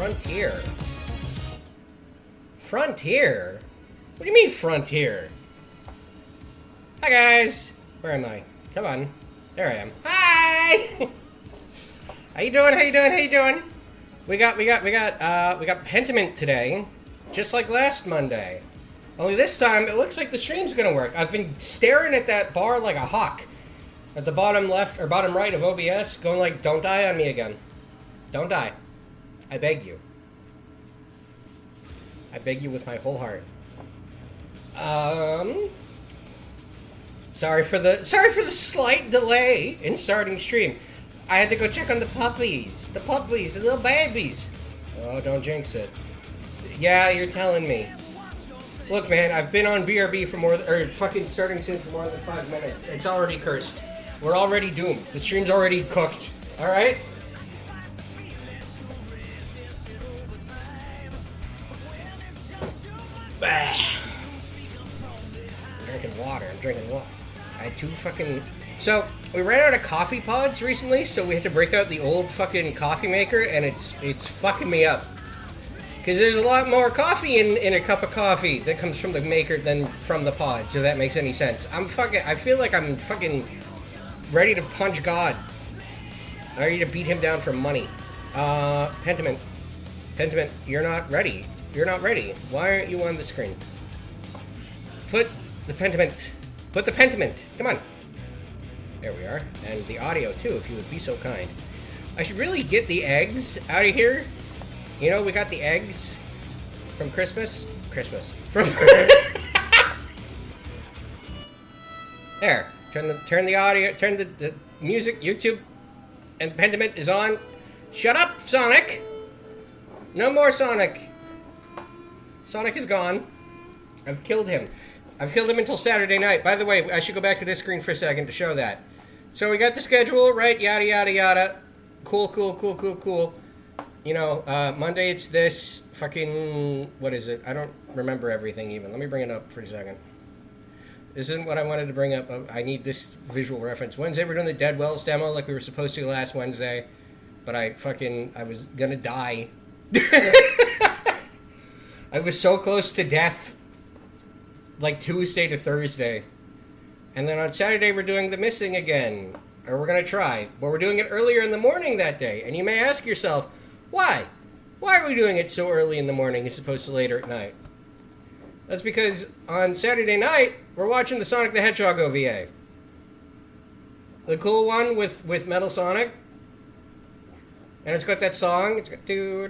Frontier. Frontier? What do you mean, Frontier? Hi, guys. Where am I? Come on. There I am. Hi! How you doing? How you doing? How you doing? We got Pentiment today, just like last Monday. Only this time, it looks like the stream's gonna work. I've been staring at that bar like a hawk. At the bottom left, or bottom right of OBS, going like, don't die on me again. Don't die. I beg you. I beg you with my whole heart. Sorry for the slight delay in starting stream. I had to go check on the puppies. The puppies, the little babies. Oh, don't jinx it. Yeah, you're telling me. Look, man, I've been on BRB for fucking starting soon for more than 5 minutes. It's already cursed. We're already doomed. The stream's already cooked. Alright? I'm drinking water. I had 2 fucking... So, we ran out of coffee pods recently, so we had to break out the old fucking coffee maker, and it's fucking me up. Because there's a lot more coffee in a cup of coffee that comes from the maker than from the pod, so that makes any sense. I feel like I'm fucking ready to punch God. Ready to beat him down for money. Pentiment, you're not ready. You're not ready. Why aren't you on the screen? Put the Pentiment. Come on. There we are. And the audio, too, if you would be so kind. I should really get the eggs out of here. You know, we got the eggs from Christmas. From... There. Turn the audio, turn the music, YouTube, and Pentiment is on. Shut up, Sonic! No more Sonic. Sonic is gone. I've killed him. I've killed him until Saturday night. By the way, I should go back to this screen for a second to show that. So we got the schedule, right? Yada, yada, yada. Cool. You know, Monday it's this. Fucking... What is it? I don't remember everything even. Let me bring it up for a second. This isn't what I wanted to bring up. I need this visual reference. Wednesday we're doing the Dead Wells demo like we were supposed to last Wednesday. But I was gonna die. I was so close to death. Like Tuesday to Thursday. And then on Saturday we're doing The Missing again. Or we're gonna try. But we're doing it earlier in the morning that day. And you may ask yourself, why? Why are we doing it so early in the morning as opposed to later at night? That's because on Saturday night, we're watching the Sonic the Hedgehog OVA. The cool one with Metal Sonic. And it's got that song. It's got... You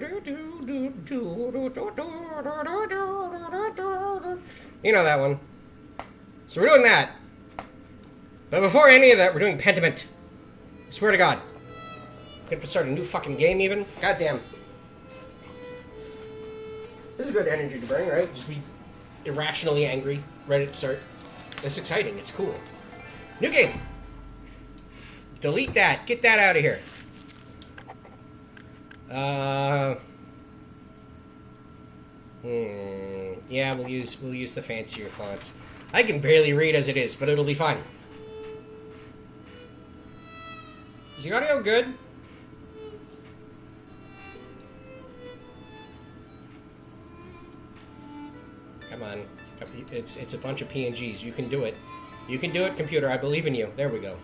know that one. So we're doing that. But before any of that, we're doing Pentiment. I swear to God. Could start a new fucking game even. Goddamn. This is good energy to bring, right? Just be irrationally angry, ready to start. It's exciting. It's cool. New game. Delete that. Get that out of here. Yeah, we'll use the fancier fonts. I can barely read as it is, but it'll be fine. Is the audio good? Come on. It's a bunch of PNGs. You can do it. You can do it, computer. I believe in you. There we go.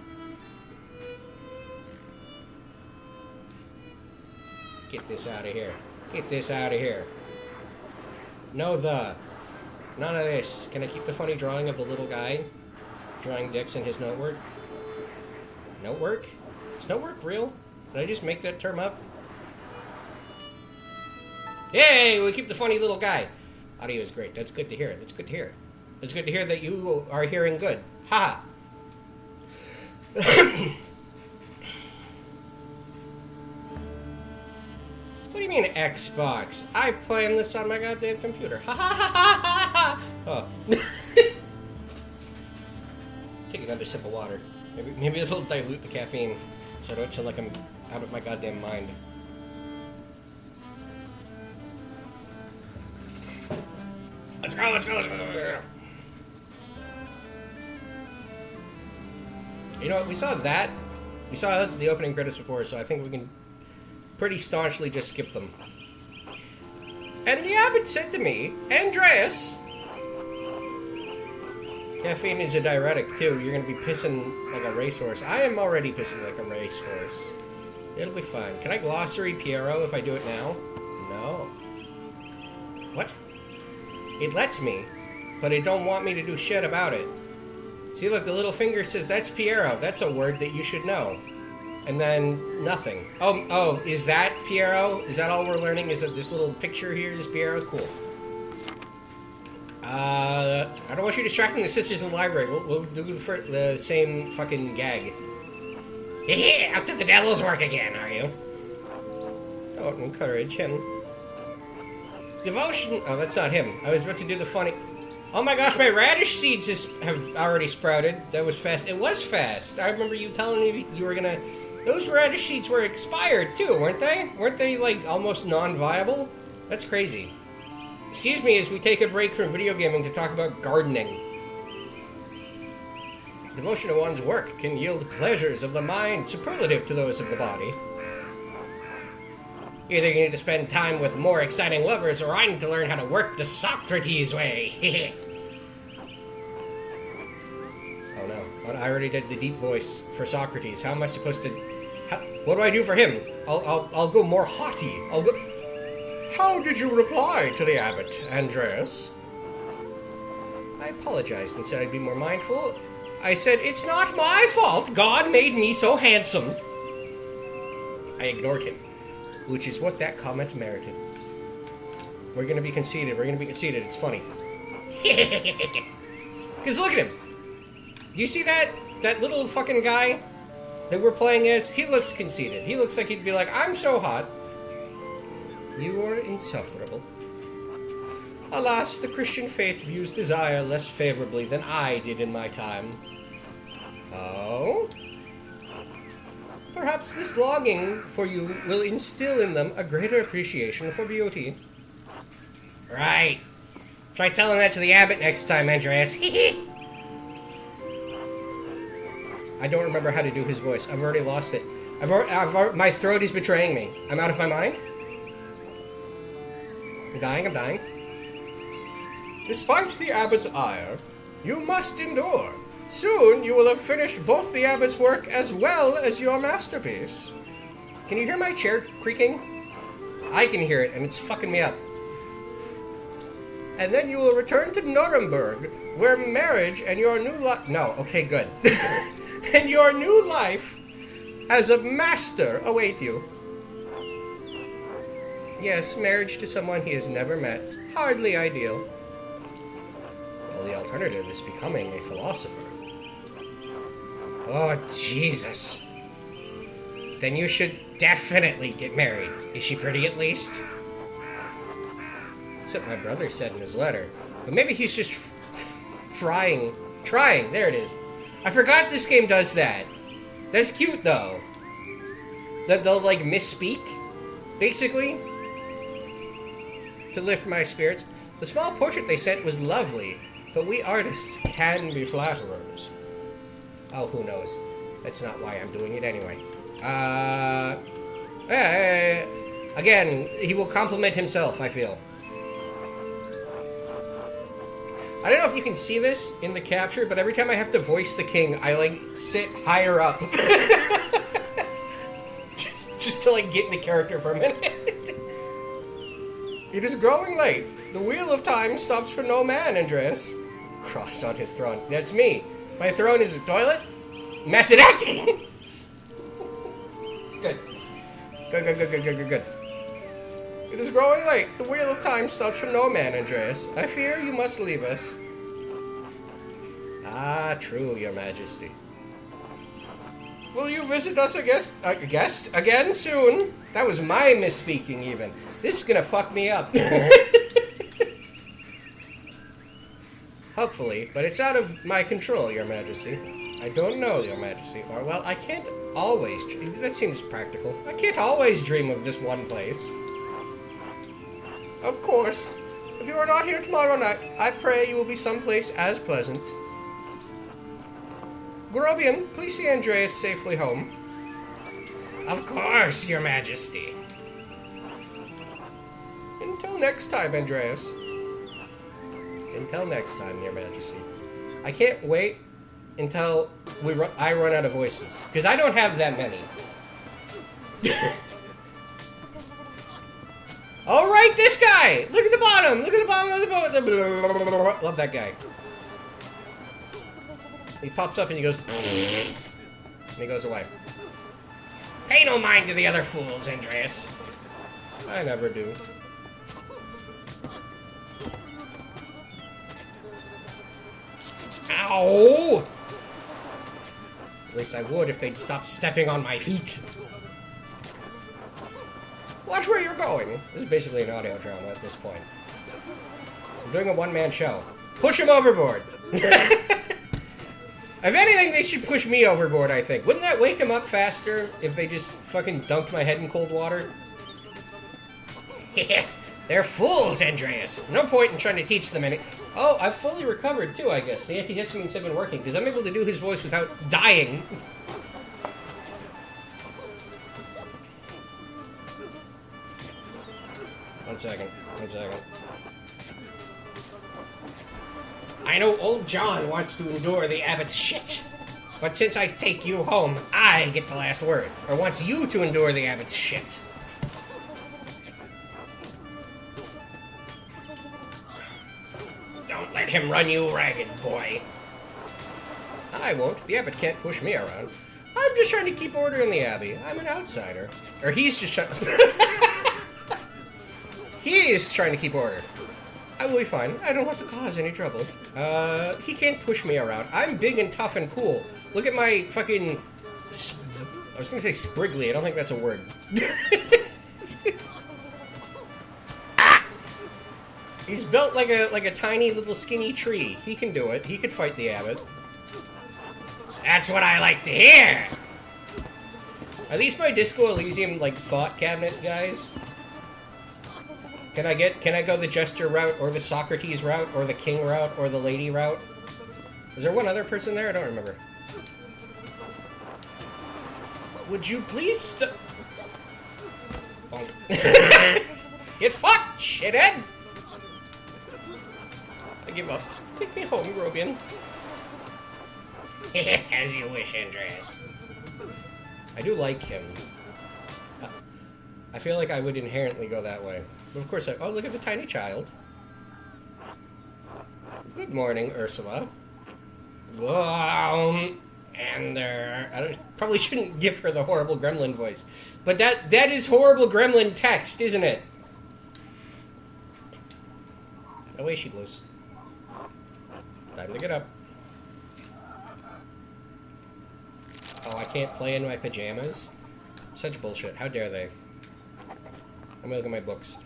Get this out of here. Get this out of here. None of this. Can I keep the funny drawing of the little guy drawing dicks in his notework? Notework? Is notework real? Did I just make that term up? Yay! We keep the funny little guy. Audio is great. That's good to hear. That's good to hear. It's good to hear that you are hearing good. Ha! What do you mean Xbox? I play this on my goddamn computer. Ha ha ha ha ha! Oh. Take another sip of water. Maybe it'll dilute the caffeine, so I don't sound like I'm out of my goddamn mind. Let's go. You know what? We saw that. We saw the opening credits before, so I think we can pretty staunchly just skip them. And the abbot said to me, Andreas, caffeine is a diuretic too. You're gonna be pissing like a racehorse. I am already pissing like a racehorse. It'll be fine. Can I glossary Piero if I do it now? No. What? It lets me, but it don't want me to do shit about it. See, look, the little finger says, that's Piero. That's a word that you should know. And then nothing. Oh, is that Piero? Is that all we're learning? Is that this little picture here is Piero? Cool. I don't want you distracting the sisters in the library. We'll do the same fucking gag. Hehe, up to the devil's work again, are you? Don't encourage him. Devotion. Oh, that's not him. I was about to do the funny. Oh my gosh, my radish seeds have already sprouted. That was fast. It was fast. I remember you telling me you were gonna... Those radish seeds were expired too, weren't they? Weren't they like almost non-viable? That's crazy. Excuse me as we take a break from video gaming to talk about gardening. Devotion to one's work can yield pleasures of the mind superlative to those of the body. Either you need to spend time with more exciting lovers, or I need to learn how to work the Socrates way. Oh no, I already did the deep voice for Socrates. How am I supposed to... what do I do for him? I'll go more haughty. I'll go... How did you reply to the abbot, Andreas? I apologized and said I'd be more mindful. I said, it's not my fault. God made me so handsome. I ignored him, which is what that comment merited. We're gonna be conceited. We're gonna be conceited. It's funny. Because look at him. Do you see that little fucking guy that we're playing as? He looks conceited. He looks like he'd be like, I'm so hot. You are insufferable. Alas, the Christian faith views desire less favorably than I did in my time. Oh? Perhaps this longing for you will instill in them a greater appreciation for beauty. Right. Try telling that to the abbot next time, Andreas. I don't remember how to do his voice. I've already lost it. My throat is betraying me. I'm out of my mind. I'm dying. Despite the abbot's ire, you must endure. Soon you will have finished both the abbot's work as well as your masterpiece. Can you hear my chair creaking? I can hear it, and it's fucking me up. And then you will return to Nuremberg, where marriage and your new life... No, okay, good. And your new life as a master await you. Yes, marriage to someone he has never met. Hardly ideal. Well, the alternative is becoming a philosopher. Oh, Jesus. Then you should definitely get married. Is she pretty at least? That's what my brother said in his letter. But maybe he's just trying. There it is. I forgot this game does that. That's cute, though. That they'll, like, misspeak, basically, to lift my spirits. The small portrait they sent was lovely, but we artists can be flatterers. Oh, who knows? That's not why I'm doing it anyway. Again, he will compliment himself, I feel. I don't know if you can see this in the capture, but every time I have to voice the king, I, like, sit higher up. just to, like, get in the character for a minute. It is growing late. The wheel of time stops for no man, Andreas. Cross on his throne. That's me. My throne is a toilet? Method acting! Good. Good. It is growing late. The wheel of time stops for no man, Andreas. I fear you must leave us. Ah, true, your majesty. Will you visit us again soon? That was my misspeaking, even. This is gonna fuck me up. Hopefully, but it's out of my control, your majesty. I don't know, your majesty. Or, well, I can't always... That seems practical. I can't always dream of this one place. Of course. If you are not here tomorrow night, I pray you will be someplace as pleasant. Grobian, please see Andreas safely home. Of course, your majesty. In Until next time, Andreas. Until next time, Your Majesty. I can't wait until I run out of voices. Because I don't have that many. Alright, this guy! Look at the bottom! Look at the bottom of the boat! Love that guy. He pops up and he goes... And he goes away. Pay no mind to the other fools, Andreas. I never do. Ow! At least I would if they'd stop stepping on my feet. Watch where you're going. This is basically an audio drama at this point. I'm doing a one-man show. Push him overboard! If anything, they should push me overboard, I think. Wouldn't that wake him up faster if they just fucking dunked my head in cold water? They're fools, Andreas. No point in trying to teach them any... Oh, I've fully recovered, too, I guess. The antihistamines have been working, because I'm able to do his voice without dying. One second. I know old John wants to endure the abbot's shit. But since I take you home, I get the last word. Or wants you to endure the abbot's shit. Don't let him run you ragged, boy. I won't. The abbot can't push me around. I'm just trying to keep order in the abbey. I'm an outsider. Or he's just trying... He is trying to keep order. I will be fine. I don't want to cause any trouble. He can't push me around. I'm big and tough and cool. Look at my fucking... I was gonna say spriggly. I don't think that's a word. Ah! He's built like a tiny little skinny tree. He can do it. He could fight the abbot. That's what I like to hear! Are these my Disco Elysium, like, thought cabinet guys? Can I go the Jester route, or the Socrates route, or the King route, or the Lady route? Is there one other person there? I don't remember. Would you please Bonk. Get fucked, shithead! I give up. Take me home, Grobian. As you wish, Andreas. I do like him. I feel like I would inherently go that way. But of course oh, look at the tiny child. Good morning, Ursula. And I probably shouldn't give her the horrible gremlin voice. But that is horrible gremlin text, isn't it? Away she goes. Time to get up. Oh, I can't play in my pajamas? Such bullshit. How dare they? Let me look at my books.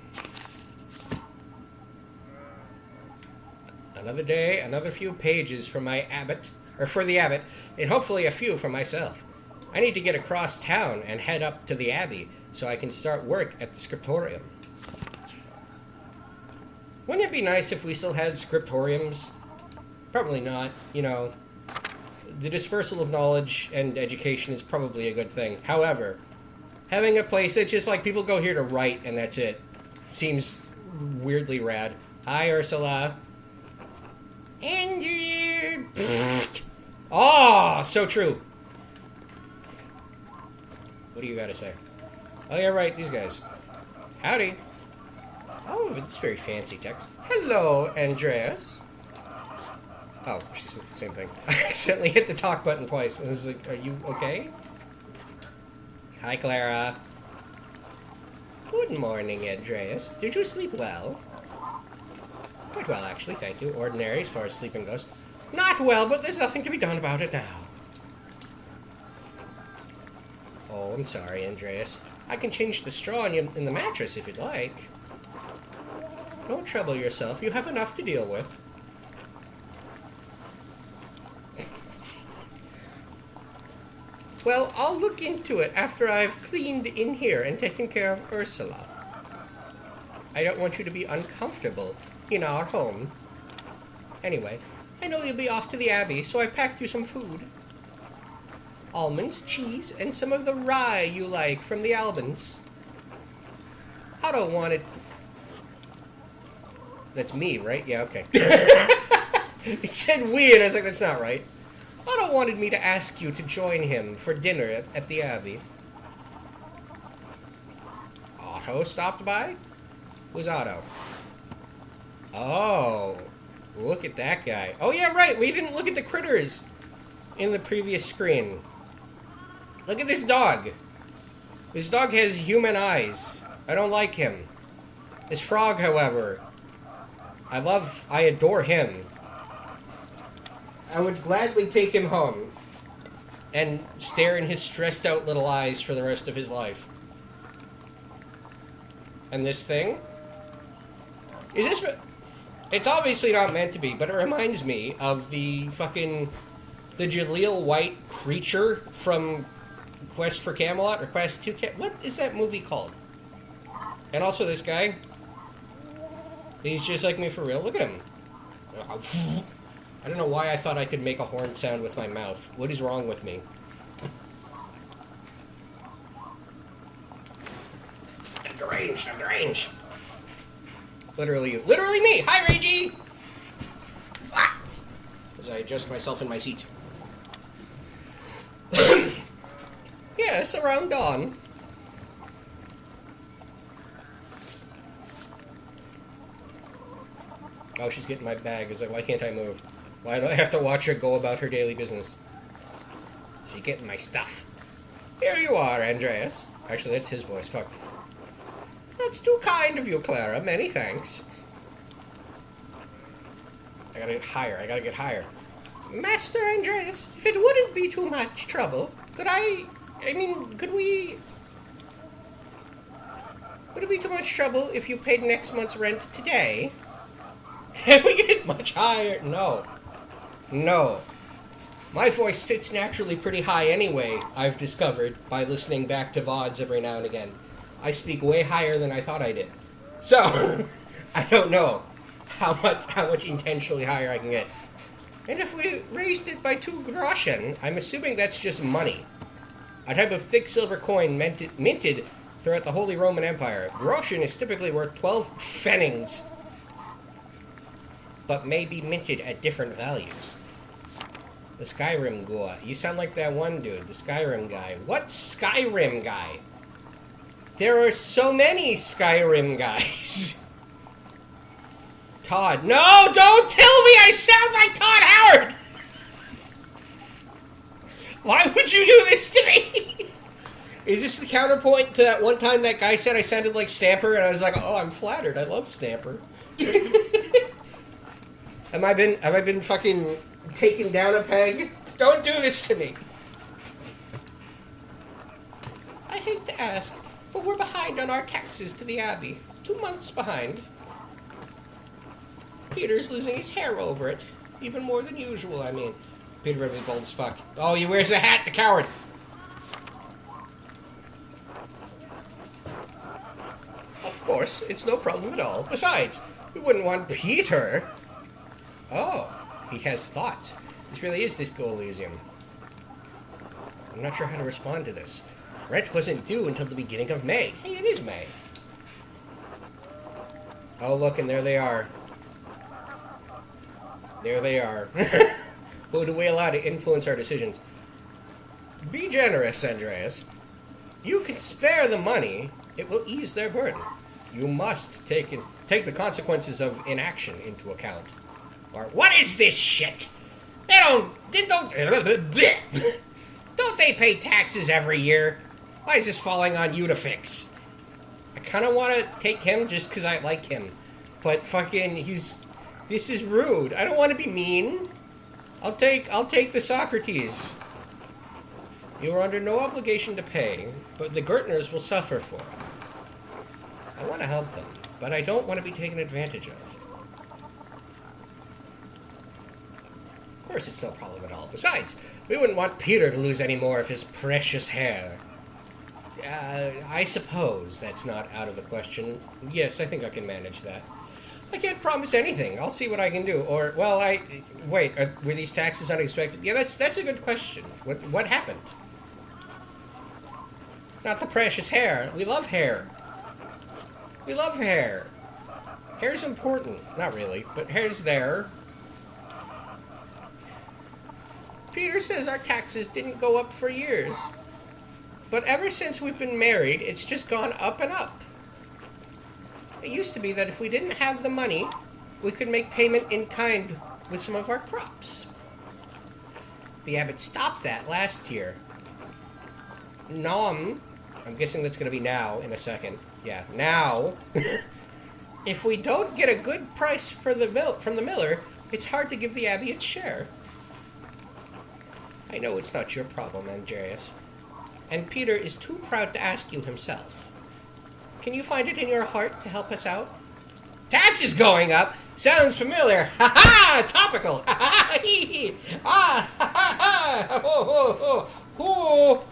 Another day, another few pages from my abbot, or for the abbot, and hopefully a few for myself. I need to get across town and head up to the abbey so I can start work at the scriptorium. Wouldn't it be nice if we still had scriptoriums? Probably not, you know. The dispersal of knowledge and education is probably a good thing. However, having a place that just like people go here to write and that's it seems weirdly rad. Hi, Ursula. And you... Oh, so true. What do you gotta say? Oh, yeah, right, these guys. Howdy. Oh, it's very fancy text. Hello, Andreas. Oh, she says the same thing. I accidentally hit the talk button twice. And it's like, are you okay? Hi, Clara. Good morning, Andreas. Did you sleep well? Quite well, actually, thank you. Ordinary as far as sleeping goes. Not well, but there's nothing to be done about it now. Oh, I'm sorry, Andreas. I can change the straw in the mattress if you'd like. Don't trouble yourself. You have enough to deal with. Well, I'll look into it after I've cleaned in here and taken care of Ursula. I don't want you to be uncomfortable in our home. Anyway, I know you'll be off to the Abbey, so I packed you some food. Almonds, cheese, and some of the rye you like from the Albans. I don't want it. That's me, right? Yeah, okay. It said we, and I was like, that's not right. Otto wanted me to ask you to join him for dinner at the Abbey. Otto stopped by? Who's Otto? Oh, look at that guy. Oh, yeah, right. We didn't look at the critters in the previous screen. Look at this dog. This dog has human eyes. I don't like him. This frog, however, I adore him. I would gladly take him home and stare in his stressed out little eyes for the rest of his life. And this thing? Is this... It's obviously not meant to be, but it reminds me of the Jaleel White creature from Quest for Camelot, or Quest to what is that movie called? And also this guy. He's just like me for real. Look at him. I don't know why I thought I could make a horn sound with my mouth. What is wrong with me? I'm deranged. I'm deranged. Literally me. Hi, Reggie. As I adjust myself in my seat. Yes, around dawn. Oh, she's getting my bag. It's like, why can't I move? Why do I have to watch her go about her daily business? She's getting my stuff. Here you are, Andreas. Actually, that's his voice. Fuck. That's too kind of you, Clara. Many thanks. I gotta get higher. I gotta get higher. Master Andreas, if it wouldn't be too much trouble, could we... Would it be too much trouble if you paid next month's rent today? Can we get much higher? No. No. My voice sits naturally pretty high anyway, I've discovered, by listening back to VODs every now and again. I speak way higher than I thought I did. So, I don't know how much intentionally higher I can get. And if we raised it by 2 groschen, I'm assuming that's just money. A type of thick silver coin minted throughout the Holy Roman Empire. Groschen is typically worth 12 pfennigs, but may be minted at different values. The Skyrim Gua. You sound like that one dude, the Skyrim guy. What Skyrim guy? There are so many Skyrim guys. Todd. No, don't tell me I sound like Todd Howard! Why would you do this to me? Is this the counterpoint to that one time that guy said I sounded like Stamper, and I was like, oh, I'm flattered. I love Stamper. Have I been fucking taken down a peg? Don't do this to me. I hate to ask, but we're behind on our taxes to the Abbey. 2 months behind. Peter's losing his hair over it. Even more than usual, I mean. Peter really bold as fuck. Oh, he wears a hat, the coward! Of course, it's no problem at all. Besides, we wouldn't want Peter... Oh, he has thoughts. This really is Disco Elysium. I'm not sure how to respond to this. Rent wasn't due until the beginning of May. Hey, it is May. Oh, look, and there they are. There they are. Who do we allow to influence our decisions? Be generous, Andreas. You can spare the money. It will ease their burden. You must take the consequences of inaction into account. Or, what is this shit? Don't they pay taxes every year? Why is this falling on you to fix? I kind of want to take him just because I like him. But fucking, this is rude. I don't want to be mean. I'll take the Socrates. You are under no obligation to pay, but the Gertners will suffer for it. I want to help them, but I don't want to be taken advantage of. Of course it's no problem at all. Besides, we wouldn't want Peter to lose any more of his precious hair. I suppose that's not out of the question. Yes, I think I can manage that. I can't promise anything. I'll see what I can do. Or, well, wait, were these taxes unexpected? Yeah, that's a good question. What happened? Not the precious hair. We love hair. We love hair. Hair's important. Not really, but hair's there. Peter says our taxes didn't go up for years. But ever since we've been married, it's just gone up and up. It used to be that if we didn't have the money, we could make payment in kind with some of our crops. The abbot stopped that last year. I'm guessing that's going to be now in a second. Yeah, now. If we don't get a good price for from the miller, it's hard to give the abbey its share. I know it's not your problem, Andreas. And Peter is too proud to ask you himself. Can you find it in your heart to help us out? Taxes going up? Sounds familiar. Ha ha! Topical. Ha ha! Hee hee! Ah! Ha ha ha! Ho ho ho! Ho!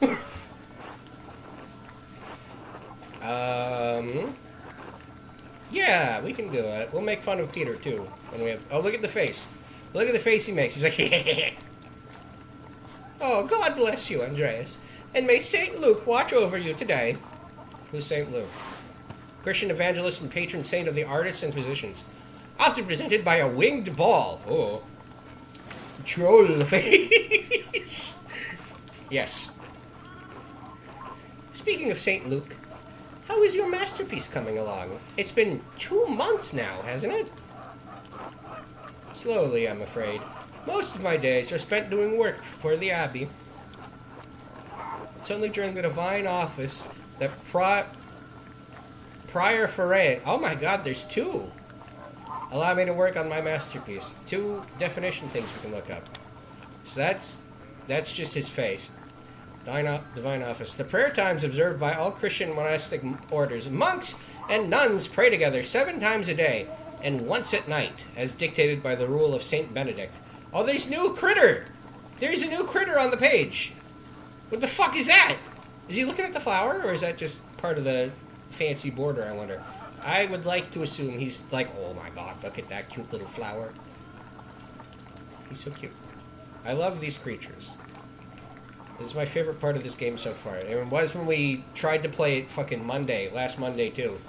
Yeah, we can do it. We'll make fun of Peter too when we have. Oh, look at the face! Look at the face he makes. He's like, oh, God bless you, Andreas, and may Saint Luke watch over you today. Who's Saint Luke? Christian evangelist and patron saint of the artists and physicians. Often presented by a winged ball. Oh. Troll face. Yes. Speaking of St. Luke, how is your masterpiece coming along? It's been 2 months now, hasn't it? Slowly, I'm afraid. Most of my days are spent doing work for the abbey. It's only during the divine office that Prior Forain... Oh my god, there's 2! Allow me to work on my masterpiece. 2 definition things we can look up. So that's just his face. Divine office. The prayer times observed by all Christian monastic orders. Monks and nuns pray together 7 times a day, and once at night, as dictated by the rule of Saint Benedict. Oh, there's new critter! There's a new critter on the page! What the fuck is that? Is he looking at the flower, or is that just part of the fancy border, I wonder? I would like to assume he's like, oh my god, look at that cute little flower. He's so cute. I love these creatures. This is my favorite part of this game so far. It was when we tried to play it fucking Monday, last Monday too.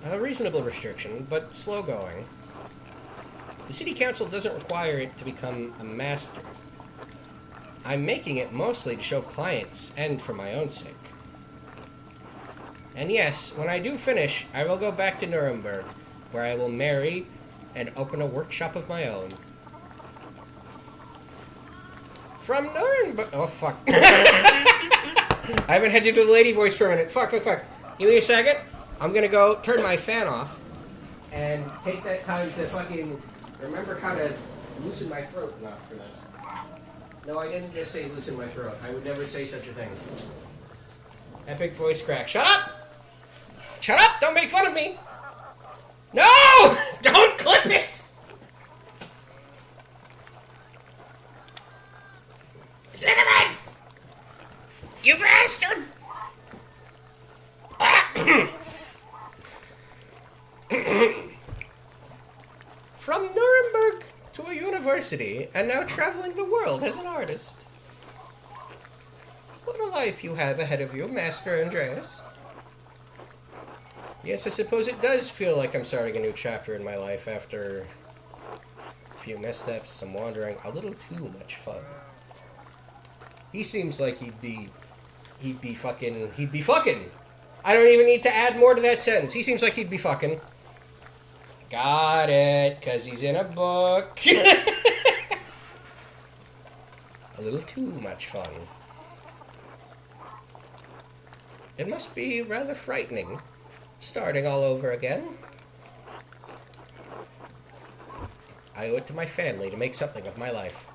A reasonable restriction, but slow going. The city council doesn't require it to become a master. I'm making it mostly to show clients and for my own sake. And yes, when I do finish, I will go back to Nuremberg, where I will marry and open a workshop of my own. From Nuremberg... Oh, fuck. I haven't had to do the lady voice for a minute. Fuck. Give me a second. I'm gonna go turn my fan off and take that time to fucking remember how to loosen my throat enough for this. No, I didn't just say loosen my throat. I would never say such a thing. Epic voice crack. Shut up! Shut up! Don't make fun of me! No! Don't clip it! Cinnamon! You bastard! From Nuremberg to a university, and now traveling the world as an artist. What a life you have ahead of you, Master Andreas. Yes, I suppose it does feel like I'm starting a new chapter in my life after a few missteps, some wandering, a little too much fun. He seems like he'd be fucking. I don't even need to add more to that sentence. He seems like he'd be fucking. Got it, 'cause he's in a book. A little too much fun. It must be rather frightening, starting all over again. I owe it to my family to make something of my life.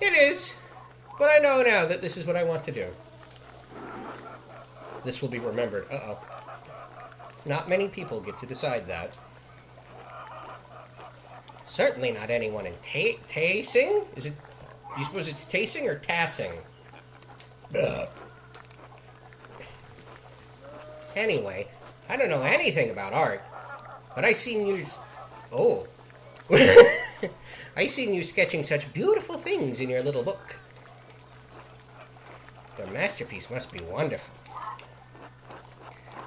It is, but I know now that this is what I want to do. This will be remembered. Uh-oh. Not many people get to decide that. Certainly not anyone in tasing? Is it... You suppose it's tasing or tassing? Anyway, I don't know anything about art, but I seen you... Oh. I seen you sketching such beautiful things in your little book. The masterpiece must be wonderful.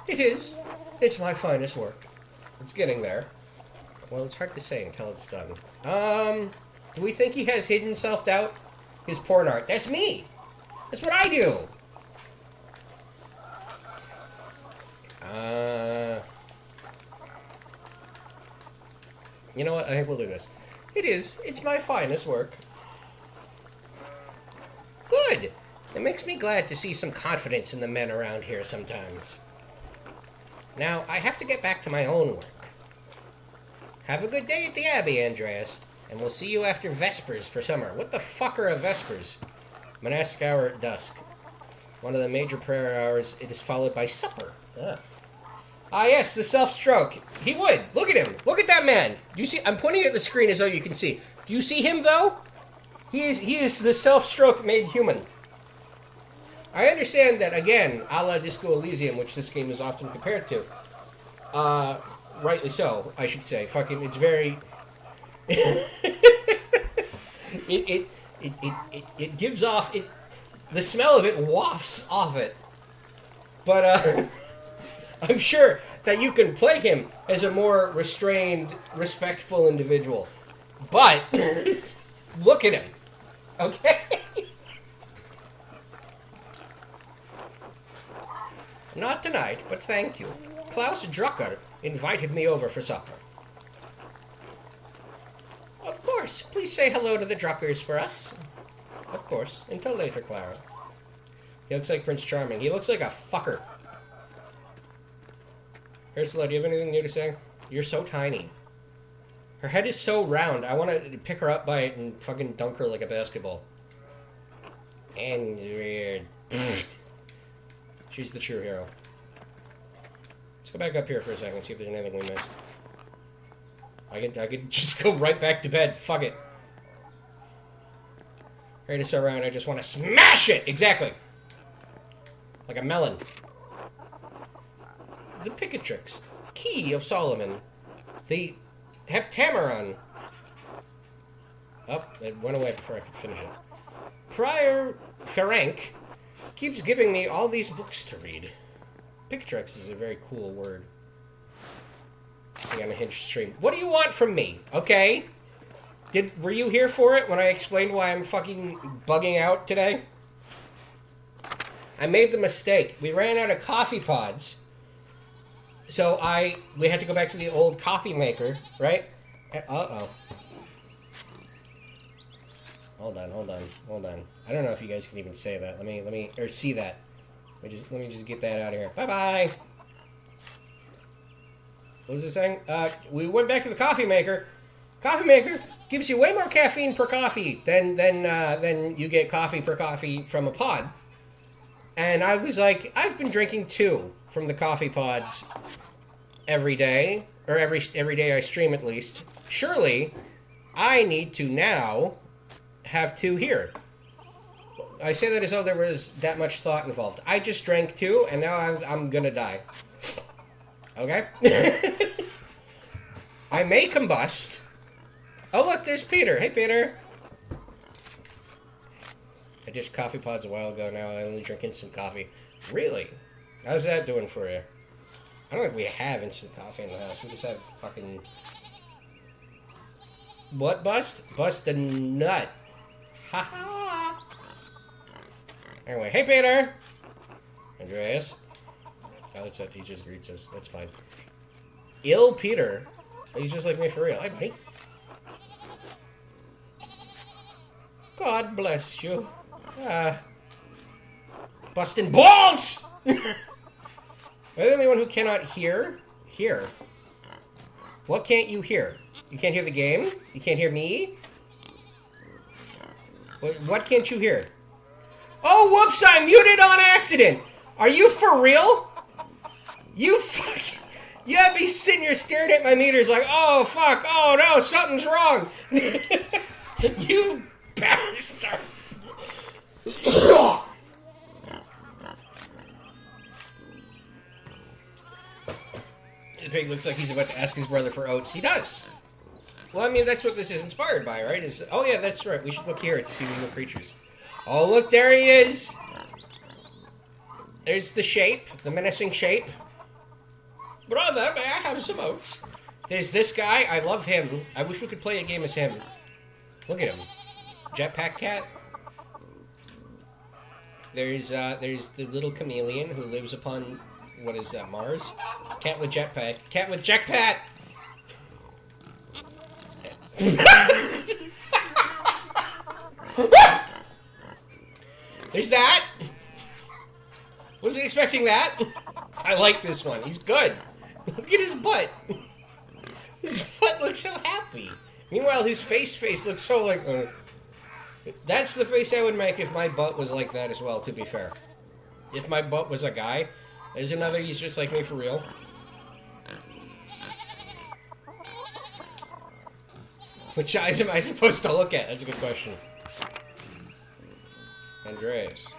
It is. It's my finest work. It's getting there. Well, it's hard to say until it's done. Do we think he has hidden self-doubt? His porn art. That's me! That's what I do! You know what? I think we'll do this. It is. It's my finest work. Good! It makes me glad to see some confidence in the men around here sometimes. Now, I have to get back to my own work. Have a good day at the Abbey, Andreas, and we'll see you after Vespers for summer. What the fuck are Vespers? Monastic hour at dusk. One of the major prayer hours. It is followed by supper. Ugh. Ah, yes, the self-stroke. He would. Look at him. Look at that man. Do you see? I'm pointing at the screen as though you can see. Do you see him, though? He is the self-stroke made human. I understand that, again, a la Disco Elysium, which this game is often compared to. Rightly so, I should say. Fucking, it's very... it gives off... The smell of it wafts off it. But, I'm sure that you can play him as a more restrained, respectful individual. But, look at him. Okay? Not tonight, but thank you. Klaus Drucker invited me over for supper. Of course. Please say hello to the Druckers for us. Of course. Until later, Clara. He looks like Prince Charming. He looks like a fucker. Ursula, do you have anything new to say? You're so tiny. Her head is so round. I want to pick her up by it and fucking dunk her like a basketball. And weird. She's the true hero. Let's go back up here for a second, see if there's anything we missed. I could just go right back to bed. Fuck it. Ready to start around, I just want to smash it! Exactly! Like a melon. The Picatrix. Key of Solomon. The Heptameron. Oh, it went away before I could finish it. Prior Ferenc keeps giving me all these books to read. Picatrix is a very cool word. On a hinged stream. What do you want from me? Okay? Were you here for it when I explained why I'm fucking bugging out today? I made the mistake. We ran out of coffee pods. So we had to go back to the old coffee maker, right? Uh-oh. Hold on. I don't know if you guys can even say that. Or see that. Let me just get that out of here. Bye-bye! What was it saying? We went back to the coffee maker. Coffee maker gives you way more caffeine per coffee than you get coffee per coffee from a pod. And I was like, I've been drinking 2 from the coffee pods every day, or every day I stream at least. Surely, I need to now have 2 here. I say that as though there was that much thought involved. I just drank 2, and now I'm gonna die. Okay? I may combust. Oh, look, there's Peter. Hey, Peter. I dished coffee pods a while ago. Now I only drink instant coffee. Really? How's that doing for you? I don't think we have instant coffee in the house. We just have fucking... What bust? Bust a nut. Ha ha! Anyway, hey, Peter! Andreas. Oh, it's he just greets us. That's fine. Ill Peter. He's just like me for real. Hi, buddy. God bless you. Busting balls! Am I the only one who cannot hear? Hear. What can't you hear? You can't hear the game? You can't hear me? What can't you hear? Oh, whoops, I muted on accident! Are you for real? You fucking... Yeah, be sitting here staring at my meters like, oh, fuck, oh, no, something's wrong. You bastard. The pig looks like he's about to ask his brother for oats. He does. Well, I mean, that's what this is inspired by, right? Oh, yeah, that's right. We should look here to see the new creatures. Oh, look, there he is. There's the shape, the menacing shape. Brother, may I have some oats? There's this guy. I love him. I wish we could play a game as him. Look at him. Jetpack cat. There's the little chameleon who lives upon, what is that, Mars? Cat with jetpack. Cat with jetpack! There's that! Wasn't expecting that. I like this one. He's good. Look at his butt. His butt looks so happy. Meanwhile, his face looks so like... That's the face I would make if my butt was like that as well, to be fair. If my butt was a guy. There's another, he's just like me for real. Which eyes am I supposed to look at? That's a good question. Andreas.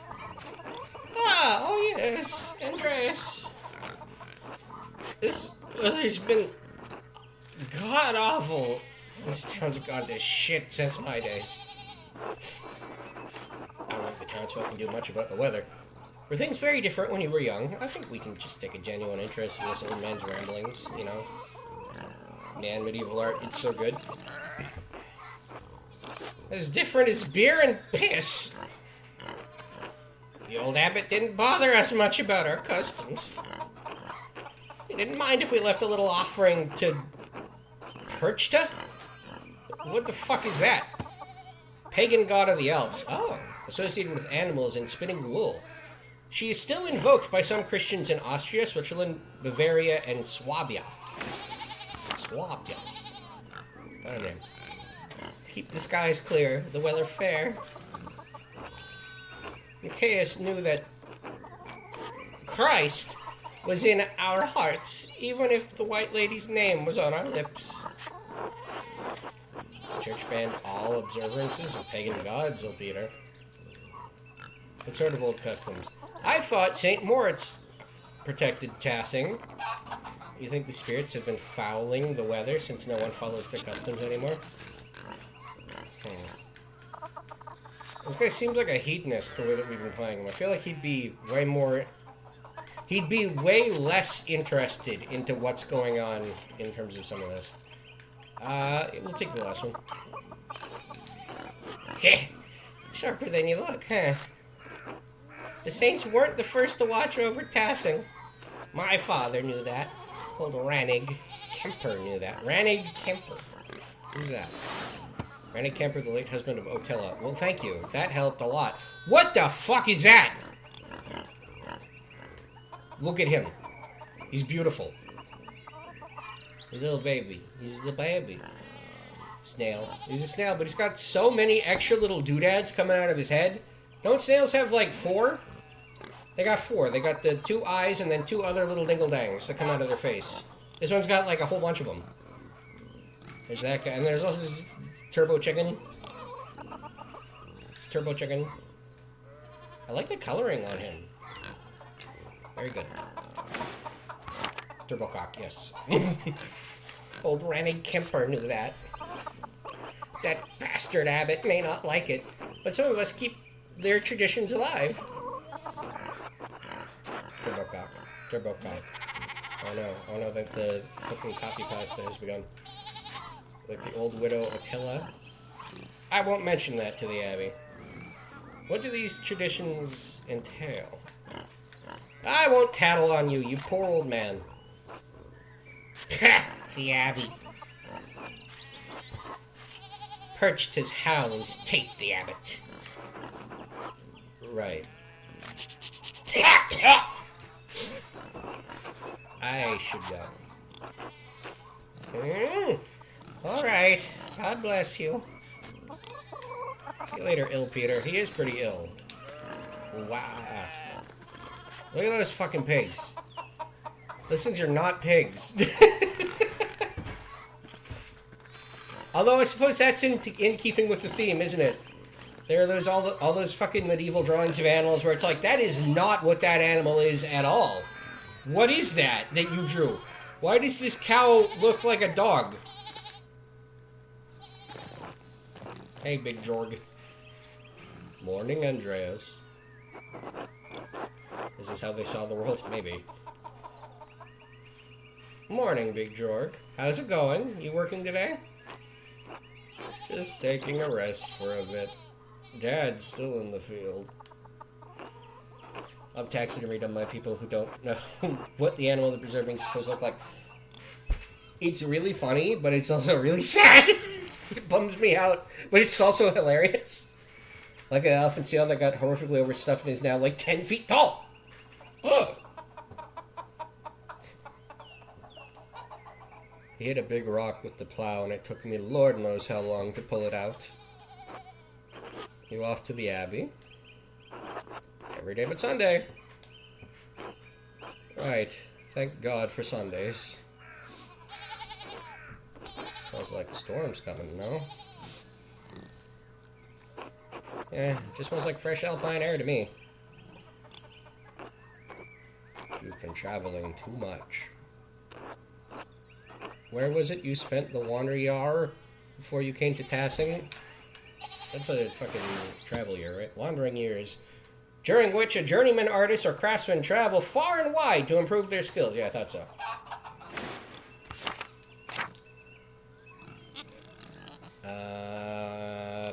Ah, oh yes, Andreas. This has been god-awful. This town's gone to shit since my days. I don't think the townsfolk can do much about the weather. Were things very different when you were young? I think we can just take a genuine interest in this old man's ramblings, you know? Man, medieval art, it's so good. As different as beer and piss. The old abbot didn't bother us much about our customs. He didn't mind if we left a little offering to... Perchta? What the fuck is that? Pagan god of the Alps. Oh, associated with animals and spinning wool. She is still invoked by some Christians in Austria, Switzerland, Bavaria, and Swabia. Swabia. I don't know. Keep the skies clear, the weather fair. Matthias knew that Christ was in our hearts, even if the White Lady's name was on our lips. The church banned all observances of pagan gods, Peter. What sort of old customs? I thought St. Moritz protected tassing. You think the spirits have been fouling the weather since no one follows their customs anymore? This guy seems like a hedonist the way that we've been playing him. I feel like he'd be way more... He'd be way less interested into what's going on in terms of some of this. We'll take the last one. Heh! Sharper than you look, huh? The saints weren't the first to watch over tassing. My father knew that. Old Ranig Kemper knew that. Ranig Kemper. Who's that? Ranig Kemper, the late husband of Otilla. Well, thank you. That helped a lot. What the fuck is that? Look at him. He's beautiful. A little baby. He's the baby. Snail. He's a snail, but he's got so many extra little doodads coming out of his head. Don't snails have like 4? They got 4. They got the 2 eyes and then 2 other little dingle-dangs that come out of their face. This one's got like a whole bunch of them. There's that guy. And there's also this turbo chicken. Turbo chicken. I like the coloring on him. Very good. Turbo cock, yes. Old Ranig Kemper knew that. That bastard abbot may not like it, but some of us keep their traditions alive. Turbo cock. Turbo cock. Oh no. Oh no, that the fucking copy pasta has begun. Like the old widow Attila. I won't mention that to the Abbey. What do these traditions entail? I won't tattle on you, you poor old man. The Abbey. Perched his hounds take the abbot. Right. I should go. Alright. God bless you. See you later, ill Peter. He is pretty ill. Wow. Look at those fucking pigs. Those things are not pigs. Although I suppose that's in keeping with the theme, isn't it? There are those all those fucking medieval drawings of animals where it's like, that is not what that animal is at all. What is that you drew? Why does this cow look like a dog? Hey, Big Jorg. Morning, Andreas. Is this how they saw the world? Maybe. Morning, Big Jorg. How's it going? You working today? Just taking a rest for a bit. Dad's still in the field. I'm taxidermied on my people who don't know what the animal they're preserving is supposed to look like. It's really funny, but it's also really sad. It bums me out, but it's also hilarious. Like an elephant seal that got horrifically overstuffed and is now like 10 feet tall. Ugh. He hit a big rock with the plow, and it took me Lord knows how long to pull it out. You off to the Abbey? Every day but Sunday. Right. Thank God for Sundays. Smells like a storm's coming, no? Eh, just smells like fresh alpine air to me. You've been traveling too much. Where was it you spent the Wanderjahr before you came to Tassing? That's a fucking travel year, right? Wandering years. During which a journeyman artist or craftsman travel far and wide to improve their skills. Yeah, I thought so.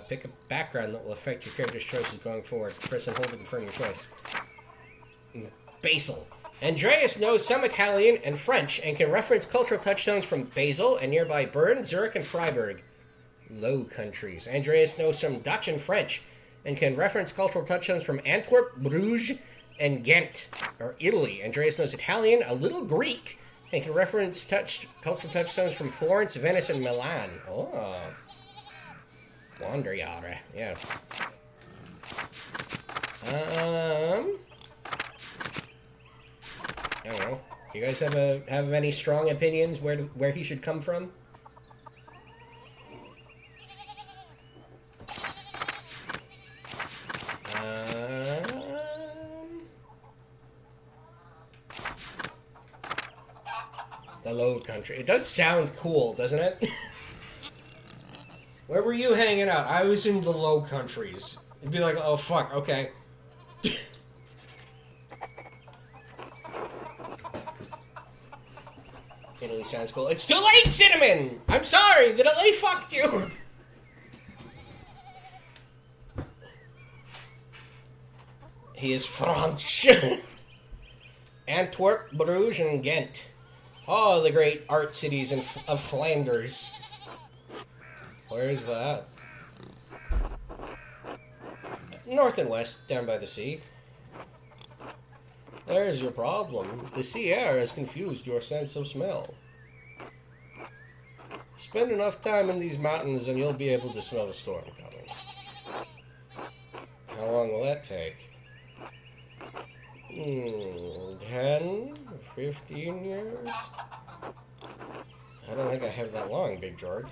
Pick a background that will affect your character's choices going forward. Press and hold to confirm your choice. Basel. Andreas knows some Italian and French and can reference cultural touchstones from Basel and nearby Bern, Zurich, and Freiburg. Low Countries. Andreas knows some Dutch and French and can reference cultural touchstones from Antwerp, Bruges, and Ghent, or Italy. Andreas knows Italian, a little Greek, and can reference cultural touchstones from Florence, Venice, and Milan. Oh. Wanderjahre. Yeah. I don't know. You guys have any strong opinions where he should come from? The Low Country. It does sound cool, doesn't it? Where were you hanging out? I was in the Low Countries. It'd be like, oh fuck, okay. Italy sounds cool. It's too late, Cinnamon! I'm sorry, the delay fucked you! He is French. Antwerp, Bruges, and Ghent. Oh, the great art cities of Flanders. Where is that? North and west, down by the sea. There's your problem. The sea air has confused your sense of smell. Spend enough time in these mountains and you'll be able to smell the storm coming. How long will that take? 10, 15 years? I don't think I have that long, Big George.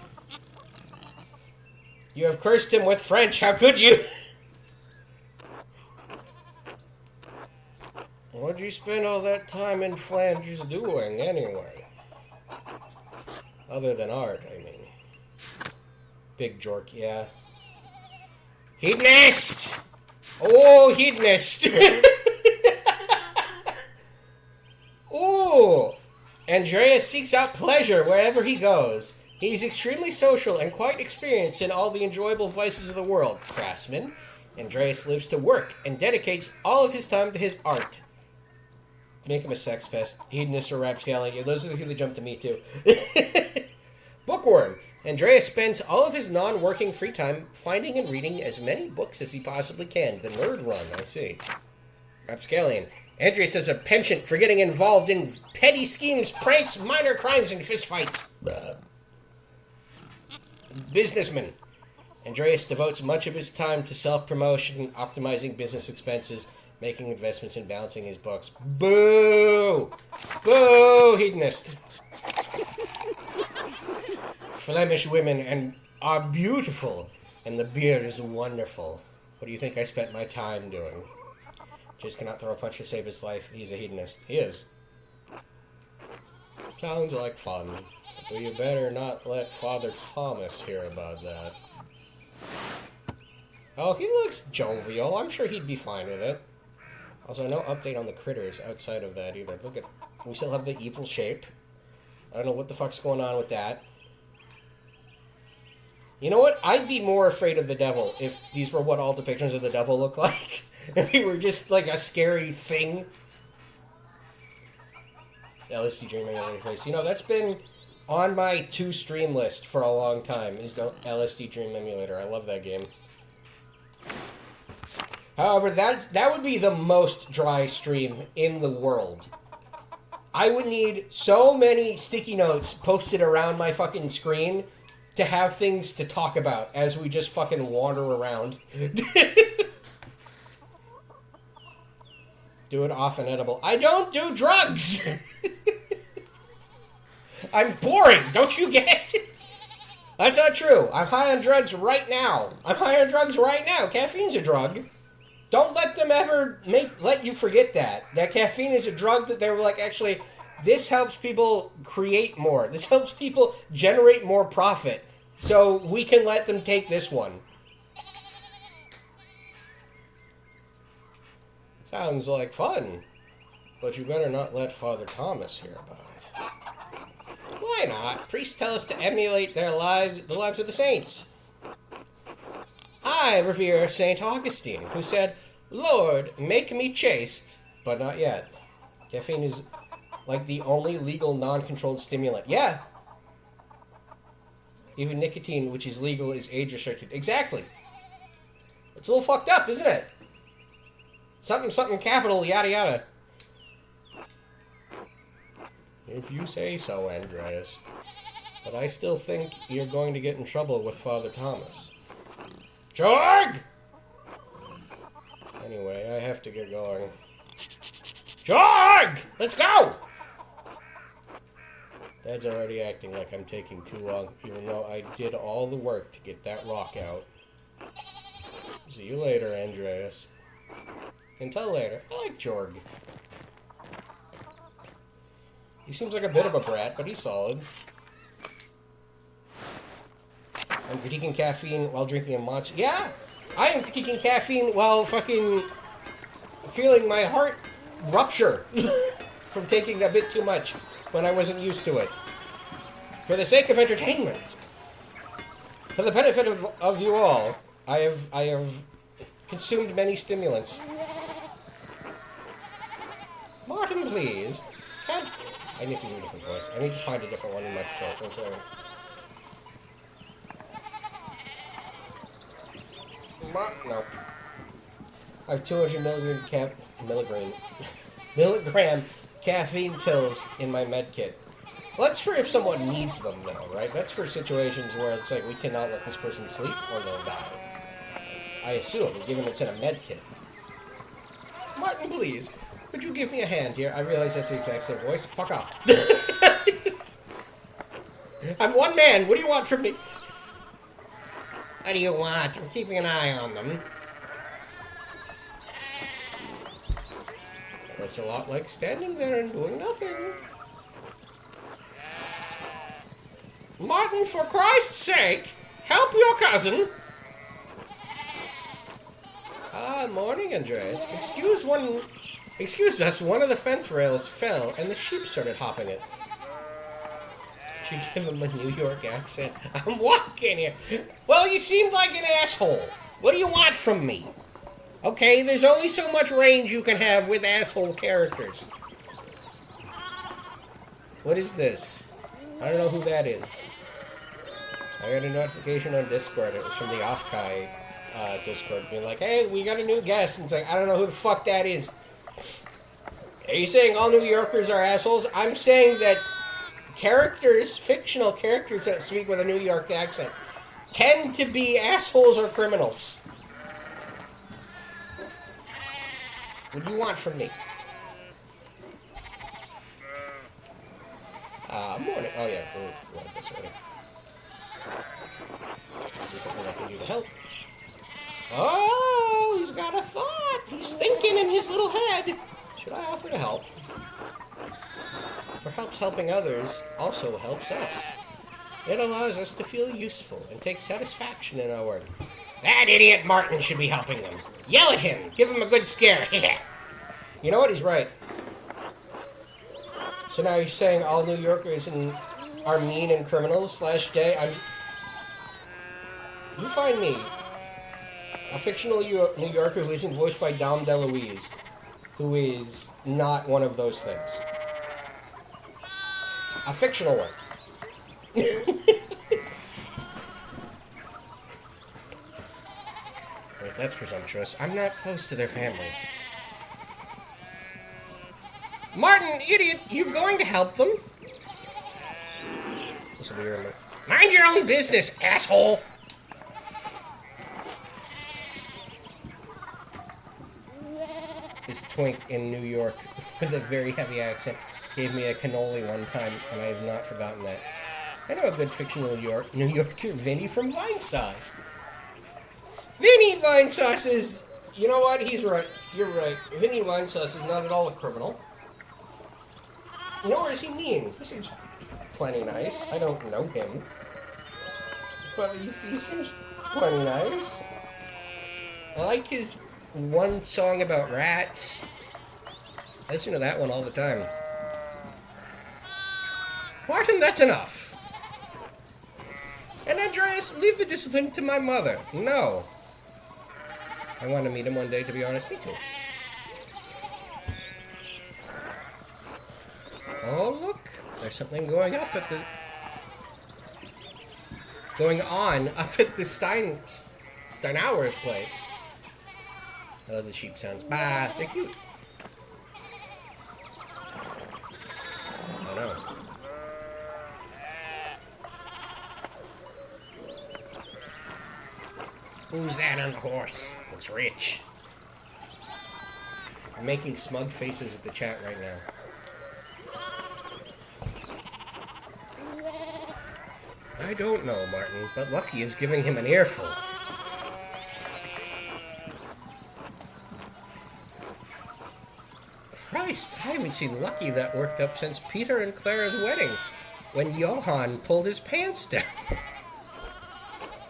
You have cursed him with French, how could you? What'd you spend all that time in Flanders doing, anyway? Other than art, I mean. Big Jork, yeah. Hedonist! Oh, hedonist! Ooh! Andreas seeks out pleasure wherever he goes. He's extremely social and quite experienced in all the enjoyable vices of the world. Craftsman, Andreas lives to work and dedicates all of his time to his art. Make him a sex pest. Hedonist or rapscallion. Yeah, those are the two that jump to me, too. Bookworm. Andreas spends all of his non-working free time finding and reading as many books as he possibly can. The nerd run, I see. Rapscallion. Andreas has a penchant for getting involved in petty schemes, pranks, minor crimes, and fistfights. Businessman. Andreas devotes much of his time to self-promotion, optimizing business expenses, making investments, and balancing his books. Boo! Boo, hedonist. Flemish women are beautiful, and the beer is wonderful. What do you think I spent my time doing? Just cannot throw a punch to save his life. He's a hedonist. He is. Sounds like fun. But you better not let Father Thomas hear about that. Oh, he looks jovial. I'm sure he'd be fine with it. Also, no update on the critters outside of that either. Look at... We still have the evil shape. I don't know what the fuck's going on with that. You know what? I'd be more afraid of the devil if these were what all depictions of the devil look like. If he were just like a scary thing. LSD Dream Emulator place. You know, that's been on my to-stream list for a long time, is the LSD Dream Emulator. I love that game. However, that would be the most dry stream in the world. I would need so many sticky notes posted around my fucking screen to have things to talk about as we just fucking wander around. Do it off and edible. I don't do drugs! I'm boring, don't you get it? That's not true. I'm high on drugs right now. I'm high on drugs right now. Caffeine's a drug. Don't let them ever let you forget that. That caffeine is a drug that they were like, actually, this helps people create more. This helps people generate more profit. So we can let them take this one. Sounds like fun. But you better not let Father Thomas hear about it. Why not? Priests tell us to emulate the lives of the saints. I revere St. Augustine, who said, Lord, make me chaste, but not yet. Caffeine is like the only legal non-controlled stimulant. Yeah. Even nicotine, which is legal, is age-restricted. Exactly. It's a little fucked up, isn't it? Something, something capital, yada yada. If you say so, Andreas. But I still think you're going to get in trouble with Father Thomas. Jorg! Anyway, I have to get going. Jorg! Let's go! Dad's already acting like I'm taking too long, even though I did all the work to get that rock out. See you later, Andreas. Until later. I like Jorg. He seems like a bit of a brat, but he's solid. I'm critiquing caffeine while drinking a matcha. Yeah! I am critiquing caffeine while fucking feeling my heart rupture from taking a bit too much when I wasn't used to it. For the sake of entertainment. For the benefit of you all, I have consumed many stimulants. Martin, please. I need to do a different voice. I need to find a different one in my throat. I'm sorry. No. I have 200 milligram caffeine pills in my med kit. Well, that's for if someone needs them, though, right? That's for situations where it's like, we cannot let this person sleep or they'll die. I assume, given it's in a med kit. Martin, please, could you give me a hand here? I realize that's the exact same voice. Fuck off. I'm one man. What do you want from me? What do you want? I'm keeping an eye on them. Looks a lot like standing there and doing nothing. Martin, for Christ's sake, help your cousin. Ah, morning, Andreas. Excuse us, one of the fence rails fell and the sheep started hopping it. Did you give him a New York accent? I'm walking here. Well, you seemed like an asshole. What do you want from me? Okay, there's only so much range you can have with asshole characters. What is this? I don't know who that is. I got a notification on Discord. It was from the Offkai Discord being like, hey, we got a new guest. And it's like, I don't know who the fuck that is. Are you saying all New Yorkers are assholes? I'm saying that characters, fictional characters that speak with a New York accent, tend to be assholes or criminals. What do you want from me? Morning. Oh, yeah. Oh, I guess already. Is there something I can do to help? Oh, he's got a thought. He's thinking in his little head. Should I offer to help? Perhaps helping others also helps us. It allows us to feel useful and take satisfaction in our work. That idiot Martin should be helping them. Yell at him. Give him a good scare. You know what? He's right. So now you're saying all New Yorkers are mean and criminals / gay? You find me a fictional New Yorker who isn't voiced by Dom DeLuise, who is not one of those things. A fictional one. Wait, that's presumptuous. I'm not close to their family. Martin, idiot! You going to help them? This will be your mind your own business, asshole! This twink in New York with a very heavy accent gave me a cannoli one time, and I have not forgotten that. I know a good fictional New Yorker, Vinny from Vinesauce. Vinny Vinesauce is... You know what? He's right. You're right. Vinny Vinesauce is not at all a criminal. Nor is he mean. He seems plenty nice. I don't know him. But he seems plenty nice. I like his one song about rats. I listen to that one all the time. Martin, that's enough. And Andreas, leave the discipline to my mother. No. I want to meet him one day, to be honest. Me too. Oh, look. There's something going on up at the Steinauer's place. I love the sheep sounds. Bah, they're cute. I know. Who's that on the horse? Looks rich. I'm making smug faces at the chat right now. I don't know, Martin, but Lucky is giving him an earful. Christ, I haven't seen Lucky that worked up since Peter and Clara's wedding, when Johann pulled his pants down.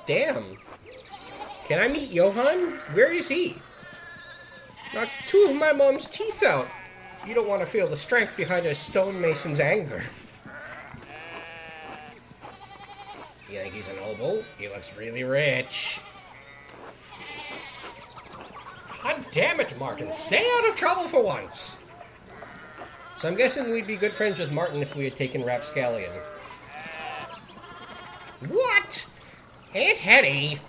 Damn. Can I meet Johann? Where is he? Knocked 2 of my mom's teeth out. You don't want to feel the strength behind a stonemason's anger. You think he's a noble? He looks really rich. God damn it, Martin. Stay out of trouble for once. So I'm guessing we'd be good friends with Martin if we had taken Rapscallion. What? Aunt Hetty?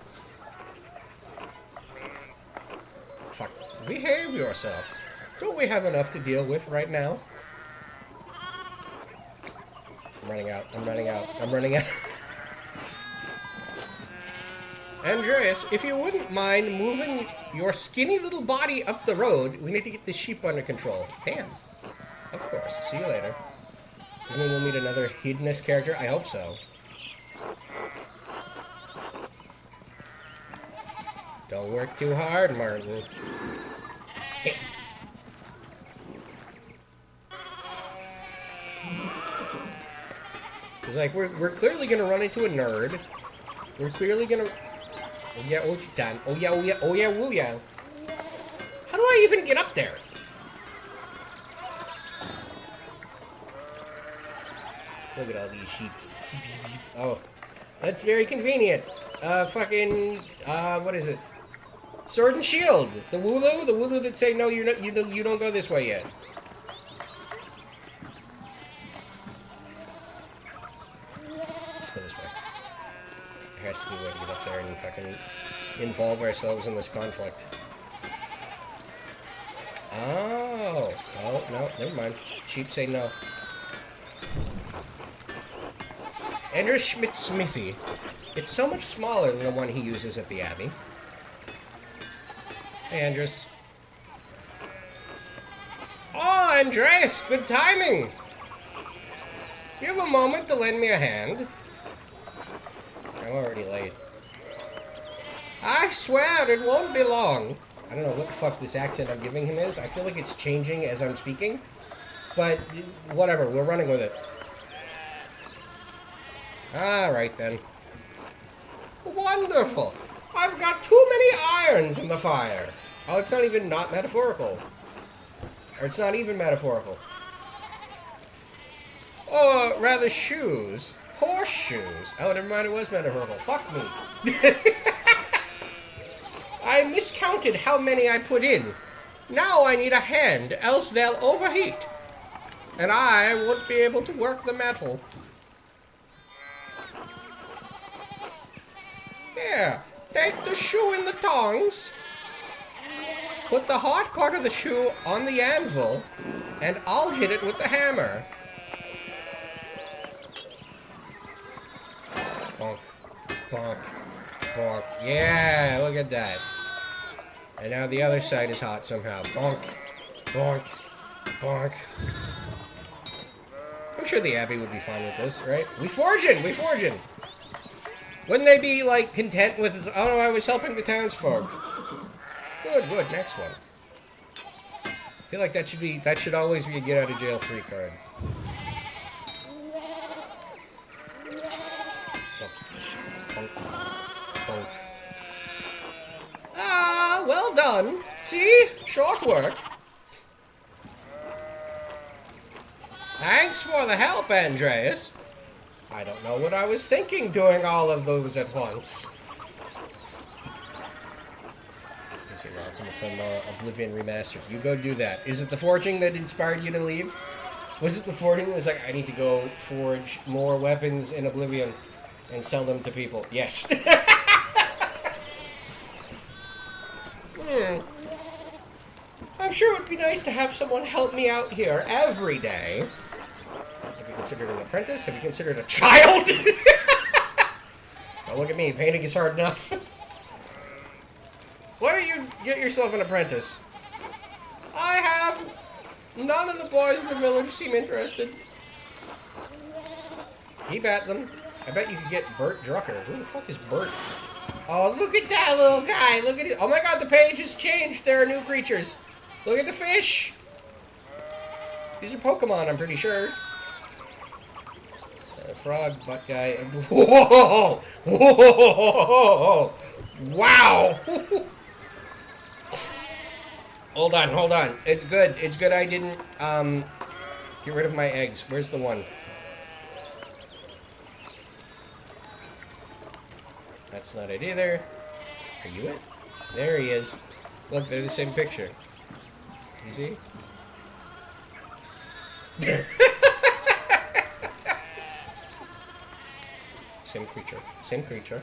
Fuck. Behave yourself. Don't we have enough to deal with right now? I'm running out. Andreas, if you wouldn't mind moving your skinny little body up the road, we need to get this sheep under control. Damn. Of course. See you later. Does that mean we'll meet another hedonist character? I hope so. Don't work too hard, Martin. Hey. It's like, we're clearly gonna run into a nerd. We're clearly gonna... Oh yeah, Ochitan. Oh yeah, oh yeah, oh yeah, woo yeah. How do I even get up there? Look at all these sheeps. Oh, that's very convenient. What is it? Sword and Shield. The Wooloo that say no, you don't go this way yet. Let's go this way. There has to be a way to get up there and fucking involve ourselves in this conflict. Oh, no, never mind. Sheep say no. Andrew Schmidt's smithy. It's so much smaller than the one he uses at the Abbey. Hey, Andres. Oh, Andreas, good timing. You have a moment to lend me a hand? I'm already late. I swear it won't be long. I don't know what the fuck this accent I'm giving him is. I feel like it's changing as I'm speaking. But, whatever, we're running with it. Alright then. Wonderful! I've got too many irons in the fire! Oh, it's not even not metaphorical. Or it's not even metaphorical. Or rather shoes. Horseshoes. Oh, never mind, it was metaphorical. Fuck me. I miscounted how many I put in. Now I need a hand, else they'll overheat. And I won't be able to work the metal. Here, take the shoe in the tongs. Put the hot part of the shoe on the anvil, and I'll hit it with the hammer. Bonk, bonk, bonk. Yeah, look at that. And now the other side is hot somehow. Bonk, bonk, bonk. I'm sure the Abbey would be fine with this, right? We forging! We forging! Wouldn't they be, like, content with, oh no, I was helping the townsfolk. Good, good, next one. I feel like that should always be a get out of jail free card. Ah, well done. See? Short work. Thanks for the help, Andreas. I don't know what I was thinking doing all of those at once. Let's see, Rob, someone from Oblivion Remastered. You go do that. Is it the forging that inspired you to leave? Was it the forging that was like, I need to go forge more weapons in Oblivion and sell them to people? Yes. I'm sure it would be nice to have someone help me out here every day. Have you considered an apprentice? Have you considered a child? Don't look at me. Painting is hard enough. Why don't you get yourself an apprentice? I have. None of the boys in the village seem interested. Keep at them. I bet you could get Bert Drucker. Who the fuck is Bert? Oh, look at that little guy. Look at it. Oh my god, the page has changed. There are new creatures. Look at the fish. These are Pokemon, I'm pretty sure. Frog, butt guy. Whoa! Whoa! Wow! Hold on, hold on. It's good. It's good I didn't, get rid of my eggs. Where's the one? That's not it either. Are you it? There he is. Look, they're the same picture. You see? Same creature. Same creature.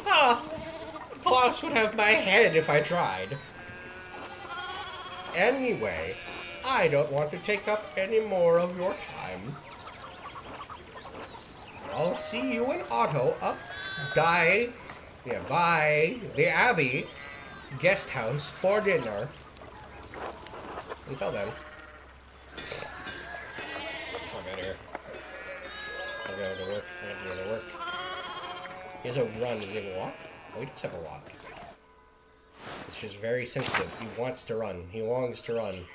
Ah! Klaus would have my head if I tried. Anyway, I don't want to take up any more of your time. I'll see you in Otto up by the Abbey guest house for dinner. Until then. Fuck out of here. I'm going to work. I'm going to work. He has a run. Does he have a walk? Oh, he does have a walk. It's just very sensitive. He wants to run. He longs to run.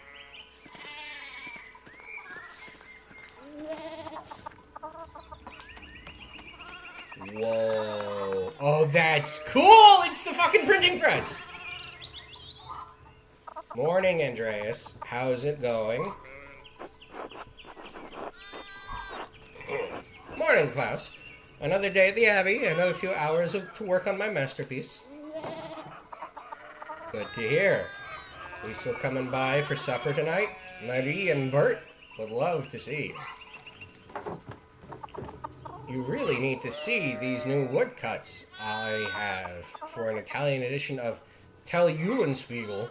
Whoa. Oh, that's cool! It's the fucking printing press! Morning, Andreas. How's it going? Morning, Klaus. Another day at the Abbey, another few hours to work on my masterpiece. Good to hear. We still coming by for supper tonight? Marie and Bert would love to see you. You really need to see these new woodcuts I have for an Italian edition of Tell Eulenspiegel.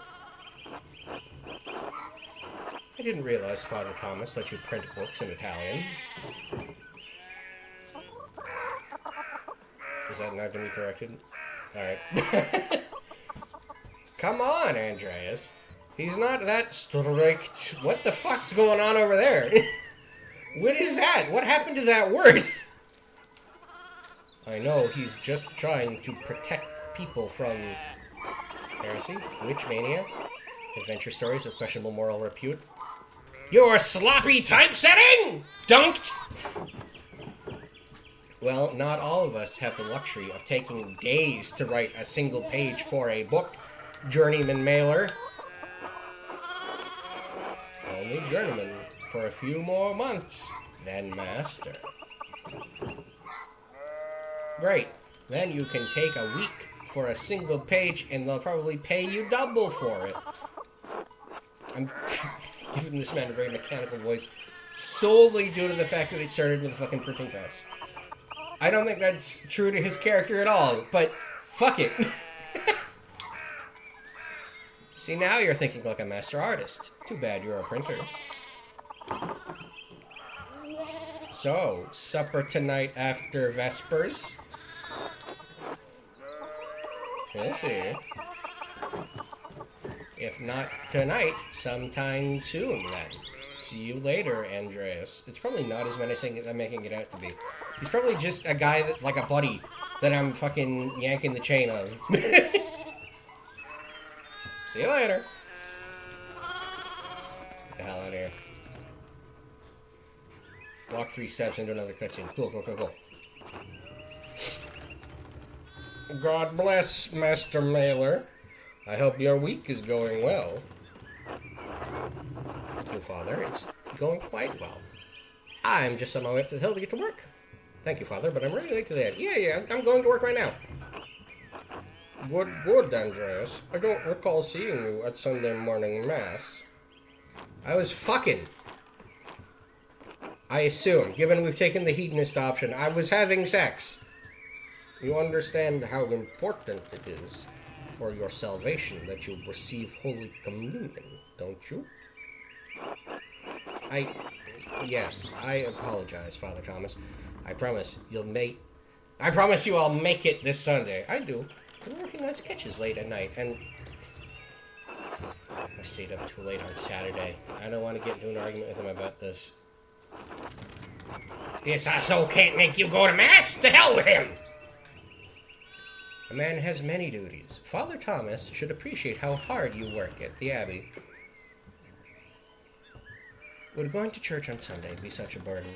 I didn't realize Father Thomas let you print books in Italian. Is that not going to be corrected? Alright. Come on, Andreas. He's not that strict. What the fuck's going on over there? What is that? What happened to that word? I know, he's just trying to protect people from heresy, witch mania, adventure stories of questionable moral repute. Your sloppy typesetting! Dunked! Well, not all of us have the luxury of taking days to write a single page for a book, journeyman mailer. Only journeyman for a few more months, then master. Great. Then you can take a week for a single page and they'll probably pay you double for it. I'm giving this man a very mechanical voice solely due to the fact that it started with a fucking printing press. I don't think that's true to his character at all, but fuck it. See, now you're thinking like a master artist. Too bad you're a printer. So, supper tonight after Vespers? We'll see. If not tonight, sometime soon then. See you later, Andreas. It's probably not as menacing as I'm making it out to be. He's probably just a guy that, like a buddy, that I'm fucking yanking the chain of. See you later. Get the hell out of here. Walk 3 steps into another cutscene. Cool, cool, cool, cool. God bless, Master Mailer. I hope your week is going well. Thank you, Father. It's going quite well. I'm just on my way up to the hill to get to work. Thank you, Father, but I'm really late to that. Yeah, I'm going to work right now. Good, Andreas. I don't recall seeing you at Sunday morning mass. I was fucking. I assume, given we've taken the hedonist option, I was having sex. You understand how important it is for your salvation that you receive Holy Communion, don't you? Yes, I apologize, Father Thomas. I promise you I'll make it this Sunday. I do. I'm working on sketches late at night, and I stayed up too late on Saturday. I don't want to get into an argument with him about this. This asshole can't make you go to Mass? The hell with him! A man has many duties. Father Thomas should appreciate how hard you work at the Abbey. Would going to church on Sunday be such a burden?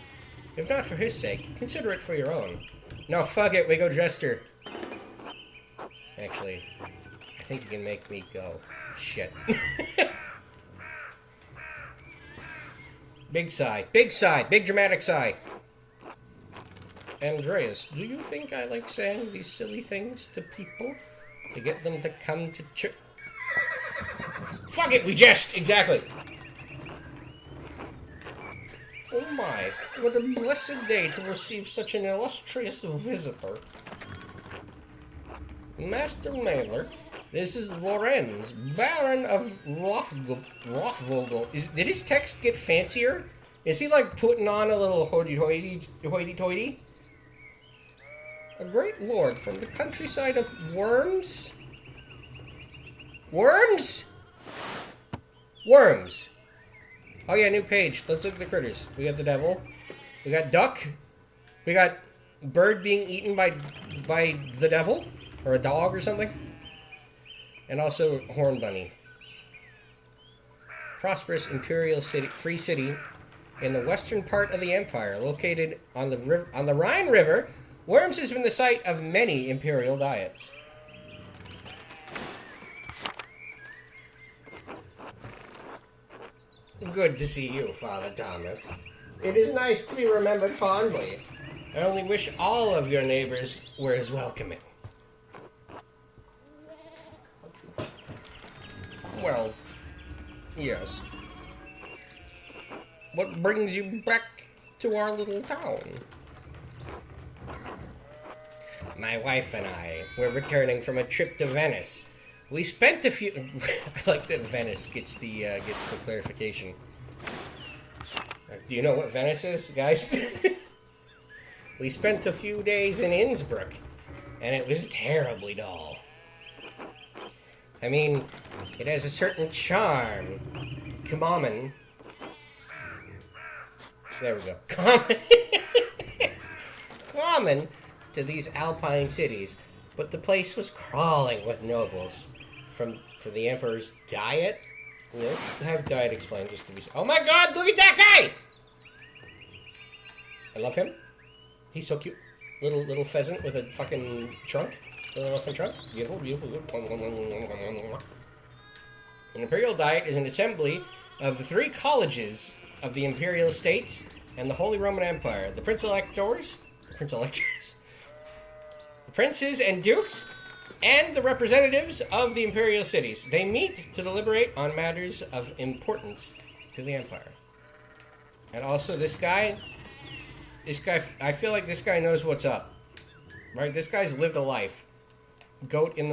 If not for his sake, consider it for your own. No, fuck it, we go Jester. Actually, I think you can make me go. Shit. Big sigh, big dramatic sigh. Andreas, do you think I like saying these silly things to people to get them to come to church? Fuck it, we jest! Exactly. Oh my, what a blessed day to receive such an illustrious visitor. Master Mailer, this is Lorenz, Baron of Rothvogel. Did his text get fancier? Is he like putting on a little hoity-toity? A great lord from the countryside of Worms? Worms? Worms. Oh yeah, new page. Let's look at the critters. We got the devil. We got duck. We got bird being eaten by the devil. Or a dog or something. And also horn bunny. Prosperous imperial city, free city in the western part of the empire, located on the Rhine River. Worms has been the site of many imperial diets. Good to see you, Father Thomas. It is nice to be remembered fondly. I only wish all of your neighbors were as welcoming. Well, yes. What brings you back to our little town? My wife and I were returning from a trip to Venice. We spent a few... I like that Venice gets the clarification. Do you know what Venice is, guys? We spent a few days in Innsbruck, and it was terribly dull. I mean, it has a certain charm. Common. There we go. Common to these alpine cities, but the place was crawling with nobles for the emperor's diet. Let's have diet explained just to be. Oh my God! Look at that guy! I love him. He's so cute. Little pheasant with a fucking trunk. Little elephant trunk. Beautiful, beautiful, beautiful. An imperial diet is an assembly of the 3 colleges of the imperial states and the Holy Roman Empire. The princes and dukes, and the representatives of the imperial cities. They meet to deliberate on matters of importance to the empire. And also this guy, I feel like this guy knows what's up. Right? This guy's lived a life. Goat in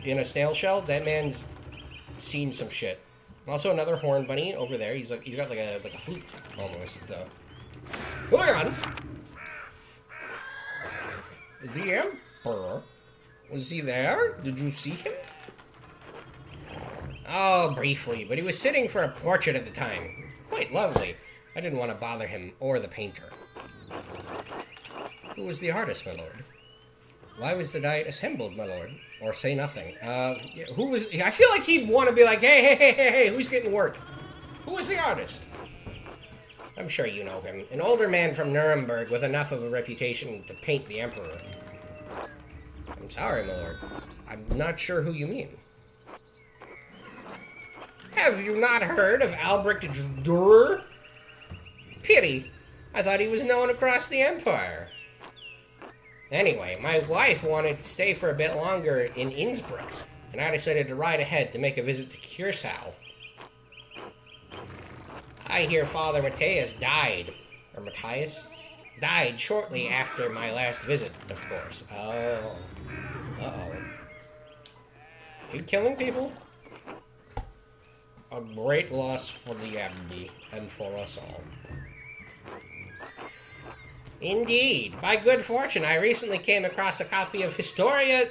a snail shell, that man's seen some shit. Also another horn bunny over there. He's got like a flute almost though. Moving on. The Emperor. Was he there? Did you see him? Oh, briefly, but he was sitting for a portrait at the time. Quite lovely. I didn't want to bother him or the painter. Who was the artist, my lord? Why was the diet assembled, my lord? Or say nothing. Who was... I feel like he'd want to be like, hey, who's getting work? Who was the artist? I'm sure you know him. An older man from Nuremberg with enough of a reputation to paint the emperor. I'm sorry, my lord. I'm not sure who you mean. Have you not heard of Albrecht Dürer? Pity. I thought he was known across the empire. Anyway, my wife wanted to stay for a bit longer in Innsbruck, and I decided to ride ahead to make a visit to Curacao. I hear Father Matthias died. Or Matthias? Died shortly after my last visit, of course. Oh. Uh-oh. You killing people? A great loss for the Abbey, and for us all. Indeed. By good fortune, I recently came across a copy of Historia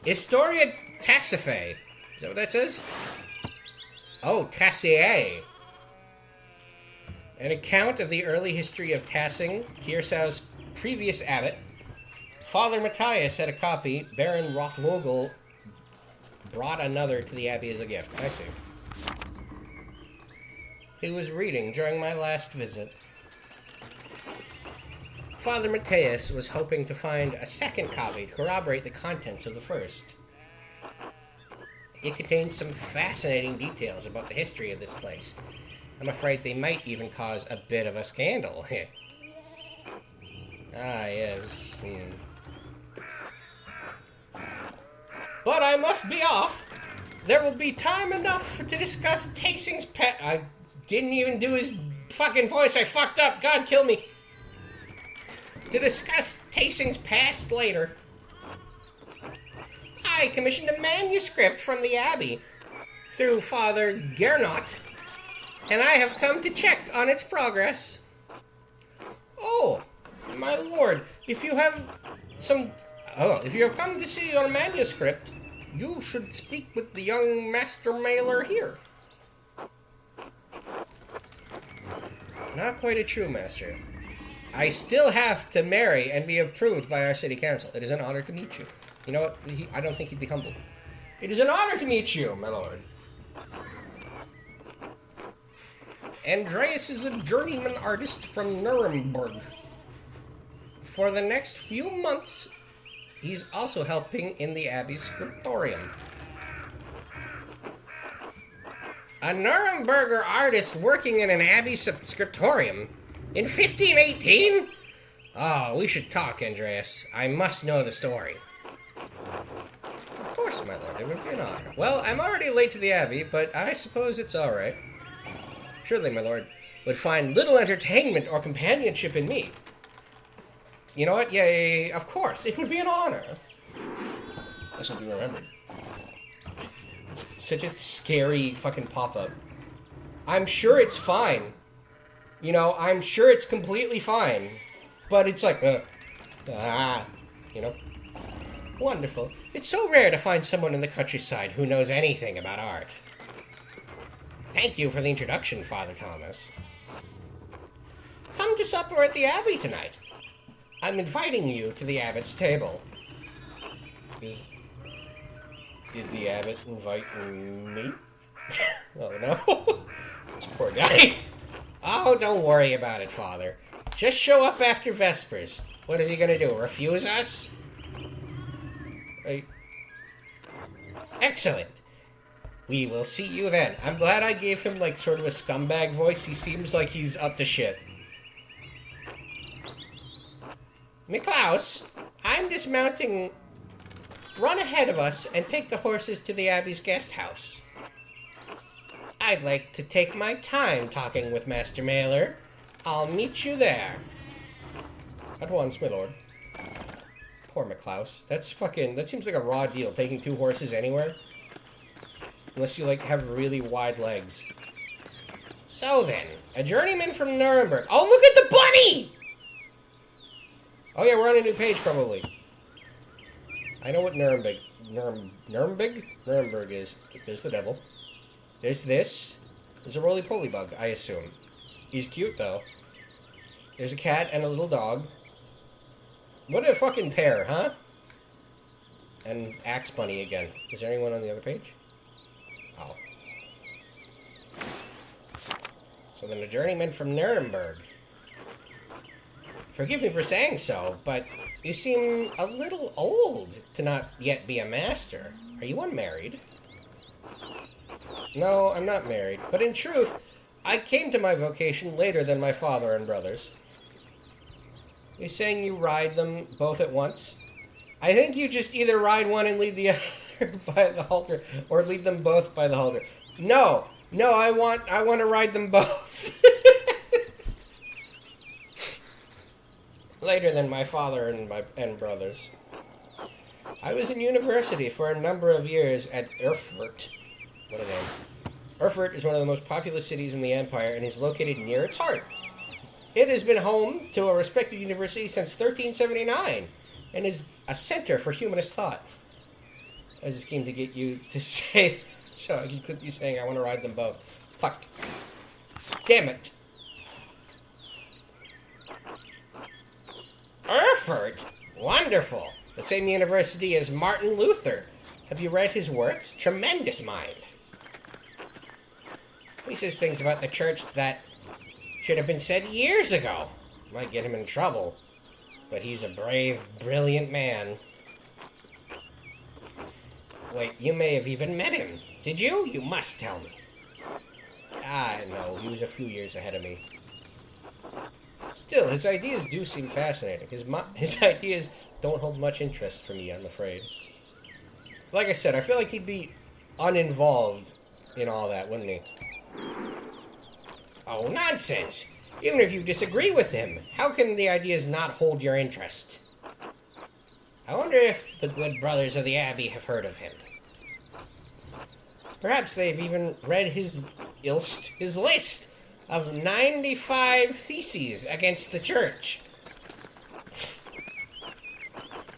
Tacife. Is that what that says? Oh, Tacier. An account of the early history of Tassing, Curaçao's previous abbot. Father Matthias had a copy. Baron Rothvogel brought another to the abbey as a gift. I see. He was reading during my last visit. Father Matthias was hoping to find a second copy to corroborate the contents of the first. It contains some fascinating details about the history of this place. I'm afraid they might even cause a bit of a scandal. Yes. But I must be off. There will be time enough to discuss Tacing's pet. I didn't even do his fucking voice. I fucked up. God, kill me. To discuss Tacing's past later. I commissioned a manuscript from the Abbey through Father Gernot, and I have come to check on its progress. Oh, my lord, if you have come to see your manuscript, you should speak with the young master mailer here. Not quite a true master. I still have to marry and be approved by our city council. It is an honor to meet you. You know what? I don't think he'd be humbled. It is an honor to meet you, my lord. Andreas is a journeyman artist from Nuremberg. For the next few months, he's also helping in the Abbey's scriptorium. A Nuremberger artist working in an Abbey scriptorium? In 1518? Oh, we should talk, Andreas. I must know the story. Of course, my lord. It would be an honor. Well, I'm already late to the Abbey, but I suppose it's all right. Surely, my lord would find little entertainment or companionship in me. You know what? Yeah, of course. It would be an honor. That's what you remembered. It's such a scary fucking pop-up. I'm sure it's fine. You know, I'm sure it's completely fine. But it's like, you know? Wonderful. It's so rare to find someone in the countryside who knows anything about art. Thank you for the introduction, Father Thomas. Come to supper at the Abbey tonight. I'm inviting you to the Abbot's table. Did the Abbot invite me? Oh, no. This poor guy. Oh, don't worry about it, Father. Just show up after Vespers. What is he gonna do? Refuse us? Excellent. We will see you then. I'm glad I gave him, like, sort of a scumbag voice. He seems like he's up to shit. Miklaus, I'm dismounting. Run ahead of us and take the horses to the Abbey's guest house. I'd like to take my time talking with Master Mailer. I'll meet you there. At once, my lord. Poor Miklaus. That seems like a raw deal, taking 2 horses anywhere. Unless you, like, have really wide legs. So then, a journeyman from Nuremberg. Oh, look at the bunny! Oh yeah, we're on a new page, probably. I know what Nuremberg is. There's the devil. There's this. There's a roly-poly bug, I assume. He's cute, though. There's a cat and a little dog. What a fucking pair, huh? And Axe Bunny again. Is there anyone on the other page? Oh. So then a journeyman from Nuremberg. Forgive me for saying so, but you seem a little old to not yet be a master. Are you unmarried? No, I'm not married. But in truth, I came to my vocation later than my father and brothers. You're saying you ride them both at once? I think you just either ride one and lead the other by the halter, or lead them both by the halter. No, I want to ride them both. Later than my father and brothers. I was in university for a number of years at Erfurt. What a name. Erfurt is one of the most populous cities in the empire and is located near its heart. It has been home to a respected university since 1379 and is a center for humanist thought. I just came to get you to say, so you could be saying I want to ride them both. Fuck. Damn it. Erfurt? Wonderful. The same university as Martin Luther. Have you read his works? Tremendous mind. He says things about the church that should have been said years ago. Might get him in trouble. But he's a brave, brilliant man. Wait, you may have even met him. Did you? You must tell me. No, he was a few years ahead of me. Still, his ideas do seem fascinating. His ideas don't hold much interest for me, I'm afraid. Like I said, I feel like he'd be uninvolved in all that, wouldn't he? Oh, nonsense! Even if you disagree with him, how can the ideas not hold your interest? I wonder if the good brothers of the Abbey have heard of him. Perhaps they've even read his list of 95 theses against the church.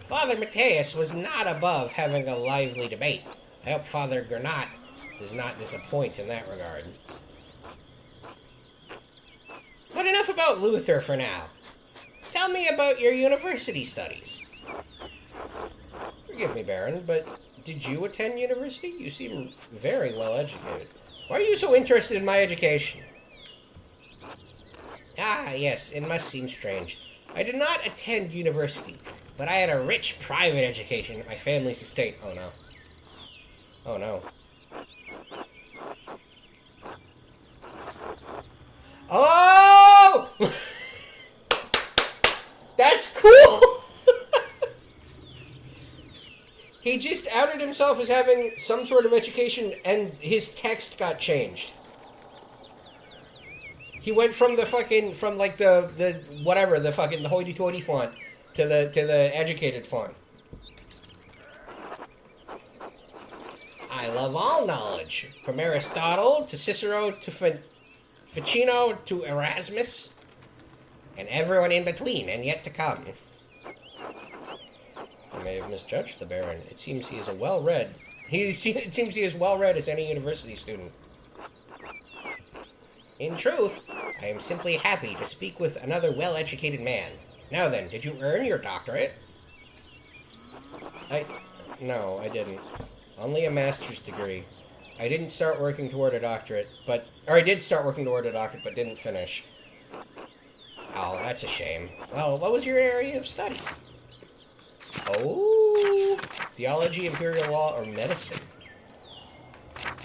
Father Matthias was not above having a lively debate. I hope Father Gernot does not disappoint in that regard. But enough about Luther for now. Tell me about your university studies. Forgive me, Baron, but did you attend university? You seem very well educated. Why are you so interested in my education? Ah, yes, it must seem strange. I did not attend university, but I had a rich private education at my family's estate. Oh no. Oh no. Oh! That's cool! He just outed himself as having some sort of education, and his text got changed. He went from the hoity-toity font to the educated font. I love all knowledge, from Aristotle to Cicero to Ficino to Erasmus, and everyone in between and yet to come. I may have misjudged the Baron. It seems he is it seems he is well-read as any university student. In truth, I am simply happy to speak with another well-educated man. Now then, did you earn your doctorate? No, I didn't. Only a master's degree. I didn't start working toward a doctorate, I did start working toward a doctorate, but didn't finish. Oh, that's a shame. Well, what was your area of study? Oh, theology, imperial law, or medicine?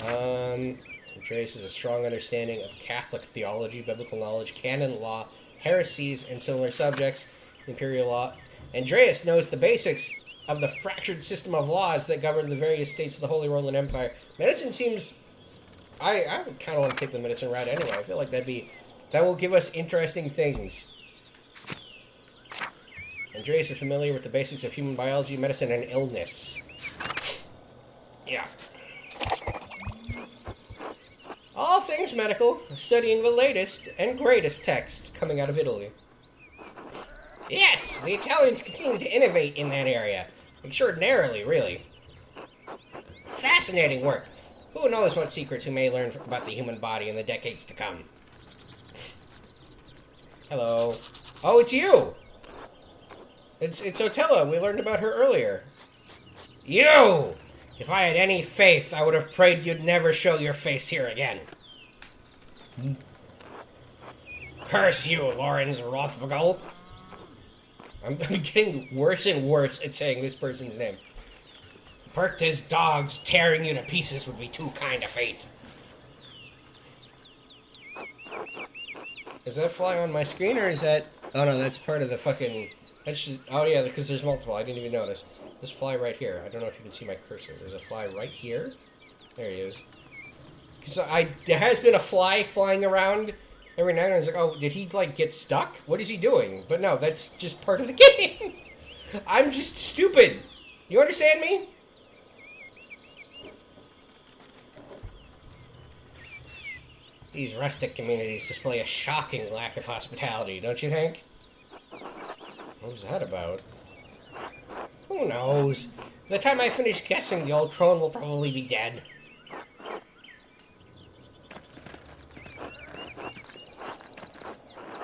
Andreas has a strong understanding of Catholic theology, biblical knowledge, canon law, heresies, and similar subjects. Imperial law. Andreas knows the basics of the fractured system of laws that govern the various states of the Holy Roman Empire. Medicine seems... I would kind of want to take the medicine route anyway. I feel like that will give us interesting things. Andreas is familiar with the basics of human biology, medicine, and illness. Yeah. All things medical, studying the latest and greatest texts coming out of Italy. Yes, the Italians continue to innovate in that area. Extraordinarily, really. Fascinating work. Who knows what secrets we may learn about the human body in the decades to come. Hello. Oh, it's you! It's Otella. We learned about her earlier. You! If I had any faith, I would have prayed you'd never show your face here again. Curse you, Lorenz Rothbugel. I'm getting worse and worse at saying this person's name. Perked as dogs, tearing you to pieces would be too kind a fate. Is that fly on my screen, or is that... Oh no, that's part of the fucking... That's just... Oh yeah, because there's multiple, I didn't even notice. This fly right here, I don't know if you can see my cursor. There's a fly right here. There he is. Because there has been a fly flying around every now and then. I was like, oh, did he, like, get stuck? What is he doing? But no, that's just part of the game. I'm just stupid. You understand me? These rustic communities display a shocking lack of hospitality, don't you think? What was that about? Who knows? By the time I finish guessing, the old crone will probably be dead.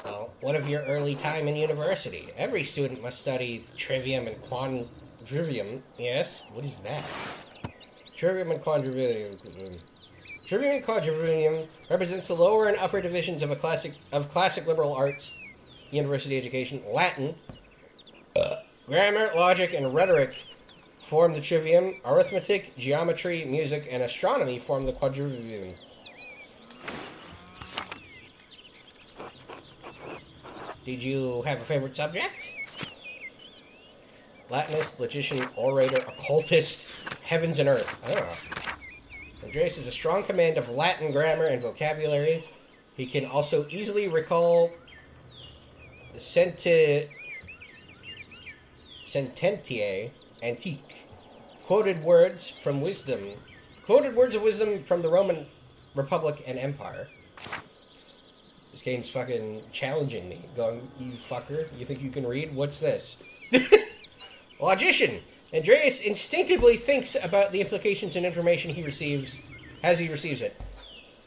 Well, what of your early time in university? Every student must study trivium and quadrivium. Yes? What is that? Trivium and quadrivium. Trivium and quadrivium represents the lower and upper divisions of classic liberal arts, university education. Latin, grammar, logic, and rhetoric form the trivium. Arithmetic, geometry, music, and astronomy form the quadrivium. Did you have a favorite subject? Latinist, logician, orator, occultist, heavens and earth. Oh. Andreas has a strong command of Latin grammar and vocabulary. He can also easily recall sententiae antique, quoted words of wisdom from the Roman Republic and Empire. This game's fucking challenging me, going, you fucker, you think you can read? What's this? Logician. Andreas instinctively thinks about the implications and information he receives as he receives it.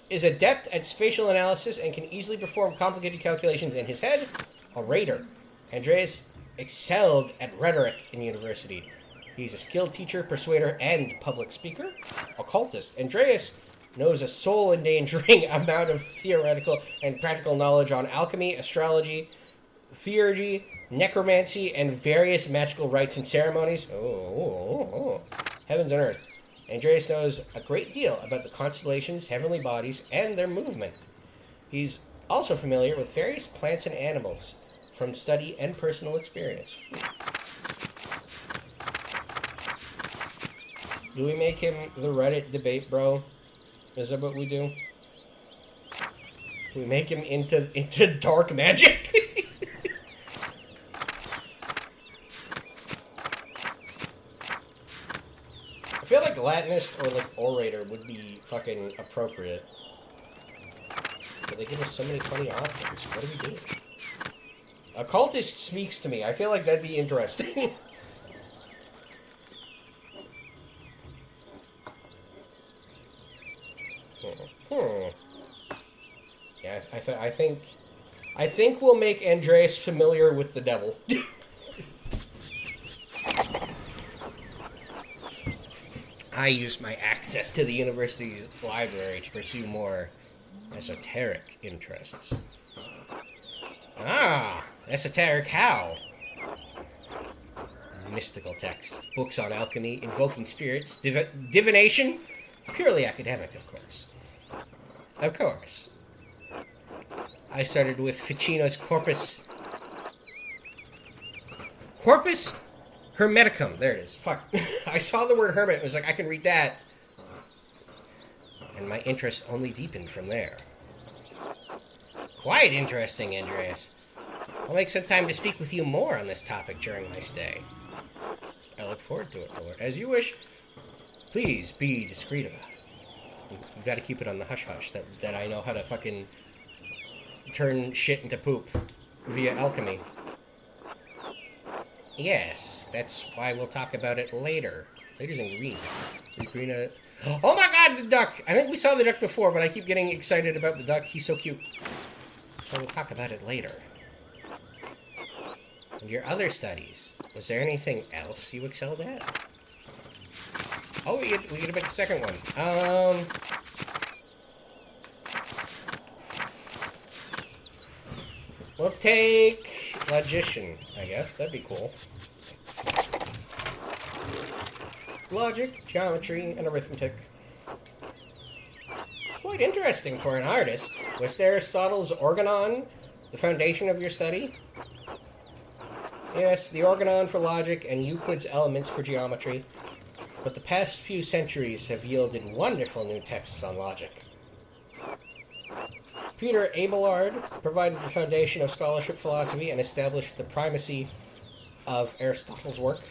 Is adept at spatial analysis and can easily perform complicated calculations in his head. Orator. Andreas excelled at rhetoric in university. He's a skilled teacher, persuader, and public speaker. Occultist. Andreas knows a soul-endangering amount of theoretical and practical knowledge on alchemy, astrology, theurgy, necromancy, and various magical rites and ceremonies. Heavens and earth. Andreas knows a great deal about the constellations, heavenly bodies, and their movement. He's also familiar with various plants and animals from study and personal experience. Do we make him the Reddit debate bro? Is that what we do? Do we make him into dark magic? I feel like Latinist or like orator would be fucking appropriate. But they give us so many funny options. What do we do? Occultist speaks to me. I feel like that'd be interesting. Yeah, I think we'll make Andreas familiar with the devil. I used my access to the university's library to pursue more esoteric interests. Ah, Esoteric how? Mystical texts, books on alchemy, invoking spirits, divination, purely academic, of course. Of course. I started with Ficino's Corpus Hermeticum. There it is. Fuck. I saw the word hermit. It was like, I can read that. And my interest only deepened from there. Quite interesting, Andreas. I'll make some time to speak with you more on this topic during my stay. I look forward to it, Lord. As you wish. Please be discreet about it. You've got to keep it on the hush-hush, that I know how to fucking turn shit into poop via alchemy. Yes, that's why we'll talk about it later. Later's in green. Is green a... Oh my god, the duck! I think we saw the duck before, but I keep getting excited about the duck. He's so cute. So we'll talk about it later. And your other studies, was there anything else you excelled at? Oh, we get to pick the second one. We'll take logician, I guess. That'd be cool. Logic, geometry, and arithmetic. Quite interesting for an artist. Was Aristotle's organon the foundation of your study? Yes, the organon for logic and Euclid's elements for geometry. But the past few centuries have yielded wonderful new texts on logic. Peter Abelard provided the foundation of scholarship philosophy and established the primacy of Aristotle's work.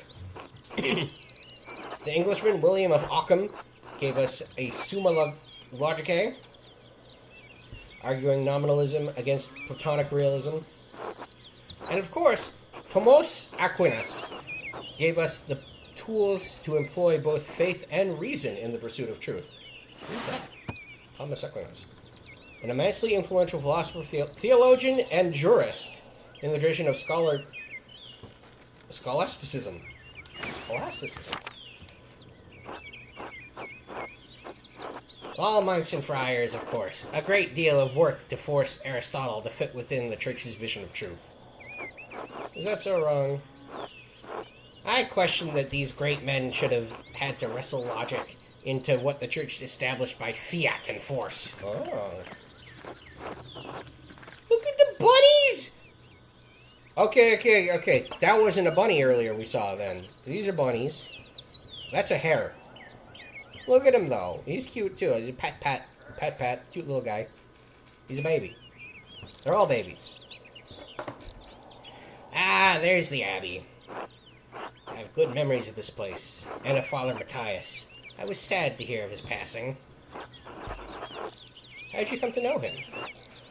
The Englishman William of Ockham gave us a Summa Logicae, arguing nominalism against Platonic realism. And of course, Thomas Aquinas gave us the tools to employ both faith and reason in the pursuit of truth. Who's that? Thomas Aquinas. An immensely influential philosopher, theologian, and jurist in the tradition of scholasticism. All monks and friars, of course. A great deal of work to force Aristotle to fit within the church's vision of truth. Is that so wrong? I question that these great men should have had to wrestle logic into what the church established by fiat and force. Oh. Look at the bunnies! Okay. That wasn't a bunny earlier we saw then. These are bunnies. That's a hare. Look at him, though. He's cute, too. He's a pat. Cute little guy. He's a baby. They're all babies. Ah, there's the Abbey. I have good memories of this place, and of Father Matthias. I was sad to hear of his passing. How did you come to know him?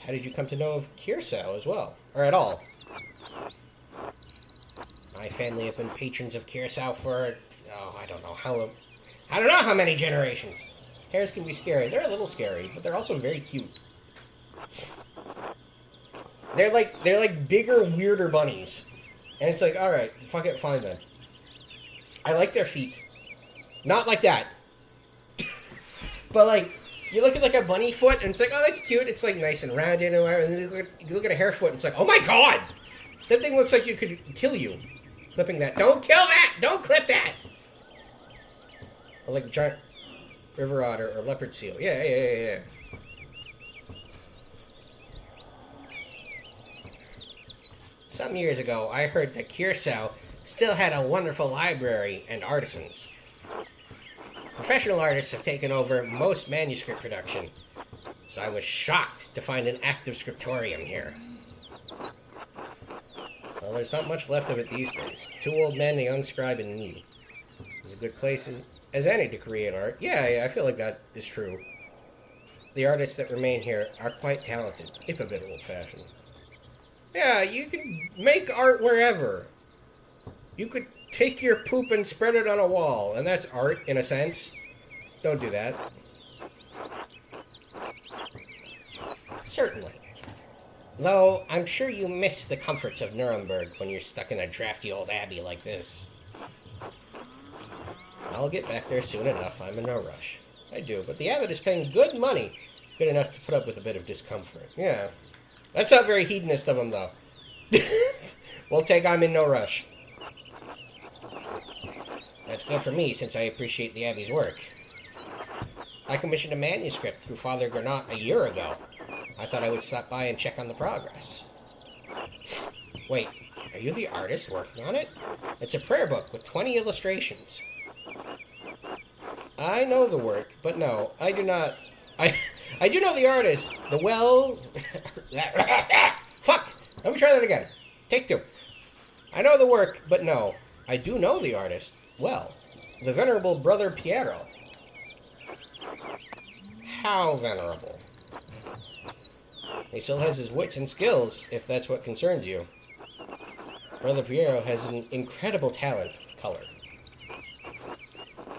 How did you come to know of Kiersau as well? Or at all? My family have been patrons of Kiersau for, I don't know how many generations. Hares can be scary. They're a little scary, but they're also very cute. They're like bigger, weirder bunnies. And it's like, alright, fuck it, fine then. I like their feet. Not like that. But like, you look at like a bunny foot and it's like, oh, that's cute. It's like nice and rounded and whatever. And then you look at a hare foot and it's like, oh my god! That thing looks like it could kill you. Clipping that. Don't kill that! Don't clip that! Or like a giant river otter or leopard seal. Yeah. Some years ago, I heard that Kiersau still had a wonderful library and artisans. Professional artists have taken over most manuscript production, so I was shocked to find an active scriptorium here. Well, there's not much left of it these days. 2 old men, a young scribe, and me. It's a good place as any to create art. Yeah, I feel like that is true. The artists that remain here are quite talented, if a bit old-fashioned. Yeah, you can make art wherever. You could take your poop and spread it on a wall, and that's art, in a sense. Don't do that. Certainly. Though, I'm sure you miss the comforts of Nuremberg when you're stuck in a drafty old abbey like this. I'll get back there soon enough, I'm in no rush. I do, but the abbot is paying good money. Good enough to put up with a bit of discomfort. Yeah. That's not very hedonist of him, though. We'll take I'm in no rush. That's good for me, since I appreciate the Abbey's work. I commissioned a manuscript through Father Gernot a year ago. I thought I would stop by and check on the progress. Wait, are you the artist working on it? It's a prayer book with 20 illustrations. I know the work, but no, I do not. I do know the artist. The well... Fuck! Let me try that again. Take two. I know the work, but no, I do know the artist. Well, the venerable Brother Piero. How venerable? He still has his wits and skills, if that's what concerns you. Brother Piero has an incredible talent with color.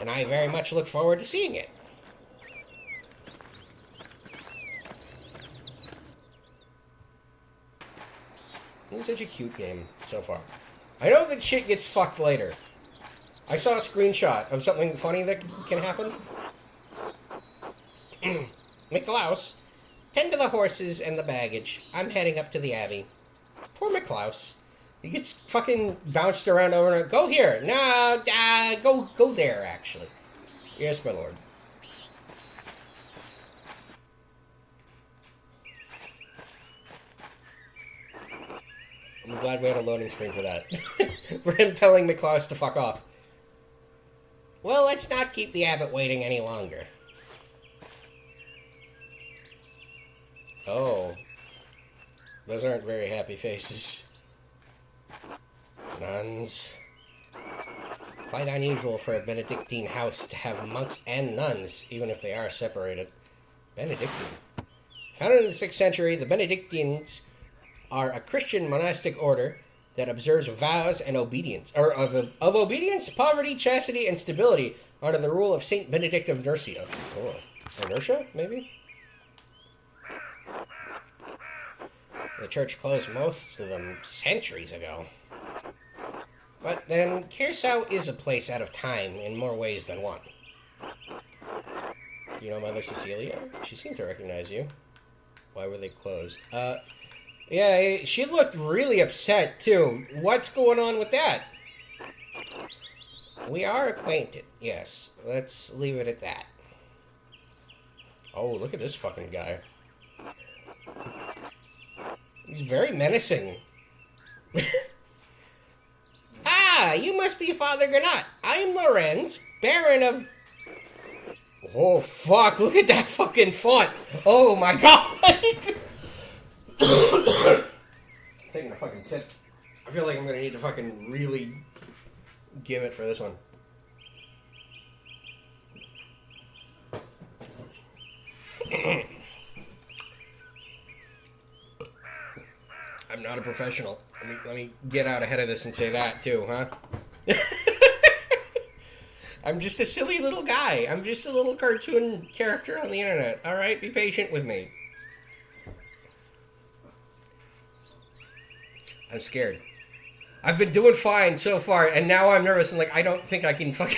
And I very much look forward to seeing it. It's such a cute game so far. I know that shit gets fucked later. I saw a screenshot of something funny that can happen. Miklaus, tend to the horses and the baggage. I'm heading up to the Abbey. Poor Miklaus. He gets fucking bounced around over and over. Go here. No, go there, actually. Yes, my lord. I'm glad we had a loading screen for that. For him telling Miklaus to fuck off. Well, let's not keep the abbot waiting any longer. Oh. Those aren't very happy faces. Nuns. Quite unusual for a Benedictine house to have monks and nuns, even if they are separated. Benedictine. Founded in the 6th century, the Benedictines are a Christian monastic order that observes vows and obedience, or of obedience, poverty, chastity, and stability under the rule of Saint Benedict of Nursia. Oh, or Nursia, maybe? The church closed most of them centuries ago. But then, Kirsau is a place out of time in more ways than one. You know Mother Cecilia? She seemed to recognize you. Why were they closed? Yeah, she looked really upset, too. What's going on with that? We are acquainted, yes. Let's leave it at that. Oh, look at this fucking guy. He's very menacing. Ah, you must be Father Gernot. I am Lorenz, Baron of... Oh, fuck, look at that fucking font. Oh, my God. Taking a fucking sip. I feel like I'm gonna need to fucking really give it for this one. I'm not a professional. Let me get out ahead of this and say that too, huh? I'm just a silly little guy. I'm just a little cartoon character on the internet. Alright, be patient with me. I'm scared. I've been doing fine so far, and now I'm nervous and like, I don't think I can fucking...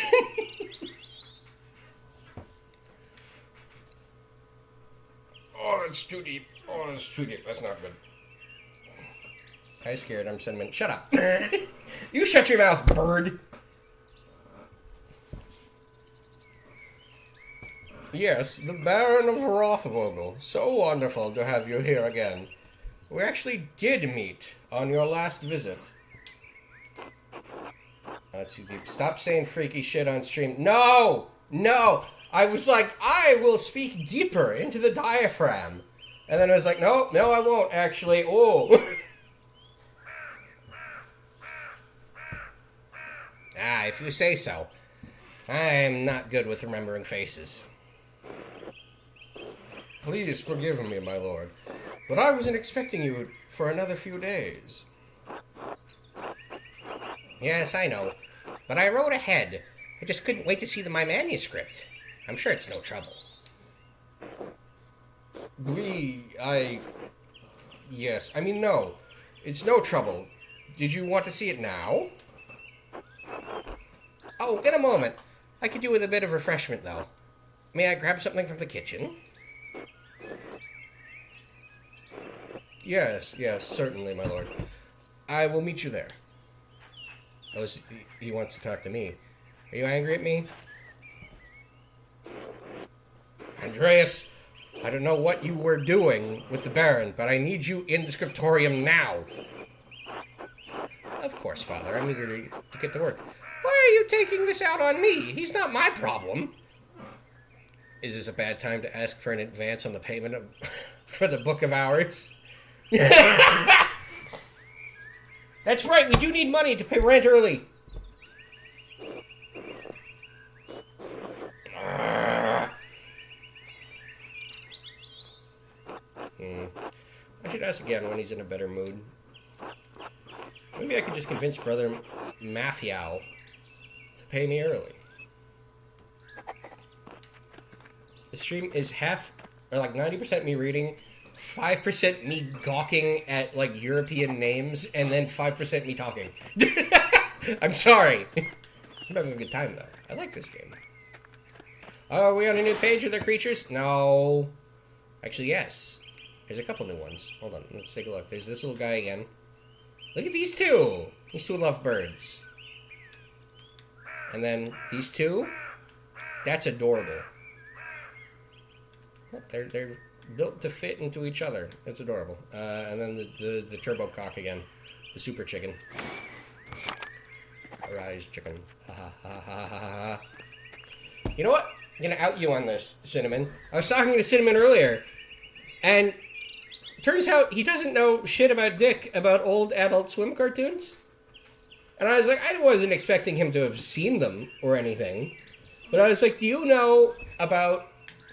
Oh, it's too deep. Oh, it's too deep. That's not good. I'm scared. I'm sentiment. Shut up. You shut your mouth, bird. Yes, the Baron of Rothvogel. So wonderful to have you here again. We actually did meet on your last visit. That's too deep. Stop saying freaky shit on stream. No! No! I was like, I will speak deeper into the diaphragm. And then I was like, no, I won't, actually. Oh. Ah, if you say so. I'm not good with remembering faces. Please forgive me, my lord. But I wasn't expecting you for another few days. Yes, I know. But I wrote ahead. I just couldn't wait to see my manuscript. I'm sure it's no trouble. Yes, I mean, no. It's no trouble. Did you want to see it now? Oh, in a moment. I could do with a bit of refreshment, though. May I grab something from the kitchen? Yes, certainly, my lord. I will meet you there. Oh, he wants to talk to me. Are you angry at me? Andreas, I don't know what you were doing with the Baron, but I need you in the scriptorium now. Of course, Father. I'm eager to get to work. Why are you taking this out on me? He's not my problem. Is this a bad time to ask for an advance on the payment for the Book of Hours? That's right, we do need money to pay rent early. I should ask again when he's in a better mood. Maybe I could just convince Brother Mathiao to pay me early. The stream is half, or like 90% me reading, 5% me gawking at like European names, and then 5% me talking. I'm sorry. I'm having a good time though. I like this game. Oh, are we on a new page with the creatures? No. Actually, yes. There's a couple new ones. Hold on, let's take a look. There's this little guy again. Look at these two. These two lovebirds. And then these two. That's adorable. They're built to fit into each other. That's adorable. And then the turbo cock again. The super chicken. Arise, chicken. Ha ha ha ha ha ha. You know what? I'm gonna out you on this, Cinnamon. I was talking to Cinnamon earlier, and turns out he doesn't know shit about Dick about old Adult Swim cartoons. And I was like, I wasn't expecting him to have seen them or anything. But I was like, do you know about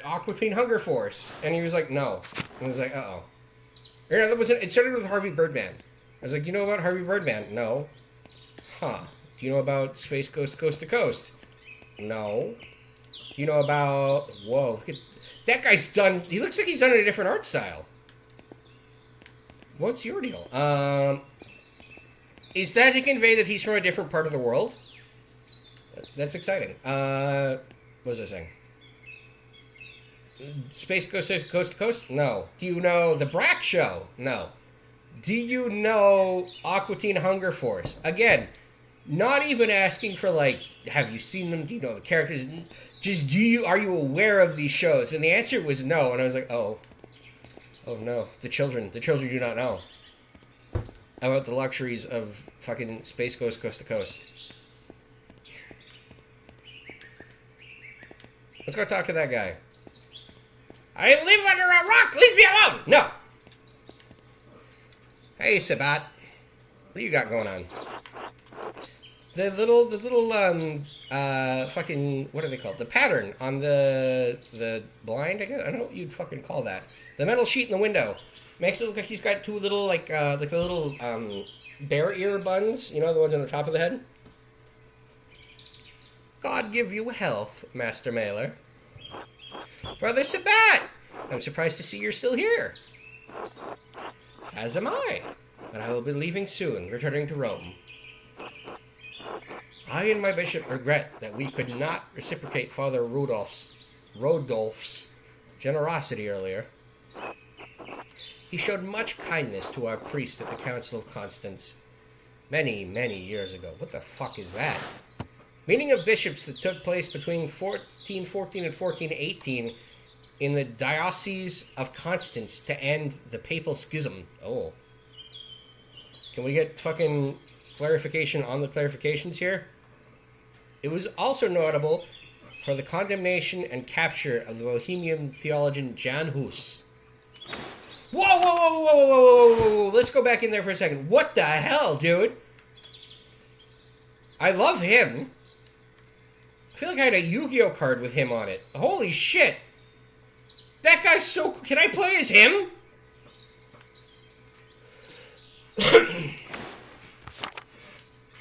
Aqua Teen Hunger Force? And he was like, no. And I was like, uh-oh. It started with Harvey Birdman. I was like, you know about Harvey Birdman? No. Huh. Do you know about Space Ghost Coast to Coast? No. You know about... Whoa, look at... That guy's done... He looks like he's done a different art style. What's your deal? Is that to convey that he's from a different part of the world? That's exciting. What was I saying? Space Coast to Coast? No. Do you know The Brack Show? No. Do you know Aqua Teen Hunger Force? Again, not even asking for, like, have you seen them? Do you know the characters? Just, are you aware of these shows? And the answer was no, and I was like, oh no, the children do not know about the luxuries of fucking Space Ghost Coast to Coast. Let's go talk to that guy. I live under a rock, leave me alone! No! Hey, Sabat. What do you got going on? The little, fucking, what are they called? The pattern on the blind, I guess? I don't know what you'd fucking call that. The metal sheet in the window. Makes it look like he's got two little, like the little, bear ear buns. You know, the ones on the top of the head? God give you health, Master Mailer. Brother Sabat! I'm surprised to see you're still here. As am I. But I will be leaving soon, returning to Rome. I and my bishop regret that we could not reciprocate Father Rodolph's generosity earlier. He showed much kindness to our priest at the Council of Constance many, many years ago. What the fuck is that? Meeting of bishops that took place between 1414 and 1418 in the Diocese of Constance to end the Papal Schism. Oh. Can we get fucking clarification on the clarifications here? It was also notable for the condemnation and capture of the Bohemian theologian Jan Hus. Whoa, whoa, whoa, whoa, whoa, whoa, whoa, whoa, let's go back in there for a second. What the hell, dude? I love him. I feel like I had a Yu-Gi-Oh card with him on it. Holy shit. That guy's so... Can I play as him?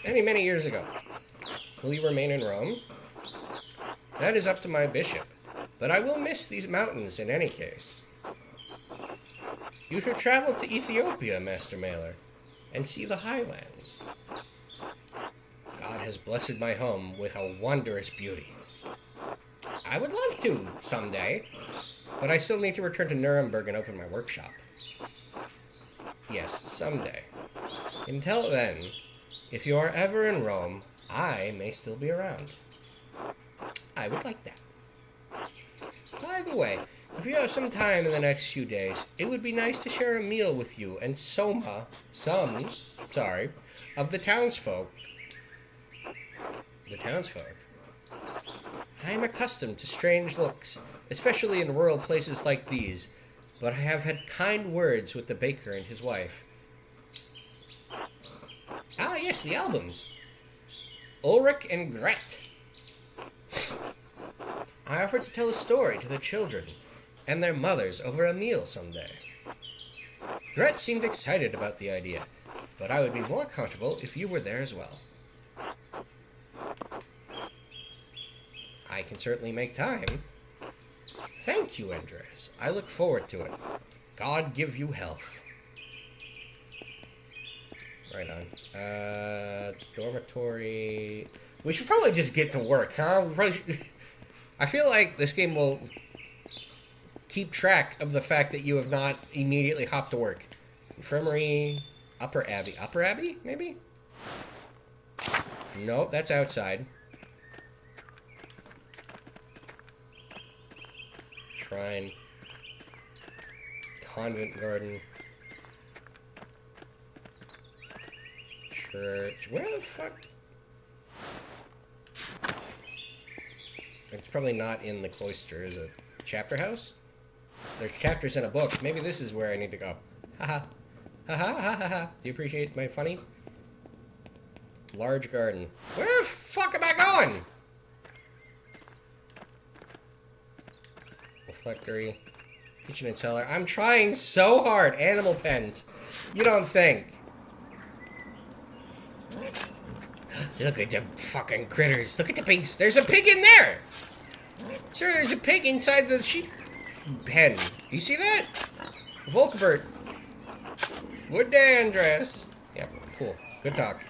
Many, many years ago. Will you remain in Rome? That is up to my bishop. But I will miss these mountains in any case. You should travel to Ethiopia, Master Mailer, and see the highlands. God has blessed my home with a wondrous beauty. I would love to, someday, but I still need to return to Nuremberg and open my workshop. Yes, someday. Until then, if you are ever in Rome, I may still be around. I would like that. By the way, if you have some time in the next few days, it would be nice to share a meal with you and some, of the townsfolk. The townsfolk? I am accustomed to strange looks, especially in rural places like these, but I have had kind words with the baker and his wife. Ah, yes, the albums. Ulrich and Gret. I offered to tell a story to the children and their mothers over a meal someday. Gret seemed excited about the idea, but I would be more comfortable if you were there as well. I can certainly make time. Thank you, Andreas. I look forward to it. God give you health. Right on. Dormitory. We should probably just get to work, huh? I feel like this game will keep track of the fact that you have not immediately hopped to work. Infirmary, Upper Abbey. Upper Abbey, maybe? Nope, that's outside. Shrine. Convent garden. Church. Where the fuck? It's probably not in the cloister, is it? Chapter house? There's chapters in a book. Maybe this is where I need to go. Haha. Haha, ha ha ha. Do you appreciate my funny? Large garden. Where the fuck am I going? Reflectory. Kitchen and cellar. I'm trying so hard. Animal pens. You don't think. Look at the fucking critters. Look at the pigs. There's a pig in there. Sir, there's a pig inside the sheep pen. You see that? Volkbert. Good day, Andreas. Yep, cool. Good talk.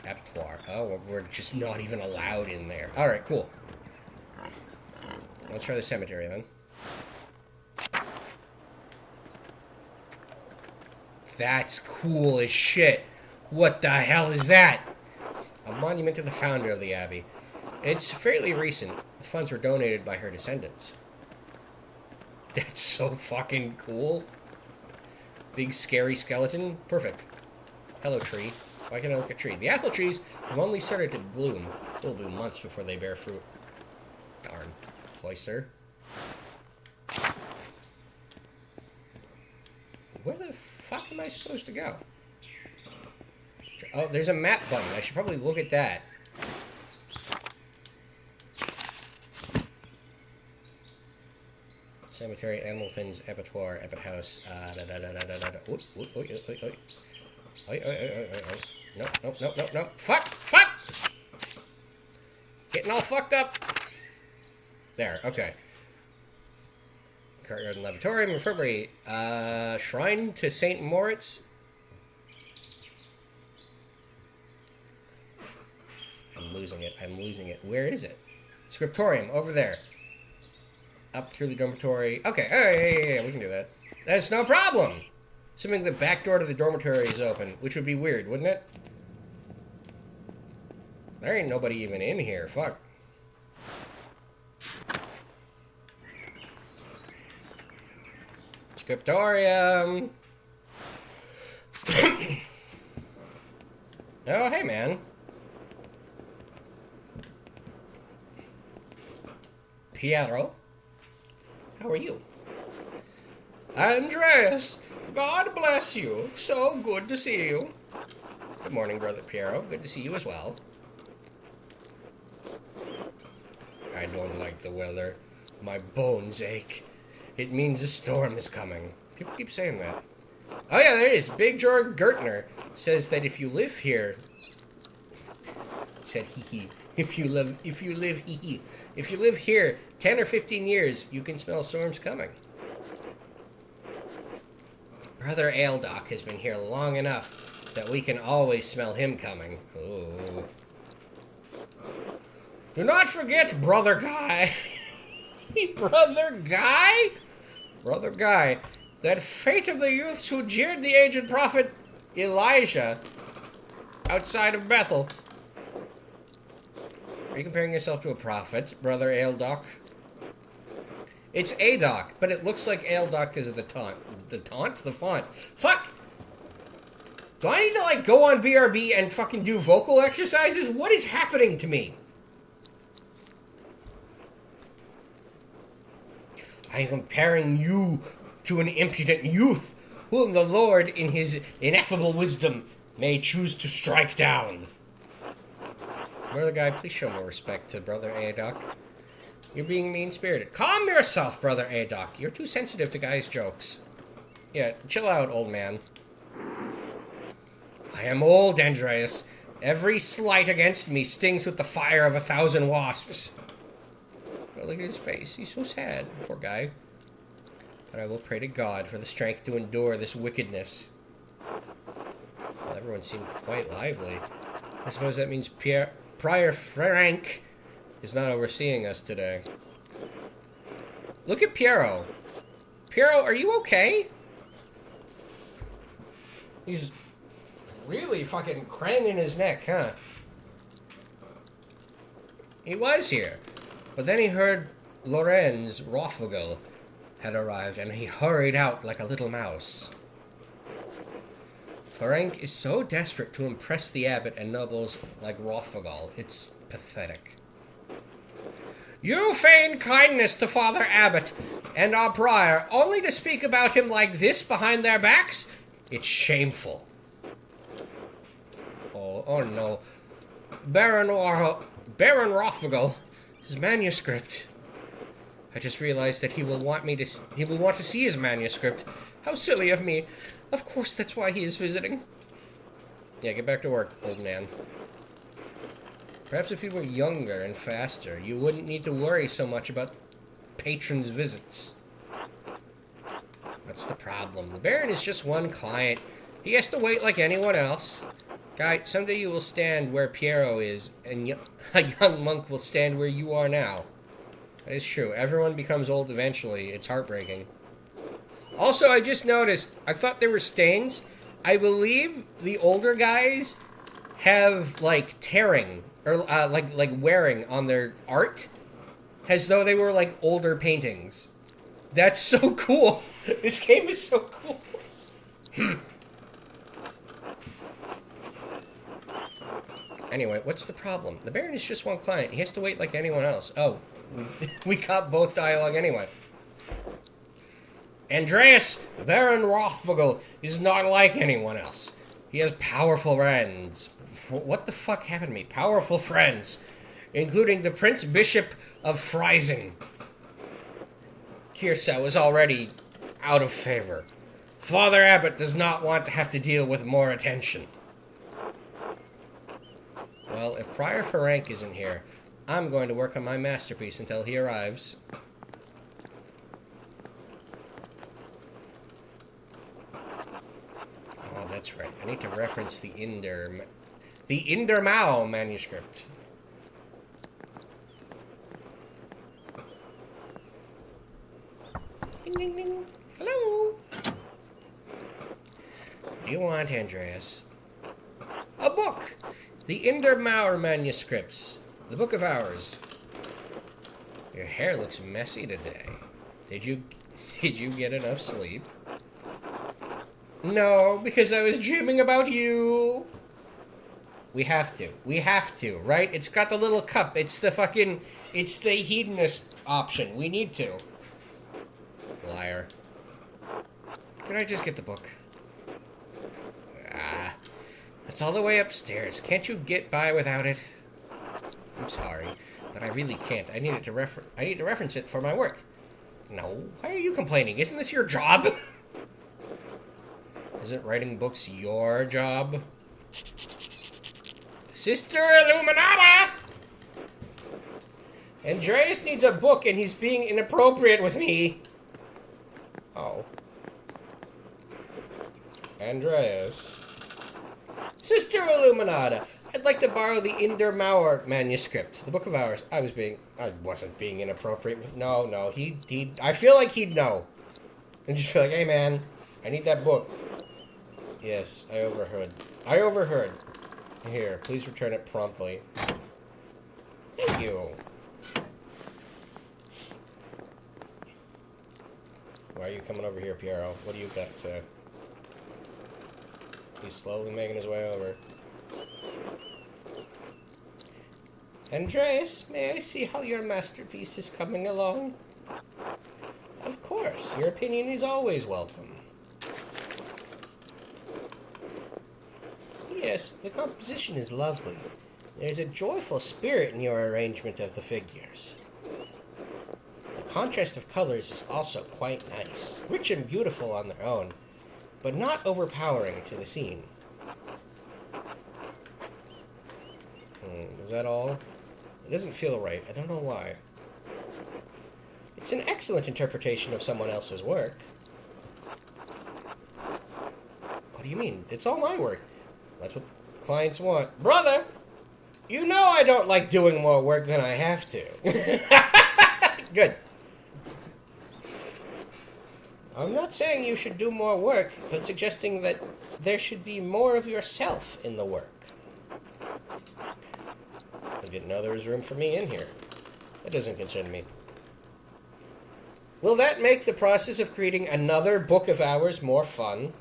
Abattoir. Oh, we're just not even allowed in there. Alright, cool. Let's try the cemetery then. That's cool as shit. What the hell is that? A monument to the founder of the abbey. It's fairly recent. The funds were donated by her descendants. That's so fucking cool. Big scary skeleton. Perfect. Hello, tree. Why can't I look at tree? The apple trees have only started to bloom. They'll bloom months before they bear fruit. Darn. Cloister. Where the fuck am I supposed to go? Oh, there's a map button. I should probably look at that. Cemetery, animal pens, abattoir, abbot house. Oop, oop, oop, oop, oop, oop. Oi, oi, oi, oi, oi. Nope, nope, nope, nope, nope. Fuck! Fuck! Getting all fucked up. There, okay. Courtyard and Lavatorium, Infirmary. Shrine to St. Moritz. I'm losing it. I'm losing it. Where is it? Scriptorium, over there. Up through the dormitory. Okay, yeah, we can do that. That's no problem. Assuming the back door to the dormitory is open, which would be weird, wouldn't it? There ain't nobody even in here. Fuck. Scriptorium. Oh, hey, man. Piero. How are you? Andreas, God bless you. So good to see you. Good morning, Brother Piero. Good to see you as well. I don't like the weather. My bones ache. It means a storm is coming. People keep saying that. Oh yeah, there it is. Big George Gertner says that if you live here... said hee. If you live hee. If you live here 10 or 15 years, you can smell storms coming. Brother Aeldoc has been here long enough that we can always smell him coming. Oh. Do not forget Brother Guy. Brother Guy? Brother Guy. that fate of the youths who jeered the aged prophet Elijah outside of Bethel. Are you comparing yourself to a prophet, Brother Aeldoc? It's Adoc, but it looks like Aeldoc because of the taunt. The taunt? The font. Fuck! Do I need to, like, go on BRB and fucking do vocal exercises? What is happening to me? I am comparing you to an impudent youth, whom the Lord, in his ineffable wisdom, may choose to strike down. Brother Guy, please show more respect to Brother Adoc. You're being mean-spirited. Calm yourself, Brother Adoc. You're too sensitive to Guy's jokes. Yeah, chill out, old man. I am old, Andreas. Every slight against me stings with the fire of 1,000 wasps. But look at his face. He's so sad. Poor guy. But I will pray to God for the strength to endure this wickedness. Well, everyone seemed quite lively. I suppose that means Prior Frank is not overseeing us today. Look at Piero. Piero, are you okay? He's really fucking craning his neck, huh? He was here. But then he heard Lorenz Rothvogel had arrived, and he hurried out like a little mouse. Ferenc is so desperate to impress the abbot and nobles like Rothvogel, it's pathetic. You feign kindness to Father Abbot and our prior, only to speak about him like this behind their backs? It's shameful. Oh no. Baron Rothvogel, his manuscript. I just realized that he will want to see his manuscript. How silly of me. Of course, that's why he is visiting. Yeah, get back to work, old man. Perhaps if you were younger and faster, you wouldn't need to worry so much about patrons' visits. What's the problem? The Baron is just one client. He has to wait like anyone else. Guy, someday you will stand where Piero is, and a young monk will stand where you are now. That is true. Everyone becomes old eventually. It's heartbreaking. Also, I just noticed, I thought there were stains. I believe the older guys have, like, tearing, or, like wearing on their art, as though they were, like, older paintings. That's so cool. This game is so cool. Anyway, what's the problem? The Baron is just one client. He has to wait like anyone else. Oh, we got both dialogue anyway. Andreas, Baron Rothvogel is not like anyone else. He has powerful friends. What the fuck happened to me? Powerful friends, including the Prince Bishop of Freising. Kirsau is already out of favor. Father Abbot does not want to have to deal with more attention. Well, if Prior Ferenc isn't here, I'm going to work on my masterpiece until he arrives. Oh, that's right. I need to reference the Indermau manuscript. Ding, ding, ding. Hello. What do you want, Andreas? A book! The Indermauer manuscripts. The Book of Hours. Your hair looks messy today. Did you get enough sleep? No, because I was dreaming about you. We have to, right? It's got the little cup. It's the hedonist option. We need to. Liar. Could I just get the book? It's all the way upstairs. Can't you get by without it? I'm sorry, but I really can't. I need to reference it for my work. No, why are you complaining? Isn't this your job? Isn't writing books your job? Sister Illuminata! Andreas needs a book and he's being inappropriate with me. Oh. Andreas. Sister Illuminata, I'd like to borrow the Indermauer manuscript, the Book of Hours. I wasn't being inappropriate. No, I feel like he'd know. And just be like, hey man, I need that book. Yes, I overheard. I overheard. Here, please return it promptly. Thank you. Why are you coming over here, Piero? What do you got to say? He's slowly making his way over. Andreas, may I see how your masterpiece is coming along? Of course, your opinion is always welcome. Yes, the composition is lovely. There's a joyful spirit in your arrangement of the figures. The contrast of colors is also quite nice, rich and beautiful on their own, but not overpowering to the scene. Is that all? It doesn't feel right. I don't know why. It's an excellent interpretation of someone else's work. What do you mean? It's all my work. That's what clients want. Brother! You know I don't like doing more work than I have to. Good. I'm not saying you should do more work, but suggesting that there should be more of yourself in the work. I didn't know there was room for me in here. That doesn't concern me. Will that make the process of creating another book of hours more fun?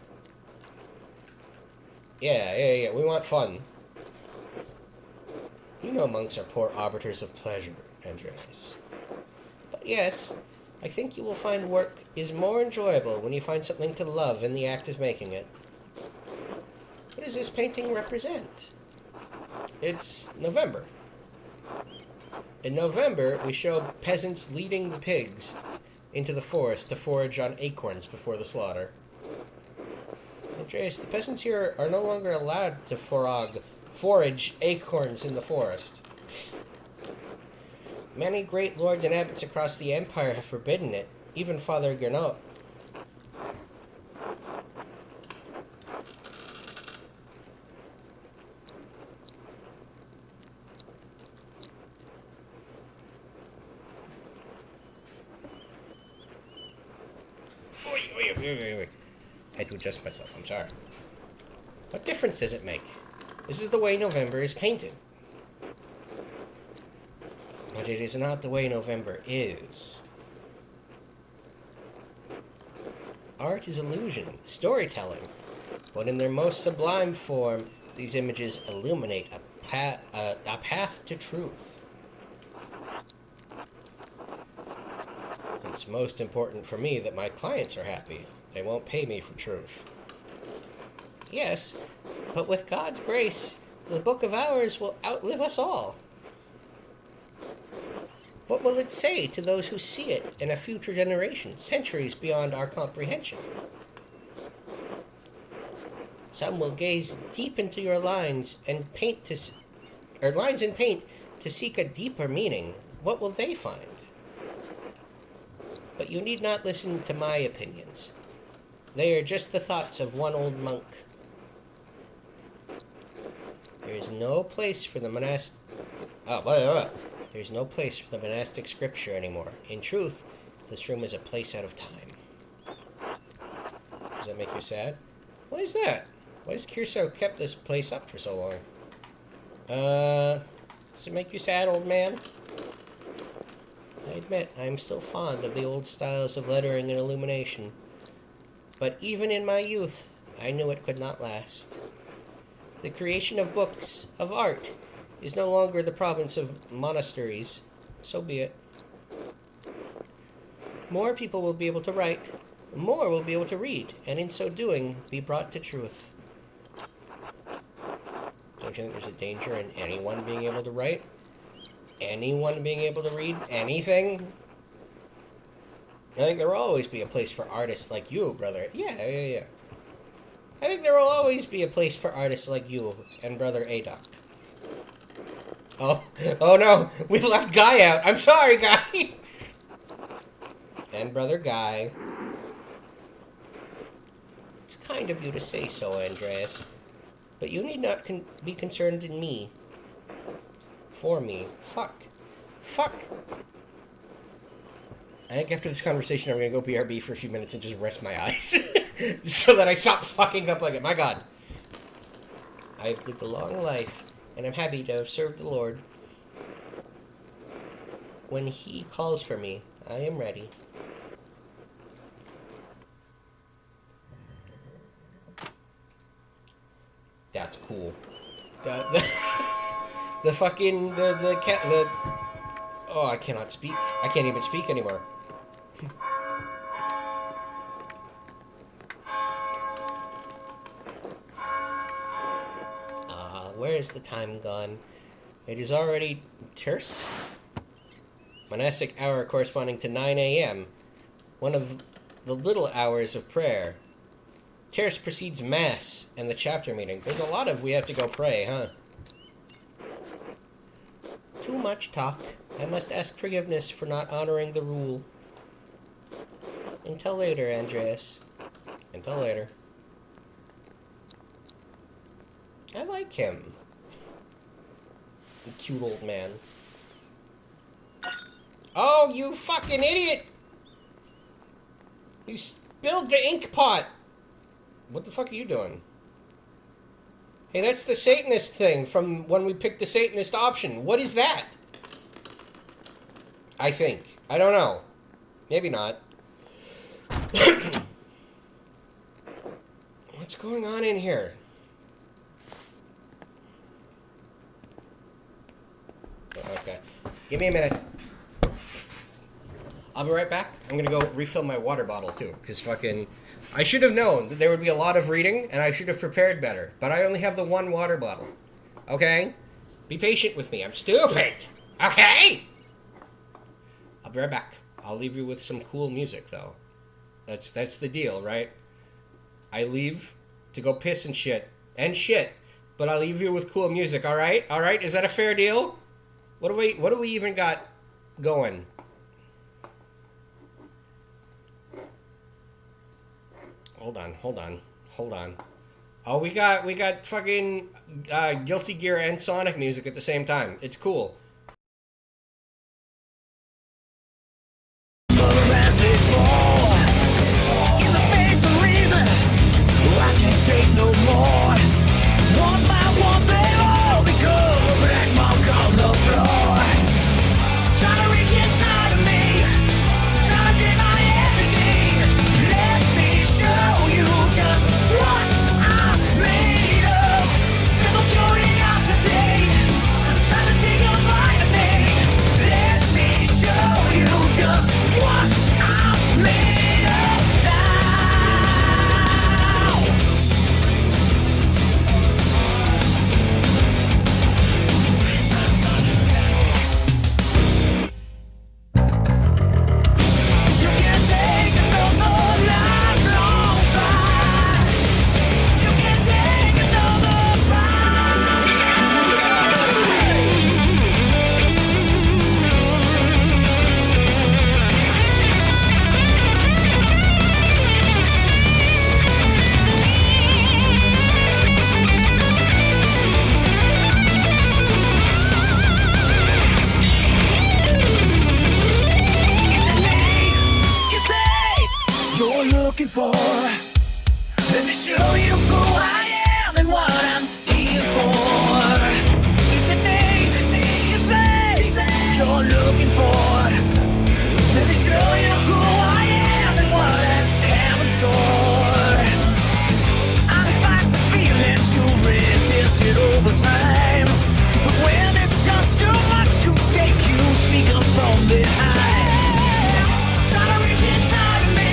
Yeah, we want fun. You know monks are poor arbiters of pleasure, Andreas. But yes, I think you will find work is more enjoyable when you find something to love in the act of making it. What does this painting represent? It's November. In November, we show peasants leading the pigs into the forest to forage on acorns before the slaughter. Andreas, the peasants here are no longer allowed to forage acorns in the forest. Many great lords and abbots across the empire have forbidden it, even Father Gernot. Wait. I had to adjust myself, I'm sorry. What difference does it make? This is the way November is painted. But it is not the way November is. Art is illusion, storytelling. But in their most sublime form, these images illuminate a path to truth. It's most important for me that my clients are happy. They won't pay me for truth. Yes, but with God's grace, the Book of Hours will outlive us all. What will it say to those who see it in a future generation, centuries beyond our comprehension? Some will gaze deep into your lines and paint lines in paint to seek a deeper meaning. What will they find? But you need not listen to my opinions. They are just the thoughts of one old monk. There is no place for the monastic... There's no place for the monastic scripture anymore. In truth, this room is a place out of time. Does that make you sad? Why is that? Why has Kirso kept this place up for so long? Does it make you sad, old man? I admit, I am still fond of the old styles of lettering and illumination. But even in my youth, I knew it could not last. The creation of books, of art, is no longer the province of monasteries. So be it. More people will be able to write, more will be able to read, and in so doing, be brought to truth. Don't you think there's a danger in anyone being able to write? Anyone being able to read anything? I think there will always be a place for artists like you, brother. Yeah. I think there will always be a place for artists like you and brother Adok. Oh no, we left Guy out. I'm sorry, Guy. And brother Guy. It's kind of you to say so, Andreas. But you need not be concerned in me. For me. Fuck. I think after this conversation, I'm gonna go BRB for a few minutes and just rest my eyes. So that I stop fucking up like it. My God. I've lived a long life, and I'm happy to have served the Lord. When He calls for me, I am ready. That's cool. The fucking, the cat, oh, I cannot speak. I can't even speak anymore. Where is the time gone? It is already terse. Monastic hour corresponding to 9 a.m. One of the little hours of prayer. Terce precedes Mass and the chapter meeting. There's a lot of we have to go pray, huh? Too much talk. I must ask forgiveness for not honoring the rule. Until later, Andreas. Until later. I like him. Cute old man. Oh, you fucking idiot! You spilled the ink pot! What the fuck are you doing? Hey, that's the Satanist thing from when we picked the Satanist option. What is that? I think. I don't know. Maybe not. What's going on in here? Okay. Give me a minute. I'll be right back. I'm gonna go refill my water bottle too, because fucking... I should have known that there would be a lot of reading, and I should have prepared better. But I only have the one water bottle. Okay? Be patient with me. I'm stupid! Okay? I'll be right back. I'll leave you with some cool music, though. That's the deal, right? I leave to go piss and shit. But I'll leave you with cool music, alright? Alright? Is that a fair deal? What do we even got going? Hold on. Oh, we got fucking Guilty Gear and Sonic music at the same time. It's cool. Take no more. One by one, they all become a black mark on the floor. Trying to reach inside of me, trying to take my everything. Let me show you just what I'm made of. Simple curiosity, trying to take a bite of me. Let me show you just what I'm made of. For. Let me show you who I am and what I'm here for. Is it me you say you're looking for? Let me show you who I am and what I have in store. I fight the feeling to resist it over time, but when it's just too much to take, you sneak up from behind. Try to reach inside of me.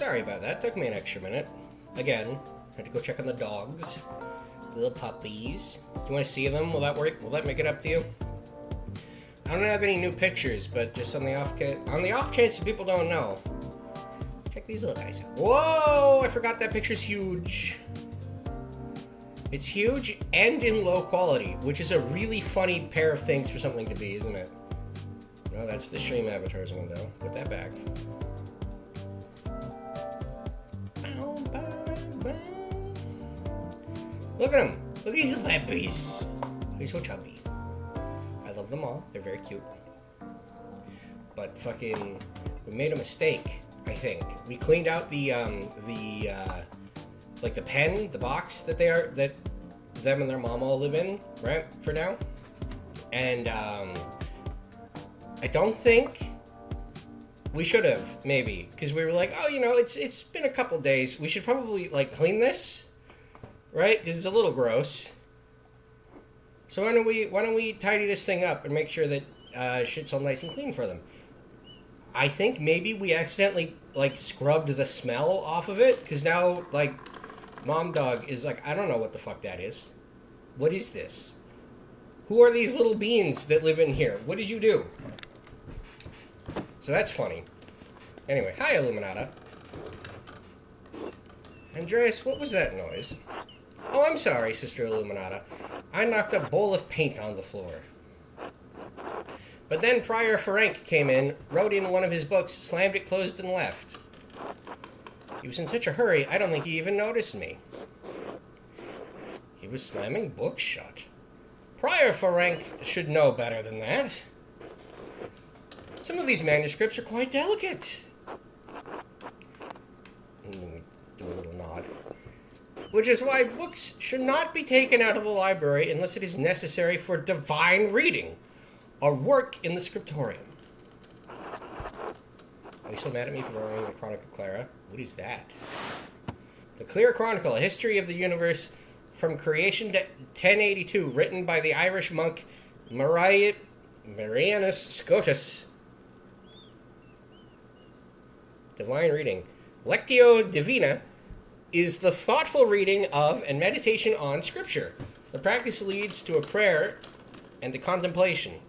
Sorry about that. Took me an extra minute. Again, had to go check on the dogs. The little puppies. Do you want to see them? Will that work? Will that make it up to you? I don't have any new pictures, but just on the off chance that people don't know. Check these little guys out. Whoa! I forgot that picture's huge. It's huge and in low quality, which is a really funny pair of things for something to be, isn't it? No, that's the stream avatars window. Put that back. Look at him! Look at these puppies! They're so chubby. I love them all. They're very cute. But fucking, we made a mistake. I think we cleaned out the like the pen, the box that them and their mom all live in, right, for now. And I don't think we should have, maybe, because we were like, oh, you know, it's been a couple days. We should probably like clean this, right? Because it's a little gross. So why don't we tidy this thing up and make sure that shit's all nice and clean for them? I think maybe we accidentally like scrubbed the smell off of it, because now like Mom Dog is like, I don't know what the fuck that is. What is this? Who are these little beans that live in here? What did you do? So that's funny. Anyway, hi Illuminata. Andreas, what was that noise? Oh, I'm sorry, Sister Illuminata. I knocked a bowl of paint on the floor. But then Prior Ferenc came in, wrote in one of his books, slammed it closed, and left. He was in such a hurry, I don't think he even noticed me. He was slamming books shut. Prior Ferenc should know better than that. Some of these manuscripts are quite delicate. Do a little nod. Which is why books should not be taken out of the library unless it is necessary for divine reading or work in the scriptorium. Are you still mad at me for borrowing the Chronicle Clara? What is that? The Clear Chronicle, a history of the universe from creation to 1082, written by the Irish monk Marianus Scotus. Divine reading. Lectio Divina is the thoughtful reading of and meditation on Scripture. The practice leads to a prayer and the contemplation.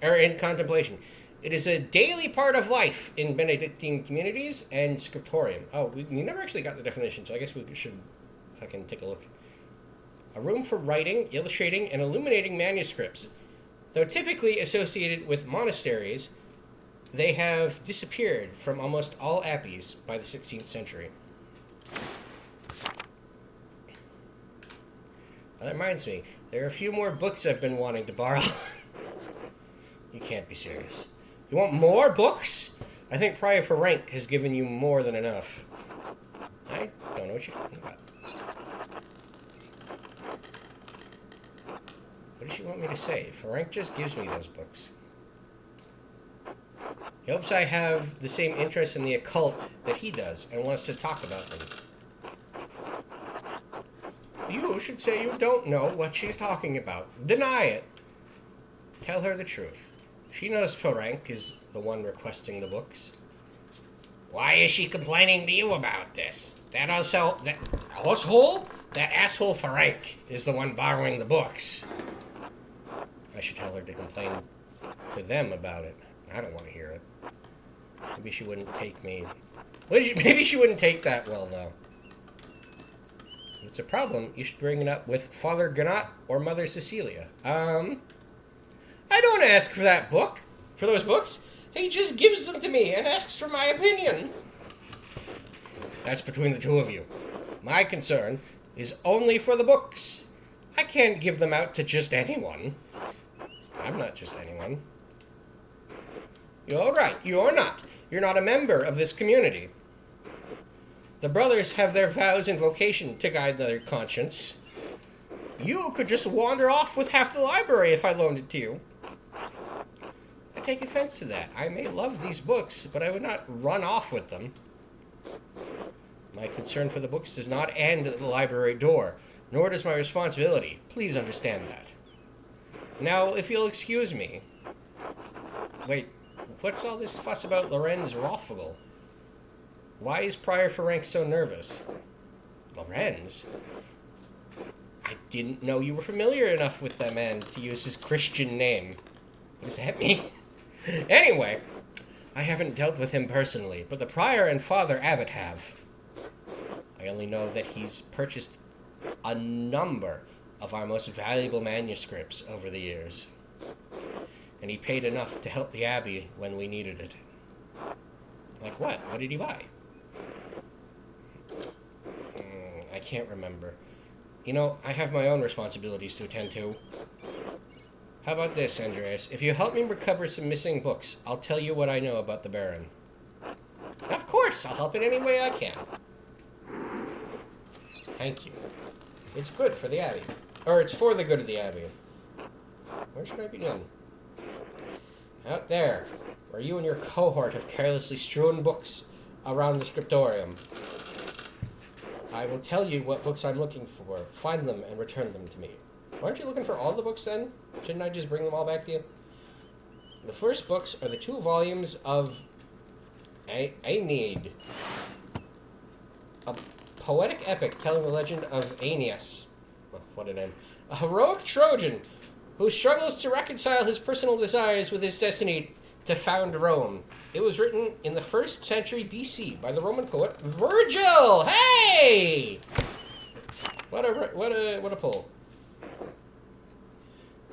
It is a daily part of life in Benedictine communities and scriptorium. Oh, we never actually got the definition, so I guess we should fucking take a look. A room for writing, illustrating, and illuminating manuscripts. Though typically associated with monasteries, they have disappeared from almost all abbeys by the 16th century. That reminds me, there are a few more books I've been wanting to borrow. You can't be serious. You want more books? I think Prior Ferenc has given you more than enough. I don't know what you're talking about. What does she want me to say? Ferenc just gives me those books. He hopes I have the same interest in the occult that he does and wants to talk about them. You should say you don't know what she's talking about. Deny it. Tell her the truth. She knows Ferenc is the one requesting the books. Why is she complaining to you about this? That asshole Ferenc is the one borrowing the books. I should tell her to complain to them about it. I don't want to hear it. Maybe she wouldn't take me. Maybe she wouldn't take that well, though. If it's a problem, you should bring it up with Father Gannat or Mother Cecilia. I don't ask for those books. He just gives them to me and asks for my opinion. That's between the two of you. My concern is only for the books. I can't give them out to just anyone. I'm not just anyone. You're right, you're not. You're not a member of this community. The brothers have their vows and vocation to guide their conscience. You could just wander off with half the library if I loaned it to you. I take offense to that. I may love these books, but I would not run off with them. My concern for the books does not end at the library door, nor does my responsibility. Please understand that. Now, if you'll excuse me. Wait, what's all this fuss about Lorenz Rothfogel? Why is Prior Ferenc so nervous? Lorenz? I didn't know you were familiar enough with that man to use his Christian name. What does that mean? Anyway, I haven't dealt with him personally, but the Prior and Father Abbot have. I only know that he's purchased a number of our most valuable manuscripts over the years. And he paid enough to help the Abbey when we needed it. Like what? What did he buy? I can't remember. You know, I have my own responsibilities to attend to. How about this, Andreas? If you help me recover some missing books, I'll tell you what I know about the Baron. Of course, I'll help in any way I can. Thank you. It's good for the Abbey. Or it's for the good of the Abbey. Where should I begin? Out there, where you and your cohort have carelessly strewn books around the scriptorium. I will tell you what books I'm looking for, find them, and return them to me. Aren't you looking for all the books then? Shouldn't I just bring them all back to you? The first books are the 2 volumes of Aeneid, a poetic epic telling the legend of Aeneas. Oh, what a name. A heroic Trojan who struggles to reconcile his personal desires with his destiny to found Rome. It was written in the 1st century BC by the Roman poet Virgil. Hey! What a pull.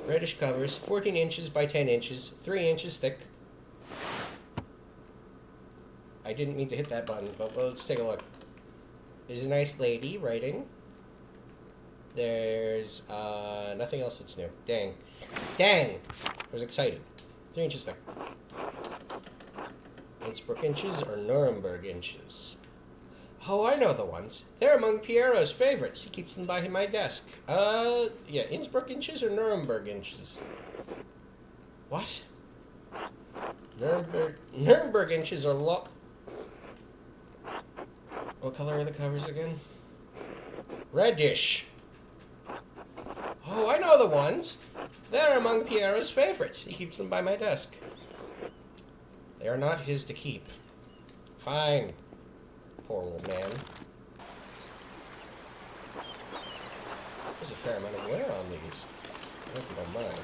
Reddish covers, 14 inches by 10 inches, 3 inches thick. I didn't mean to hit that button, but let's take a look. There's a nice lady writing. There's nothing else that's new. Dang. I was excited. 3 inches thick. Innsbruck inches or Nuremberg inches? Oh, I know the ones. They're among Piero's favorites. He keeps them by my desk. Yeah, Innsbruck inches or Nuremberg inches? What? Nuremberg inches are What color are the covers again? Reddish. Oh, I know the ones. They're among Piero's favorites. He keeps them by my desk. They are not his to keep. Fine. Poor old man. There's a fair amount of wear on these. I hope you don't mind.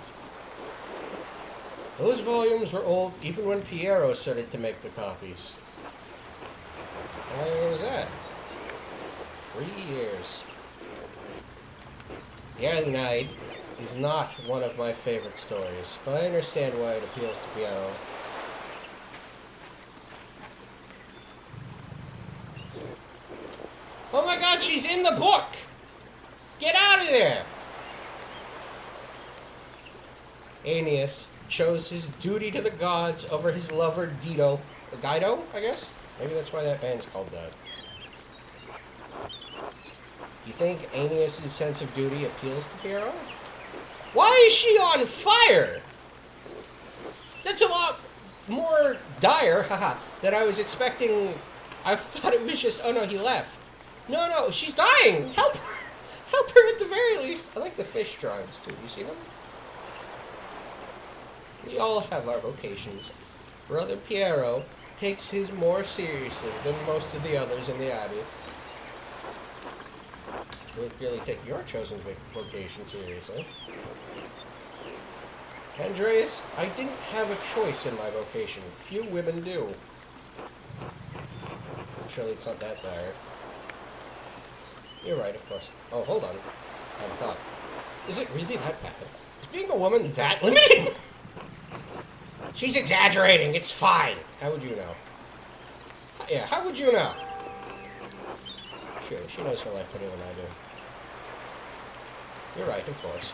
Those volumes were old even when Piero started to make the copies. How long ago was that? 3 years. The Aeneid is not one of my favorite stories, but I understand why it appeals to Piero. Oh my god, she's in the book! Get out of there! Aeneas chose his duty to the gods over his lover Dido. Dido, I guess? Maybe that's why that band's called that. You think Aeneas' sense of duty appeals to Piero? Why is she on fire? That's a lot more dire, haha, than I was expecting. I thought it was just, oh no, he left. No, she's dying! Help her! Help her at the very least! I like the fish drawings too, you see them? We all have our vocations. Brother Piero takes his more seriously than most of the others in the Abbey. You would really take your chosen vocation seriously. Andreas, I didn't have a choice in my vocation. Few women do. Surely it's not that dire. You're right, of course. Oh, hold on. I have a thought. Is it really that bad? Is being a woman that limiting? She's exaggerating. It's fine. How would you know? Yeah, how would you know? Sure, she knows her life better than I do. You're right, of course.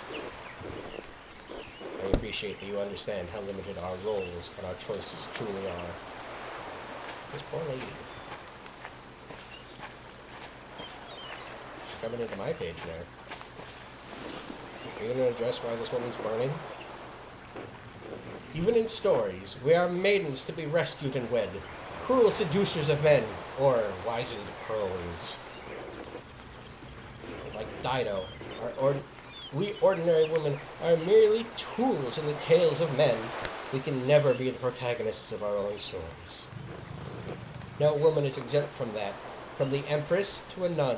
I appreciate that you understand how limited our roles and our choices truly are. This poor lady. She's coming into my page now. Are you going to address why this woman's burning? Even in stories, we are maidens to be rescued and wed, cruel seducers of men, or wizened crones. Like Dido, we ordinary women are merely tools in the tales of men. We can never be the protagonists of our own stories. No woman is exempt from that. From the empress to a nun,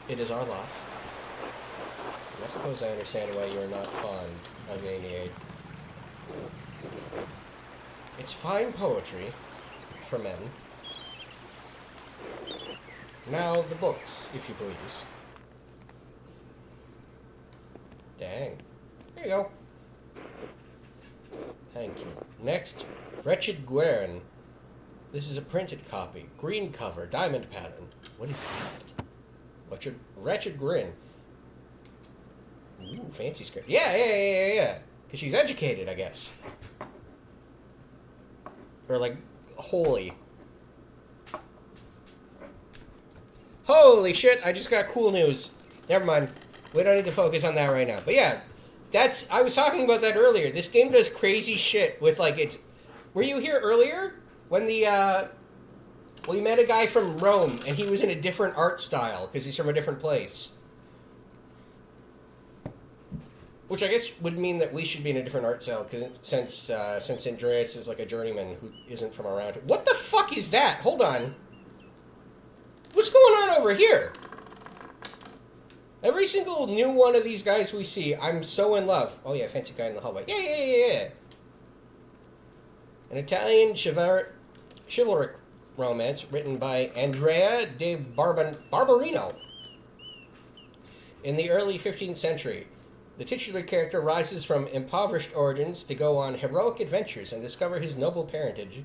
it is our lot. And I suppose I understand why you are not fond of Envt. It's fine poetry for men. Now the books, if you please. Dang. There you go. Thank you. Next, Wretched Gwern. This is a printed copy. Green cover, diamond pattern. What is that? Wretched Gwern. Ooh, fancy script. Yeah. Because she's educated, I guess. Or, like, holy. Holy shit, I just got cool news. Never mind. We don't need to focus on that right now. But yeah, I was talking about that earlier. This game does crazy shit with, like, it's... Were you here earlier? When we met a guy from Rome, and he was in a different art style, because he's from a different place. Which I guess would mean that we should be in a different art style, since Andreas is like a journeyman who isn't from around here. What the fuck is that? Hold on. What's going on over here? Every single new one of these guys we see, I'm so in love. Oh yeah, fancy guy in the hallway. Yeah. An Italian chivalric romance written by Andrea de Barberino. In the early 15th century, the titular character rises from impoverished origins to go on heroic adventures and discover his noble parentage.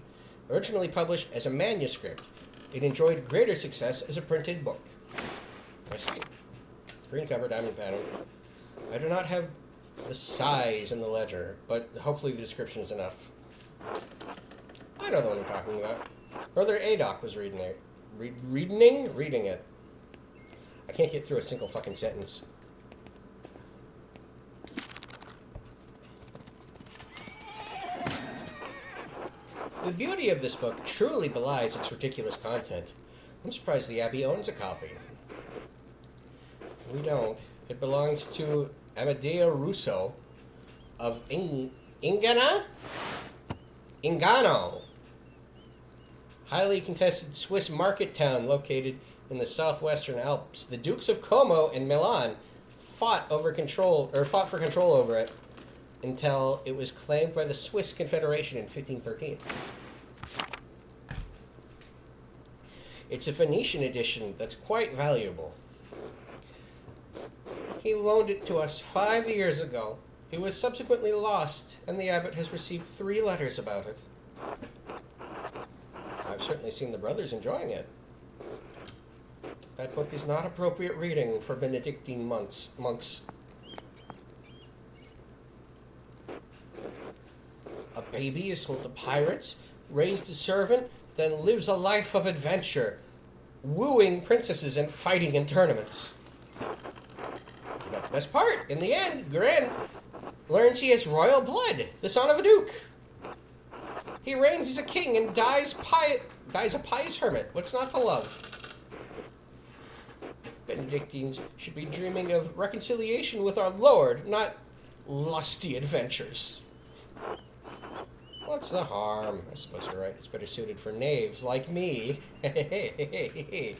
Originally published as a manuscript, it enjoyed greater success as a printed book. I see. Green cover, diamond pattern. I do not have the size in the ledger, but hopefully the description is enough. I know the one I'm talking about. Brother Adoc was reading it. Reading it. I can't get through a single fucking sentence. The beauty of this book truly belies its ridiculous content. I'm surprised the Abbey owns a copy. We don't. It belongs to Amadeo Russo of Ingano? Highly contested Swiss market town located in the southwestern Alps. The Dukes of Como and Milan fought for control over it until it was claimed by the Swiss Confederation in 1513. It's a Venetian edition that's quite valuable. He loaned it to us 5 years ago. It was subsequently lost, and the abbot has received 3 letters about it. I've certainly seen the brothers enjoying it. That book is not appropriate reading for Benedictine monks. A baby is sold to pirates, raised a servant, then lives a life of adventure, wooing princesses and fighting in tournaments. But the best part, in the end, Gwern learns he has royal blood, the son of a duke. He reigns as a king and dies a pious hermit. What's not to love? Benedictines should be dreaming of reconciliation with our Lord, not lusty adventures. What's the harm? I suppose you're right. It's better suited for knaves like me. It's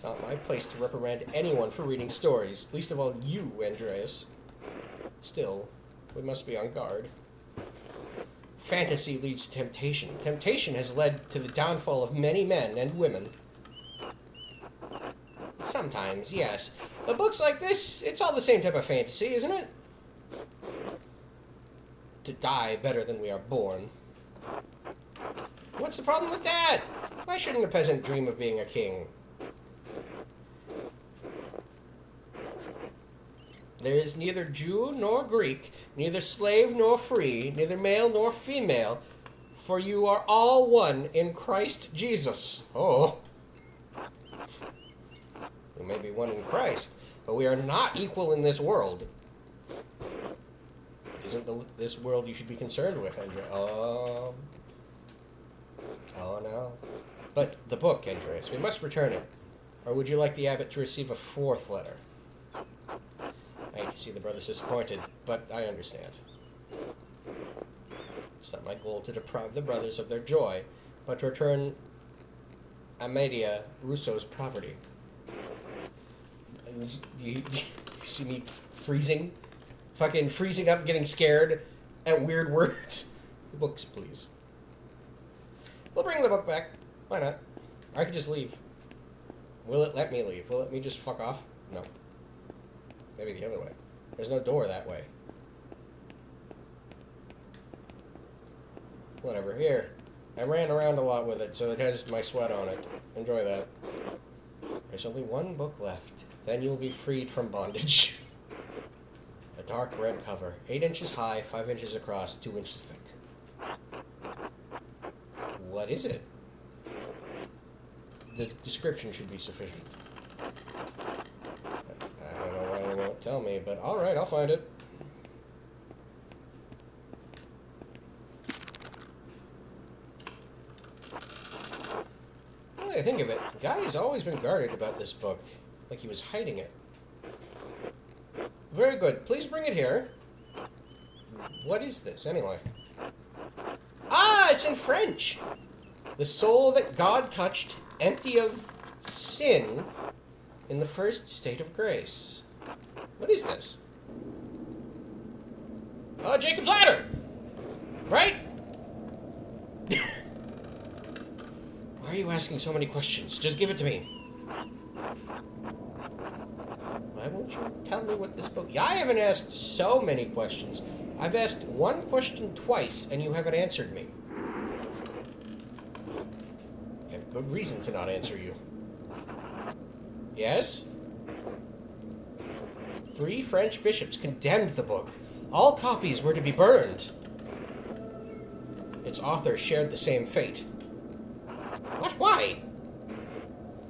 not my place to reprimand anyone for reading stories, least of all you, Andreas. Still, we must be on guard. Fantasy leads to temptation. Temptation has led to the downfall of many men and women. Sometimes, yes. But books like this, it's all the same type of fantasy, isn't it? To die better than we are born. What's the problem with that? Why shouldn't a peasant dream of being a king? There is neither Jew nor Greek, neither slave nor free, neither male nor female, for you are all one in Christ Jesus. Oh. We may be one in Christ, but we are not equal in this world. Isn't this world you should be concerned with, Andrea? Oh no. But the book, Andreas, we must return it. Or would you like the abbot to receive a 4th letter? I hate to see the brothers disappointed, but I understand. It's not my goal to deprive the brothers of their joy, but to return Amelia Russo's property. And you see me freezing? Fucking freezing up, getting scared at weird words. The books, please. We'll bring the book back. Why not? I could just leave. Will it let me leave? Will it let me just fuck off? No. Maybe the other way. There's no door that way. Whatever. Here. I ran around a lot with it, so it has my sweat on it. Enjoy that. There's only one book left. Then you'll be freed from bondage. A dark red cover. 8 inches high, 5 inches across, 2 inches thick. What is it? The description should be sufficient. I don't know why they won't tell me, but alright, I'll find it. Now that I think of it, the guy's always been guarded about this book, like he was hiding it. Very good. Please bring it here. What is this, anyway? Ah, it's in French! The soul that God touched, empty of sin, in the first state of grace. What is this? Oh, Jacob's Ladder! Right? Why are you asking so many questions? Just give it to me. Why won't you tell me what this book... Yeah, I haven't asked so many questions. I've asked one question twice, and you haven't answered me. I have good reason to not answer you. Yes? 3 French bishops condemned the book. All copies were to be burned. Its author shared the same fate. What? Why?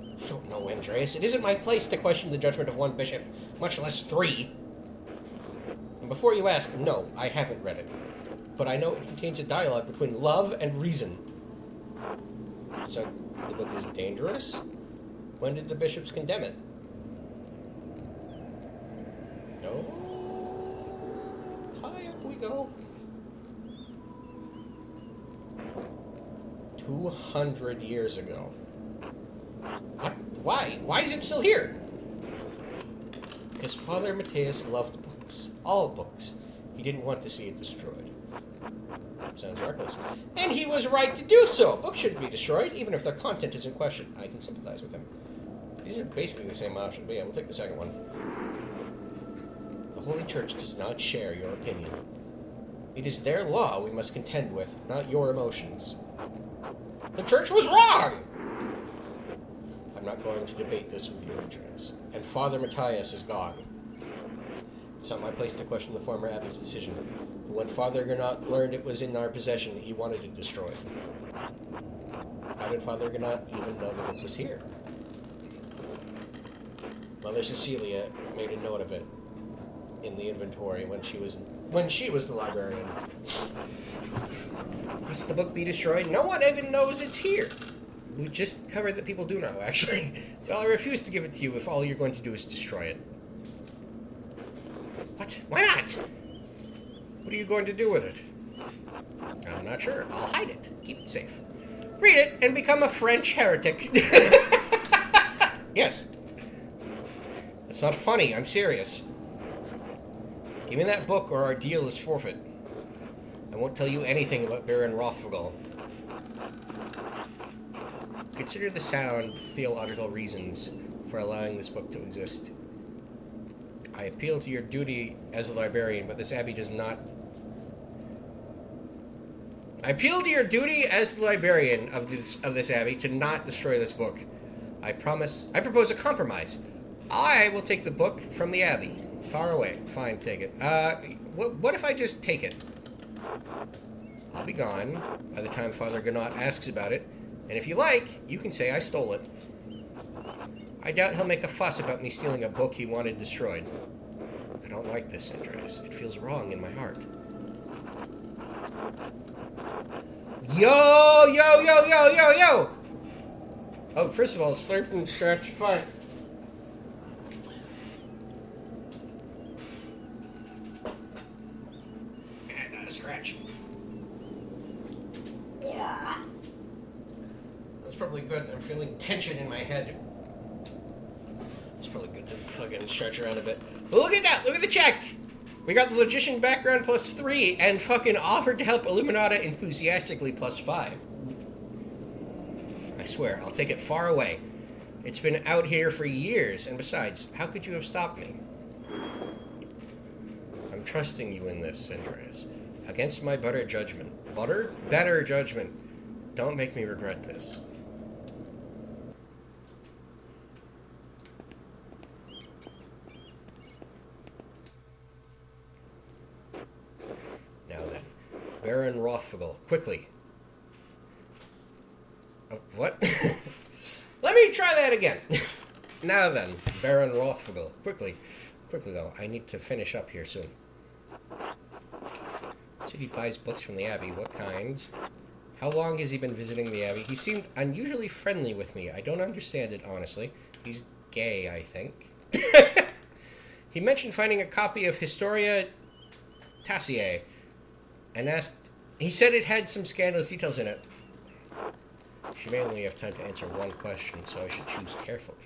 I don't know, Andreas. It isn't my place to question the judgment of one bishop, much less 3. And before you ask, no, I haven't read it. But I know it contains a dialogue between love and reason. So, the book is dangerous? When did the bishops condemn it? No. High up we go. 200 years ago. What? Why? Why is it still here? Because Father Matthias loved books. All books. He didn't want to see it destroyed. Sounds reckless. And he was right to do so. Books shouldn't be destroyed, even if their content is in question. I can sympathize with him. These are basically the same option, but yeah, we'll take the second one. The Holy Church does not share your opinion. It is their law we must contend with, not your emotions. The Church was wrong! I'm not going to debate this with you, Andreas. And Father Matthias is gone. It's not my place to question the former abbot's decision. But when Father Gernot learned it was in our possession, he wanted it destroyed. How did Father Gernot even know that it was here? Mother Cecilia made a note of it in the inventory when she was the librarian. Must the book be destroyed? No one even knows it's here. We just covered that people do know, actually. Well, I refuse to give it to you if all you're going to do is destroy it. What? Why not? What are you going to do with it? I'm not sure. I'll hide it. Keep it safe. Read it and become a French heretic. Yes. That's not funny. I'm serious. Give me that book or our deal is forfeit. I won't tell you anything about Baron Rothfugal. Consider the sound theological reasons for allowing this book to exist. I appeal to your duty as a librarian, but this abbey does not... I appeal to your duty as the librarian of this abbey to not destroy this book. I propose a compromise. I will take the book from the abbey. Far away. Fine, take it. What if I just take it? I'll be gone by the time Father Gernot asks about it, and if you like, you can say I stole it. I doubt he'll make a fuss about me stealing a book he wanted destroyed. I don't like this, Andreas. It feels wrong in my heart. Yo, yo, yo, yo, yo, yo! Oh, first of all, slurp and stretch, fine. And not a scratch. That's probably good. I'm feeling tension in my head. It's probably good to fucking stretch around a bit. But look at that! Look at the check! We got the Logician background +3 and fucking offered to help Illuminata enthusiastically +5. I swear, I'll take it far away. It's been out here for years, and besides, how could you have stopped me? I'm trusting you in this, Andreas. Against my better judgment. Better judgment. Don't make me regret this. Now then, Baron Rothfogel, quickly. Oh, what? Let me try that again. Now then, Baron Rothfogel, quickly. Quickly though, I need to finish up here soon. Said he buys books from the Abbey. What kinds? How long has he been visiting the Abbey? He seemed unusually friendly with me. I don't understand it, honestly. He's gay, I think. He mentioned finding a copy of Historia Taciae and asked... He said it had some scandalous details in it. She may only have time to answer one question, so I should choose carefully.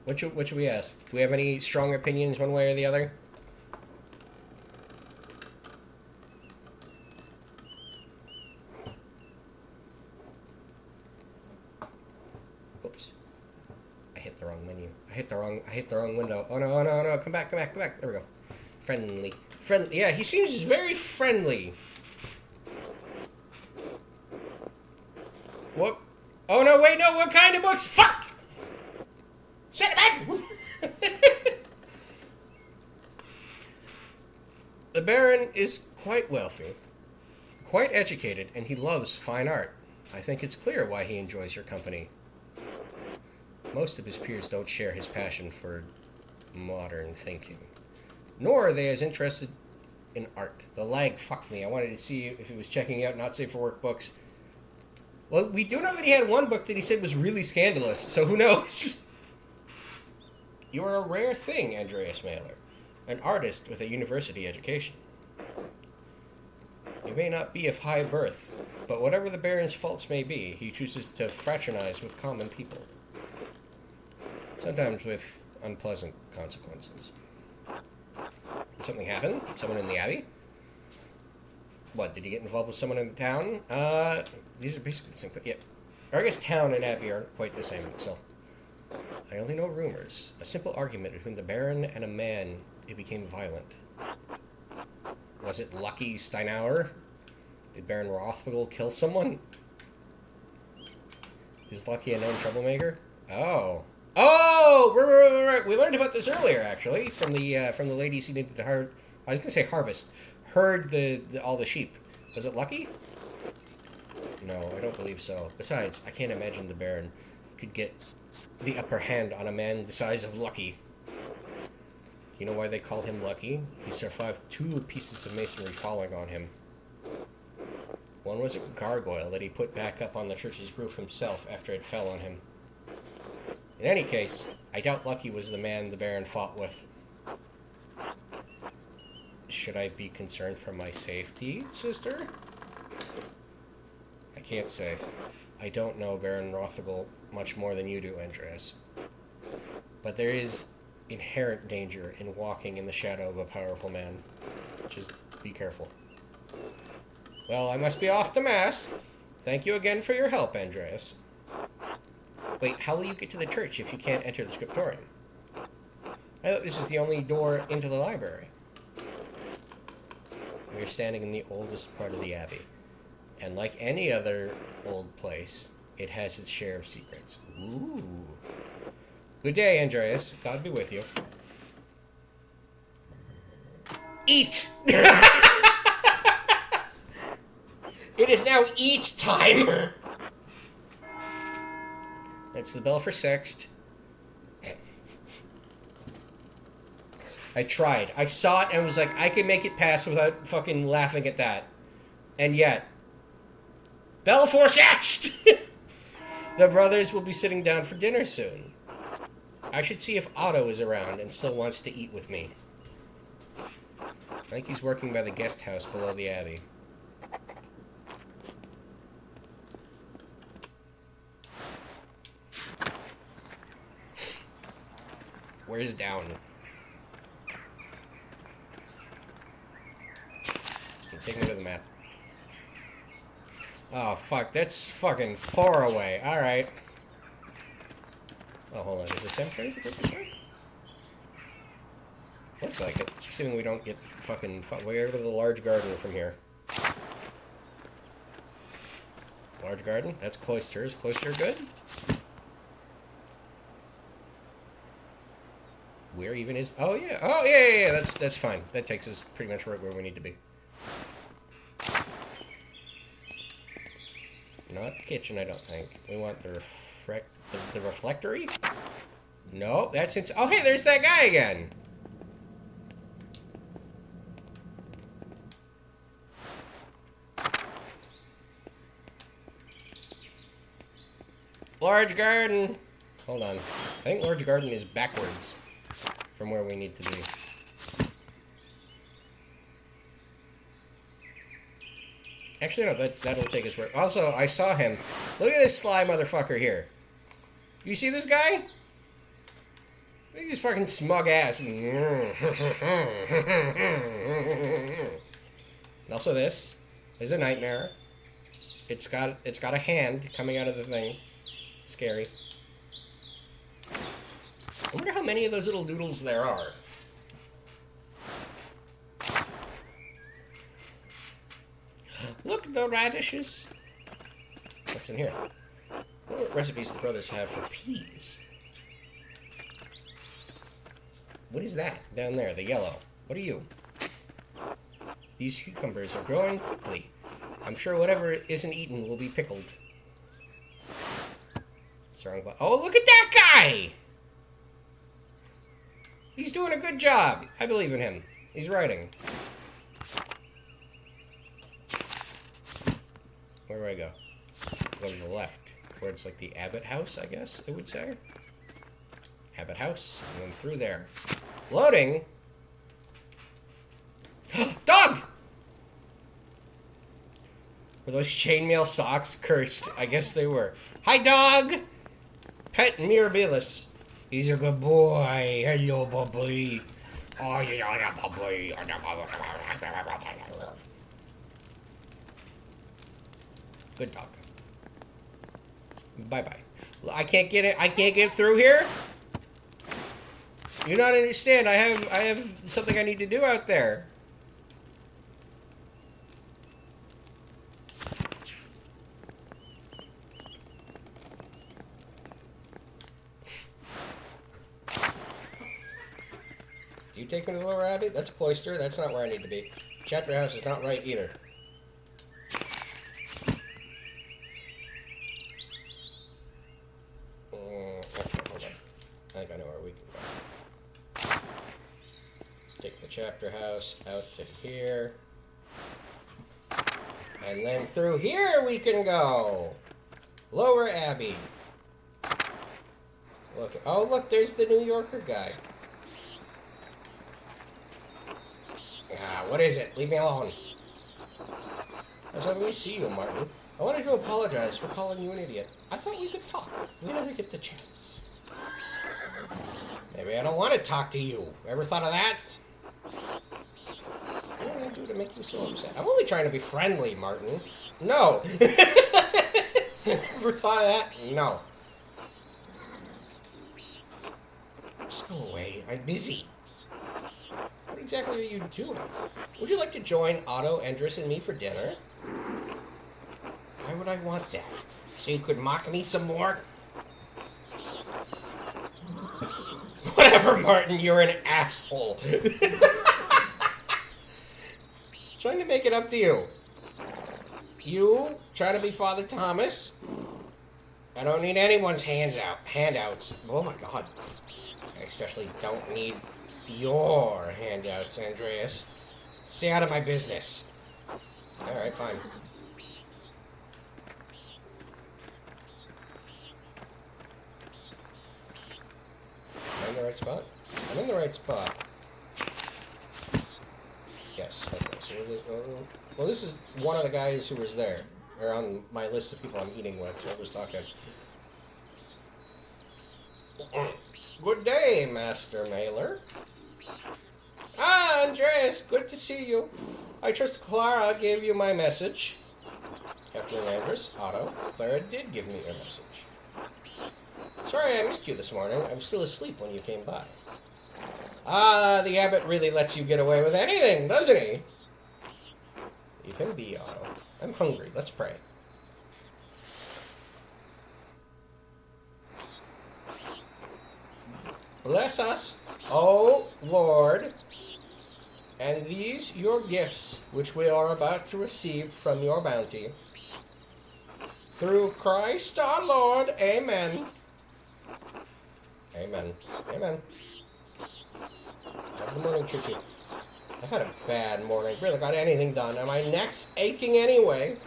What should we ask? Do we have any strong opinions one way or the other? Oops. I hit the wrong menu. I hit the wrong window. Oh no. Come back. There we go. Friendly. Yeah, he seems very friendly. What? Oh no, wait, no, what kind of books? Fuck! Send it back! The Baron is quite wealthy, quite educated, and he loves fine art. I think it's clear why he enjoys your company. Most of his peers don't share his passion for modern thinking, nor are they as interested in art. The lag fucked me. I wanted to see if he was checking out not safe for work books. Well, we do know that he had one book that he said was really scandalous, so who knows? You are a rare thing, Andreas Mailer. An artist with a university education. You may not be of high birth, but whatever the Baron's faults may be, he chooses to fraternize with common people. Sometimes with unpleasant consequences. Did something happen? Someone in the Abbey? What, did he get involved with someone in the town? These are basically the same. Yeah. Or I guess town and Abbey aren't quite the same, so... I only know rumors. A simple argument between the Baron and a man. It became violent. Was it Lucky Steinauer? Did Baron Rothfogel kill someone? Is Lucky a known troublemaker? Oh. Oh! Right. We learned about this earlier, actually, from the ladies who needed to herd... I was going to say harvest. Herd all the sheep. Was it Lucky? No, I don't believe so. Besides, I can't imagine the Baron could get the upper hand on a man the size of Lucky. You know why they call him Lucky? He survived 2 pieces of masonry falling on him. One was a gargoyle that he put back up on the church's roof himself after it fell on him. In any case, I doubt Lucky was the man the Baron fought with. Should I be concerned for my safety, sister? I can't say. I don't know Baron Rothfogel much more than you do, Andreas. But there is inherent danger in walking in the shadow of a powerful man. Just be careful. Well, I must be off to Mass. Thank you again for your help, Andreas. Wait, how will you get to the church if you can't enter the scriptorium? I thought this is the only door into the library. We are standing in the oldest part of the Abbey. And like any other old place, it has its share of secrets. Ooh. Good day, Andreas. God be with you. Eat! It is now eat time! That's the bell for Sext. I tried. I saw it and was like, I can make it pass without fucking laughing at that. And yet... Bell for Sext! The brothers will be sitting down for dinner soon. I should see if Otto is around and still wants to eat with me. I think he's working by the guest house below the Abbey. Where's down? Take me to the map. Oh, fuck. That's fucking far away. Alright. Oh, hold on. Is the cemetery to go this way? Looks like it. Assuming we don't get fucking way over to the large garden from here. Large garden? That's cloister. Is cloister good? Where even is... Oh, yeah. Oh, yeah. That's fine. That takes us pretty much right where we need to be. Not the kitchen, I don't think. We want the reflectory? No, that's... Oh, hey, there's that guy again! Large garden! Hold on. I think large garden is backwards from where we need to be. Actually, no, that'll take us where... Also, I saw him. Look at this sly motherfucker here. You see this guy? Look at this fucking smug ass. And also this is a nightmare. It's got a hand coming out of the thing. Scary. I wonder how many of those little doodles there are. Look, the radishes. What's in here? What recipes the brothers have for peas? What is that down there, the yellow? What are you? These cucumbers are growing quickly. I'm sure whatever isn't eaten will be pickled. Oh, look at that guy! He's doing a good job. I believe in him. He's writing. Where do I go? Go to the left. Towards, like, the Abbott house, I guess it would say. Abbott house. And then through there. Loading! Dog! Were those chainmail socks cursed? I guess they were. Hi, dog! Pet Mirabilis. He's a good boy. Hello, puppy. Oh, yeah, puppy. Good dog. Bye-bye. I can't get it. I can't get through here? You don't understand. I have something I need to do out there. Do you take me to the Lower Abbey? That's cloister. That's not where I need to be. Chapter house is not right either. Okay, hold on. I think I know where we can go. Take the chapter house out to here. And then through here we can go. Lower Abbey. Look. Oh, look, there's the New Yorker guy. What is it? Leave me alone. I was hoping to see you, Martin. I wanted to apologize for calling you an idiot. I thought we could talk. We never get the chance. Maybe I don't want to talk to you. Ever thought of that? What did I do to make you so upset? I'm only trying to be friendly, Martin. No. Ever thought of that? No. Just go away. I'm busy. What exactly are you doing? Would you like to join Otto, Endress, and me for dinner? Why would I want that? So you could mock me some more? Whatever, Martin, you're an asshole. Trying to make it up to you. You trying to be Father Thomas? I don't need anyone's handouts. Oh my god. I especially don't need your handouts, Andreas. Stay out of my business. Alright, fine. Am I in the right spot? I'm in the right spot. Yeah. Yes. Okay. So, well, this is one of the guys who was there, or on my list of people I'm eating with. So I was talking. Good day, Master Mailer. Ah, Andreas, good to see you. I trust Clara gave you my message. Captain Andres, Otto, Clara did give me your message. Sorry I missed you this morning. I was still asleep when you came by. Ah, the abbot really lets you get away with anything, doesn't he? Leave him be, Otto. I'm hungry. Let's pray. Bless us, O Lord, and these your gifts, which we are about to receive from your bounty. Through Christ our Lord, amen. Amen. Amen. Have the morning, Choo-Choo. I had a bad morning. Really got anything done, and my neck's aching anyway.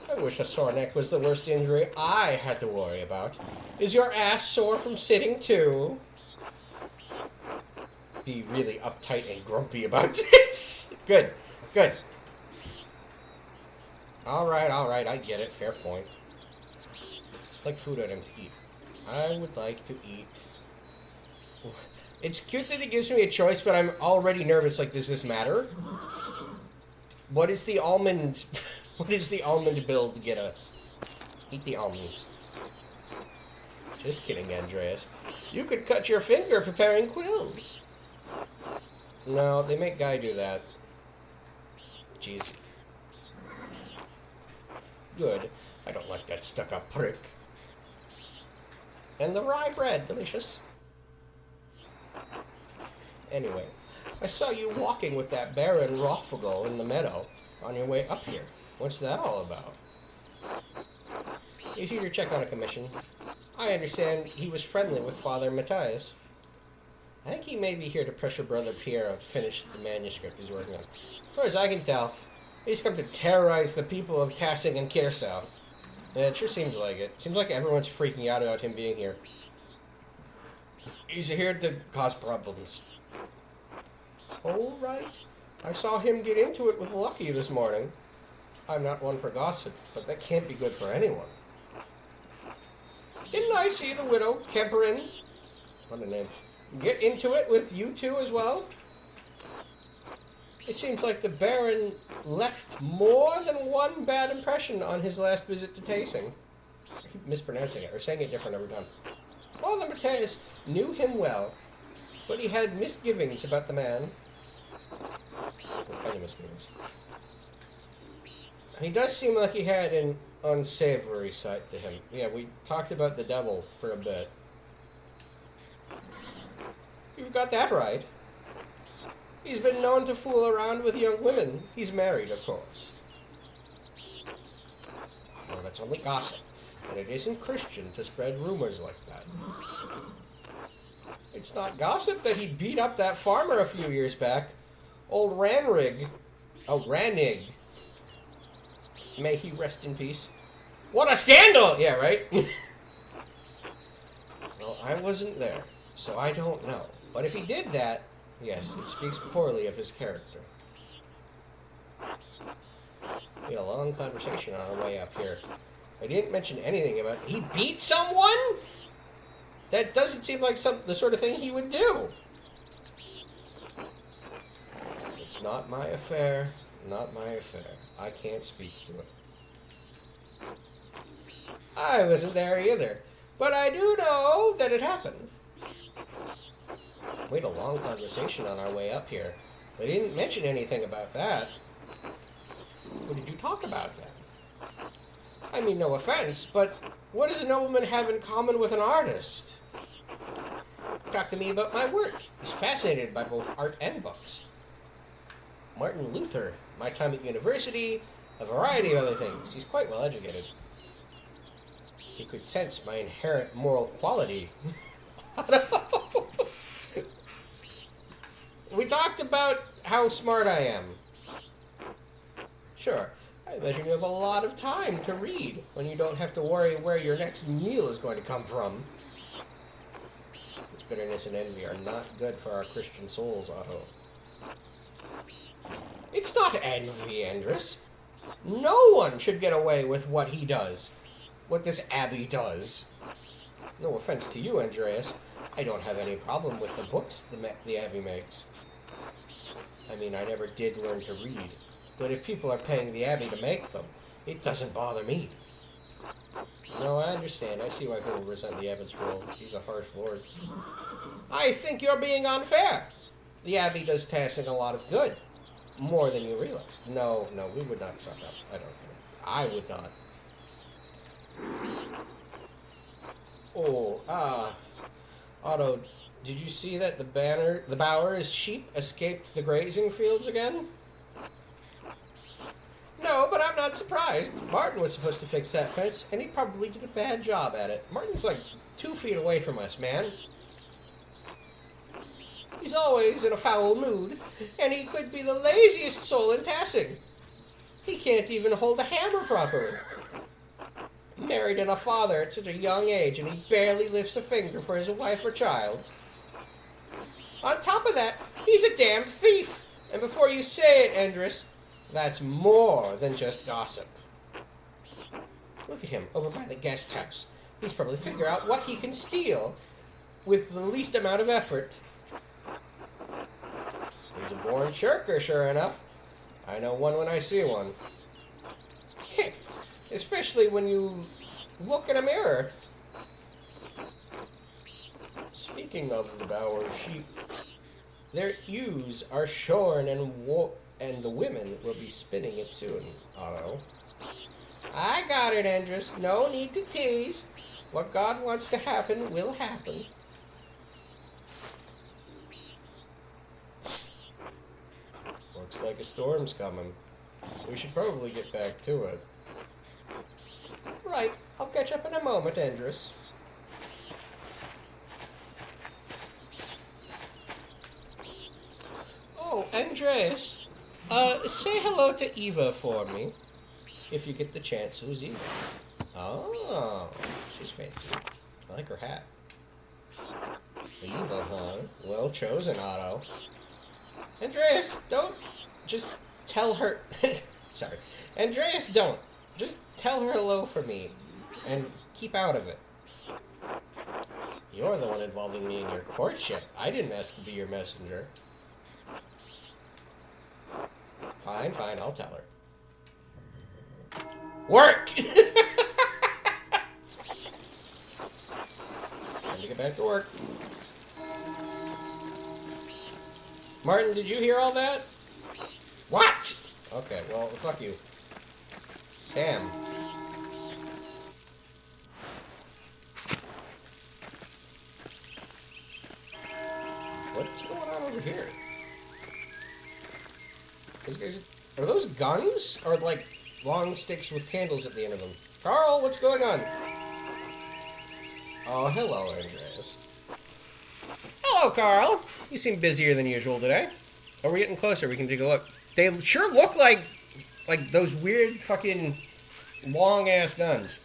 I wish a sore neck was the worst injury I had to worry about. Is your ass sore from sitting too? Be really uptight and grumpy about this. Good. Good. Alright, I get it. Fair point. It's like food item to eat. I would like to eat... It's cute that it gives me a choice, but I'm already nervous. Like, does this matter? What is the almond... What is the almond build get us? Eat the almonds. Just kidding, Andreas. You could cut your finger preparing quills. No, they make Guy do that. Jeez. Good. I don't like that stuck-up prick. And the rye bread. Delicious. Anyway, I saw you walking with that Baron Rothfogel in the meadow on your way up here. What's that all about? He's here to check on a commission. I understand he was friendly with Father Matthias. I think he may be here to pressure Brother Piero to finish the manuscript he's working on. As far as I can tell, he's come to terrorize the people of Tassing and Kiersau. Yeah, it sure seems like it. Seems like everyone's freaking out about him being here. He's here to cause problems. All right. I saw him get into it with Lucky this morning. I'm not one for gossip, but that can't be good for anyone. Didn't I see the widow, Kemperin? What a name. Get into it with you two as well? It seems like the Baron left more than one bad impression on his last visit to Tassing. I keep mispronouncing it, or saying it different every time. Father Matthias knew him well, but he had misgivings about the man. What kind of misgivings? He does seem like he had an unsavory side to him. Yeah, we talked about the devil for a bit. You've got that right. He's been known to fool around with young women. He's married, of course. Well, that's only gossip, and it isn't Christian to spread rumors like that. It's not gossip that he beat up that farmer a few years back. Old Ranrig. Oh, Ranig. May he rest in peace. What a scandal! Yeah, right? Well, I wasn't there, so I don't know. But if he did that, yes, it speaks poorly of his character. We had a long conversation on our way up here. I didn't mention anything about... He beat someone? That doesn't seem like the sort of thing he would do. It's not my affair. Not my affair. I can't speak to it. I wasn't there either, but I do know that it happened. We had a long conversation on our way up here. We didn't mention anything about that. What did you talk about then? I mean, no offense, but what does a nobleman have in common with an artist? Talk to me about my work. He's fascinated by both art and books. Martin Luther, my time at university, a variety of other things. He's quite well educated. He could sense my inherent moral quality. We talked about how smart I am. Sure, I imagine you have a lot of time to read when you don't have to worry where your next meal is going to come from. This bitterness and envy are not good for our Christian souls, Otto. It's not envy, Andrus. No one should get away with what he does. What this Abbey does. No offense to you, Andreas. I don't have any problem with the books the Abbey makes. I mean, I never did learn to read. But if people are paying the Abbey to make them, it doesn't bother me. No, I understand. I see why people resent the Abbot's rule. He's a harsh lord. I think you're being unfair. The Abbey does Tassing a lot of good. More than you realize. No, we would not suck up. I don't think. I would not. Oh, Otto, did you see that the Bowers sheep escaped the grazing fields again? No, but I'm not surprised. Martin was supposed to fix that fence, and he probably did a bad job at it. Martin's like 2 feet away from us, man. He's always in a foul mood, and he could be the laziest soul in Tassing. He can't even hold a hammer properly. Married and a father at such a young age, and he barely lifts a finger for his wife or child. On top of that, he's a damned thief. And before you say it, Andrus, that's more than just gossip. Look at him over by the guest house. He's probably figured out what he can steal with the least amount of effort. He's a born shirker, sure enough. I know one when I see one. Especially when you look in a mirror. Speaking of the Bower sheep, their ewes are shorn and the women will be spinning it soon, Otto. I got it, Andrus. No need to tease. What God wants to happen will happen. Looks like a storm's coming. We should probably get back to it. Right. I'll catch up in a moment, Andrus. Oh, Andreas. Say hello to Eva for me. If you get the chance. Who's Eva? Oh, she's fancy. I like her hat. Eva, huh? Well chosen, Otto. Andreas, don't just tell her... Sorry. Andreas, don't. Just tell her hello for me. And keep out of it. You're the one involving me in your courtship. I didn't ask to be your messenger. Fine, I'll tell her. Work! Time to get back to work. Martin, did you hear all that? What? Okay, well, fuck you. Damn. What's going on over here? Are those guns? Or like long sticks with candles at the end of them? Carl, what's going on? Oh, hello, Andreas. Hello, Carl. You seem busier than usual today. Oh, we're getting closer. We can take a look. They sure look like those weird fucking long-ass guns.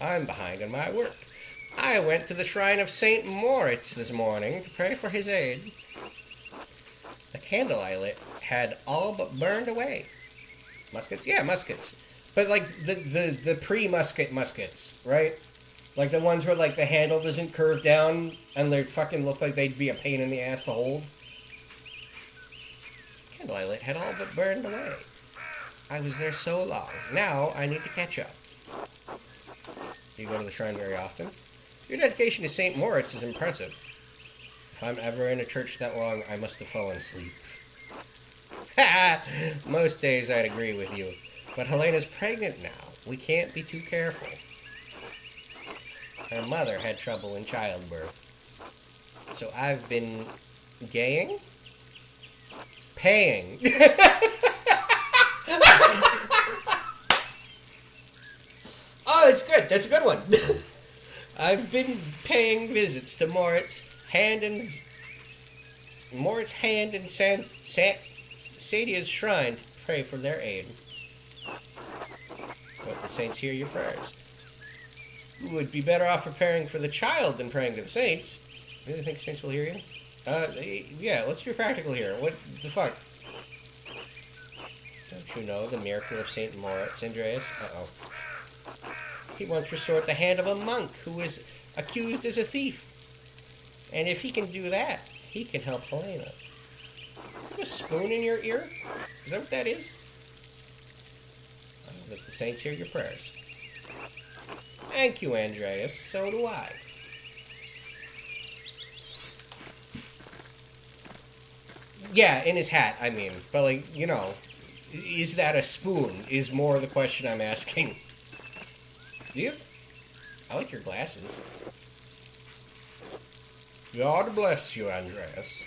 I'm behind on my work. I went to the shrine of St. Moritz this morning to pray for his aid. The candle I lit had all but burned away. Muskets? Yeah, muskets. But like the pre-musket muskets, right? Like the ones where like the handle doesn't curve down and they fucking look like they'd be a pain in the ass to hold. The candle I lit had all but burned away. I was there so long. Now I need to catch up. Do you go to the shrine very often? Your dedication to St. Moritz is impressive. If I'm ever in a church that long, I must have fallen asleep. Ha! Most days I'd agree with you. But Helena's pregnant now. We can't be too careful. Her mother had trouble in childbirth. So I've been gaying? Paying. Oh, it's good. That's a good one. I've been paying visits to Moritz Hand and Sadia's shrine to pray for their aid. Hope the saints hear your prayers. You would be better off preparing for the child than praying to the saints. You really think saints will hear you? Yeah, let's be practical here. What the fuck? Don't you know the miracle of St. Moritz, Andreas? Uh-oh. He once restored the hand of a monk who was accused as a thief. And if he can do that, he can help Helena. You have a spoon in your ear? Is that what that is? Let the saints hear your prayers. Thank you, Andreas. So do I. Yeah, in his hat, I mean. But, like, you know, is that a spoon? Is more the question I'm asking. You? I like your glasses. God bless you, Andreas.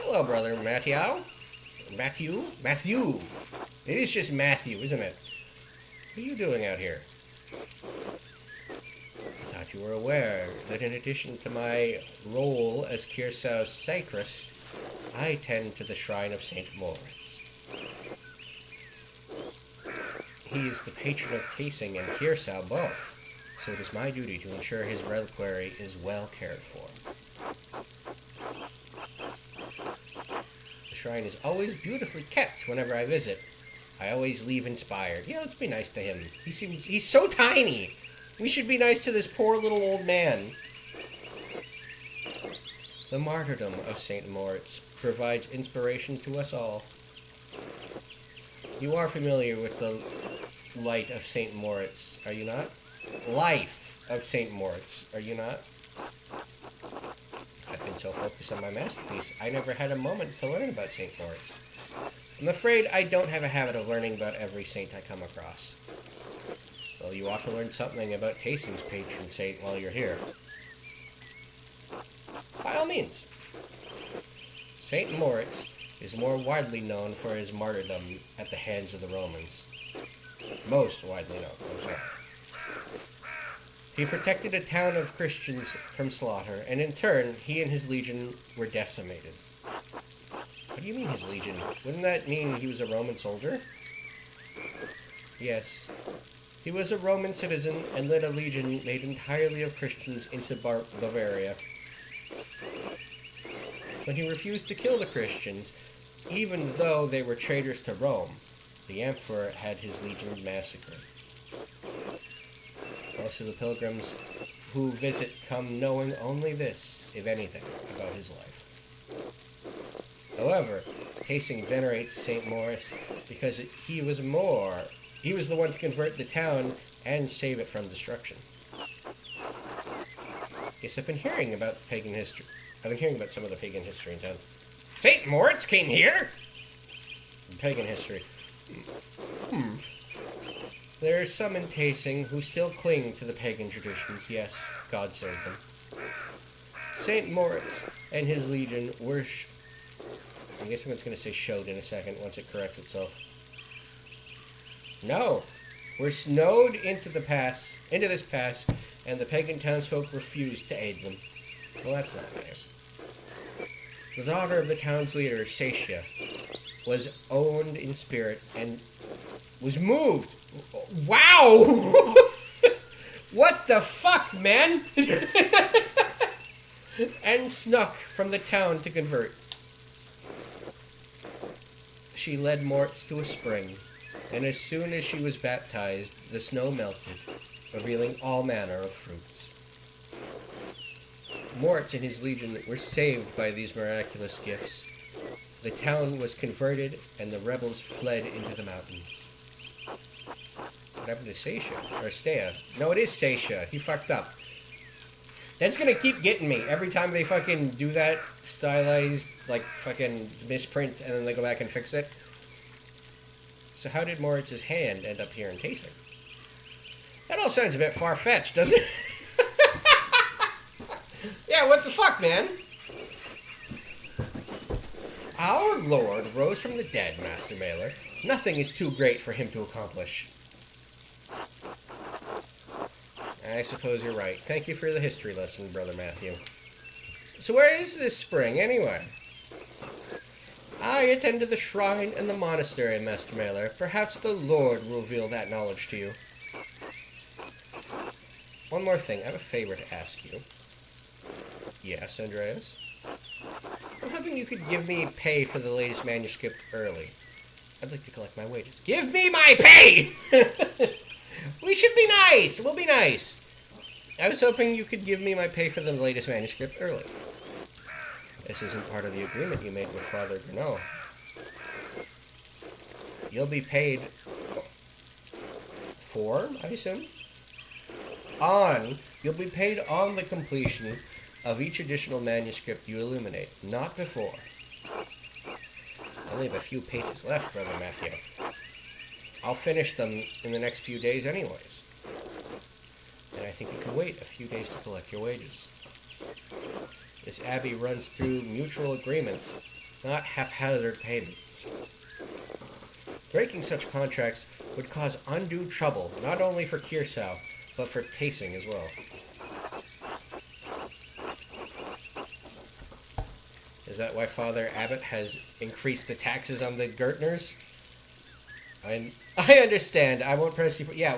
Hello, brother Matthew. Matthew. It is just Matthew, isn't it? What are you doing out here? I thought you were aware that in addition to my role as Kirsau's sacrist, I tend to the shrine of St. Moritz. He is the patron of Tasing and Kirsau both, so it is my duty to ensure his reliquary is well cared for. The shrine is always beautifully kept whenever I visit. I always leave inspired. Yeah, let's be nice to him. He's so tiny. We should be nice to this poor little old man. The martyrdom of St. Moritz provides inspiration to us all. You are familiar with the light of St. Moritz, are you not? Life of St. Moritz, are you not? I've been so focused on my masterpiece, I never had a moment to learn about St. Moritz. I'm afraid I don't have a habit of learning about every saint I come across. Well, you ought to learn something about Tasing's patron saint while you're here. By all means. St. Moritz is more widely known for his martyrdom at the hands of the Romans. Most widely known, I'm sorry. He protected a town of Christians from slaughter, and in turn, he and his legion were decimated. What do you mean his legion? Wouldn't that mean he was a Roman soldier? Yes. He was a Roman citizen and led a legion made entirely of Christians into Bavaria. When he refused to kill the Christians, even though they were traitors to Rome, the emperor had his legion massacred. Most of the pilgrims who visit come knowing only this, if anything, about his life. However, Tasing venerates St. Moritz because he was the one to convert the town and save it from destruction. Yes, I've been hearing about pagan history. I've been hearing about some of the pagan history in town. St. Moritz came here? Pagan history. There are some in Tasing who still cling to the pagan traditions. Yes, God save them. St. Moritz and his legion were... I guess I'm just going to say showed in a second once it corrects itself. No! We're snowed into this pass, and the pagan townsfolk refused to aid them. Well, that's not nice. The daughter of the town's leader, Satia, was owned in spirit and was moved. Wow! What the fuck, man? And snuck from the town to convert. She led Moritz to a spring, and as soon as she was baptized, the snow melted, revealing all manner of fruits. Moritz and his legion were saved by these miraculous gifts. The town was converted, and the rebels fled into the mountains. What happened to Satia? Or Stea? No, it is Satia. He fucked up. That's gonna keep getting me. Every time they fucking do that stylized, like, fucking misprint, and then they go back and fix it. So how did Moritz's hand end up here in Tasing? That all sounds a bit far-fetched, doesn't it? Yeah, what the fuck, man? Our Lord rose from the dead, Master Mailer. Nothing is too great for him to accomplish. I suppose you're right. Thank you for the history lesson, Brother Matthew. So where is this spring, anyway? I attend to the shrine and the monastery, Master Mailer. Perhaps the Lord will reveal that knowledge to you. One more thing. I have a favor to ask you. Yes, Andreas? I was hoping you could give me pay for the latest manuscript early. I'd like to collect my wages. Give me my pay! We should be nice! We'll be nice! I was hoping you could give me my pay for the latest manuscript early. This isn't part of the agreement you made with Father Grenot. You'll be paid for, I assume? You'll be paid on the completion of each additional manuscript you illuminate, not before. I only have a few pages left, Brother Matthew. I'll finish them in the next few days anyways. And I think you can wait a few days to collect your wages. This abbey runs through mutual agreements, not haphazard payments. Breaking such contracts would cause undue trouble, not only for Kirsau, but for Tasing as well. Is that why Father Abbot has increased the taxes on the Gertners? I understand. I won't press you for... Yeah.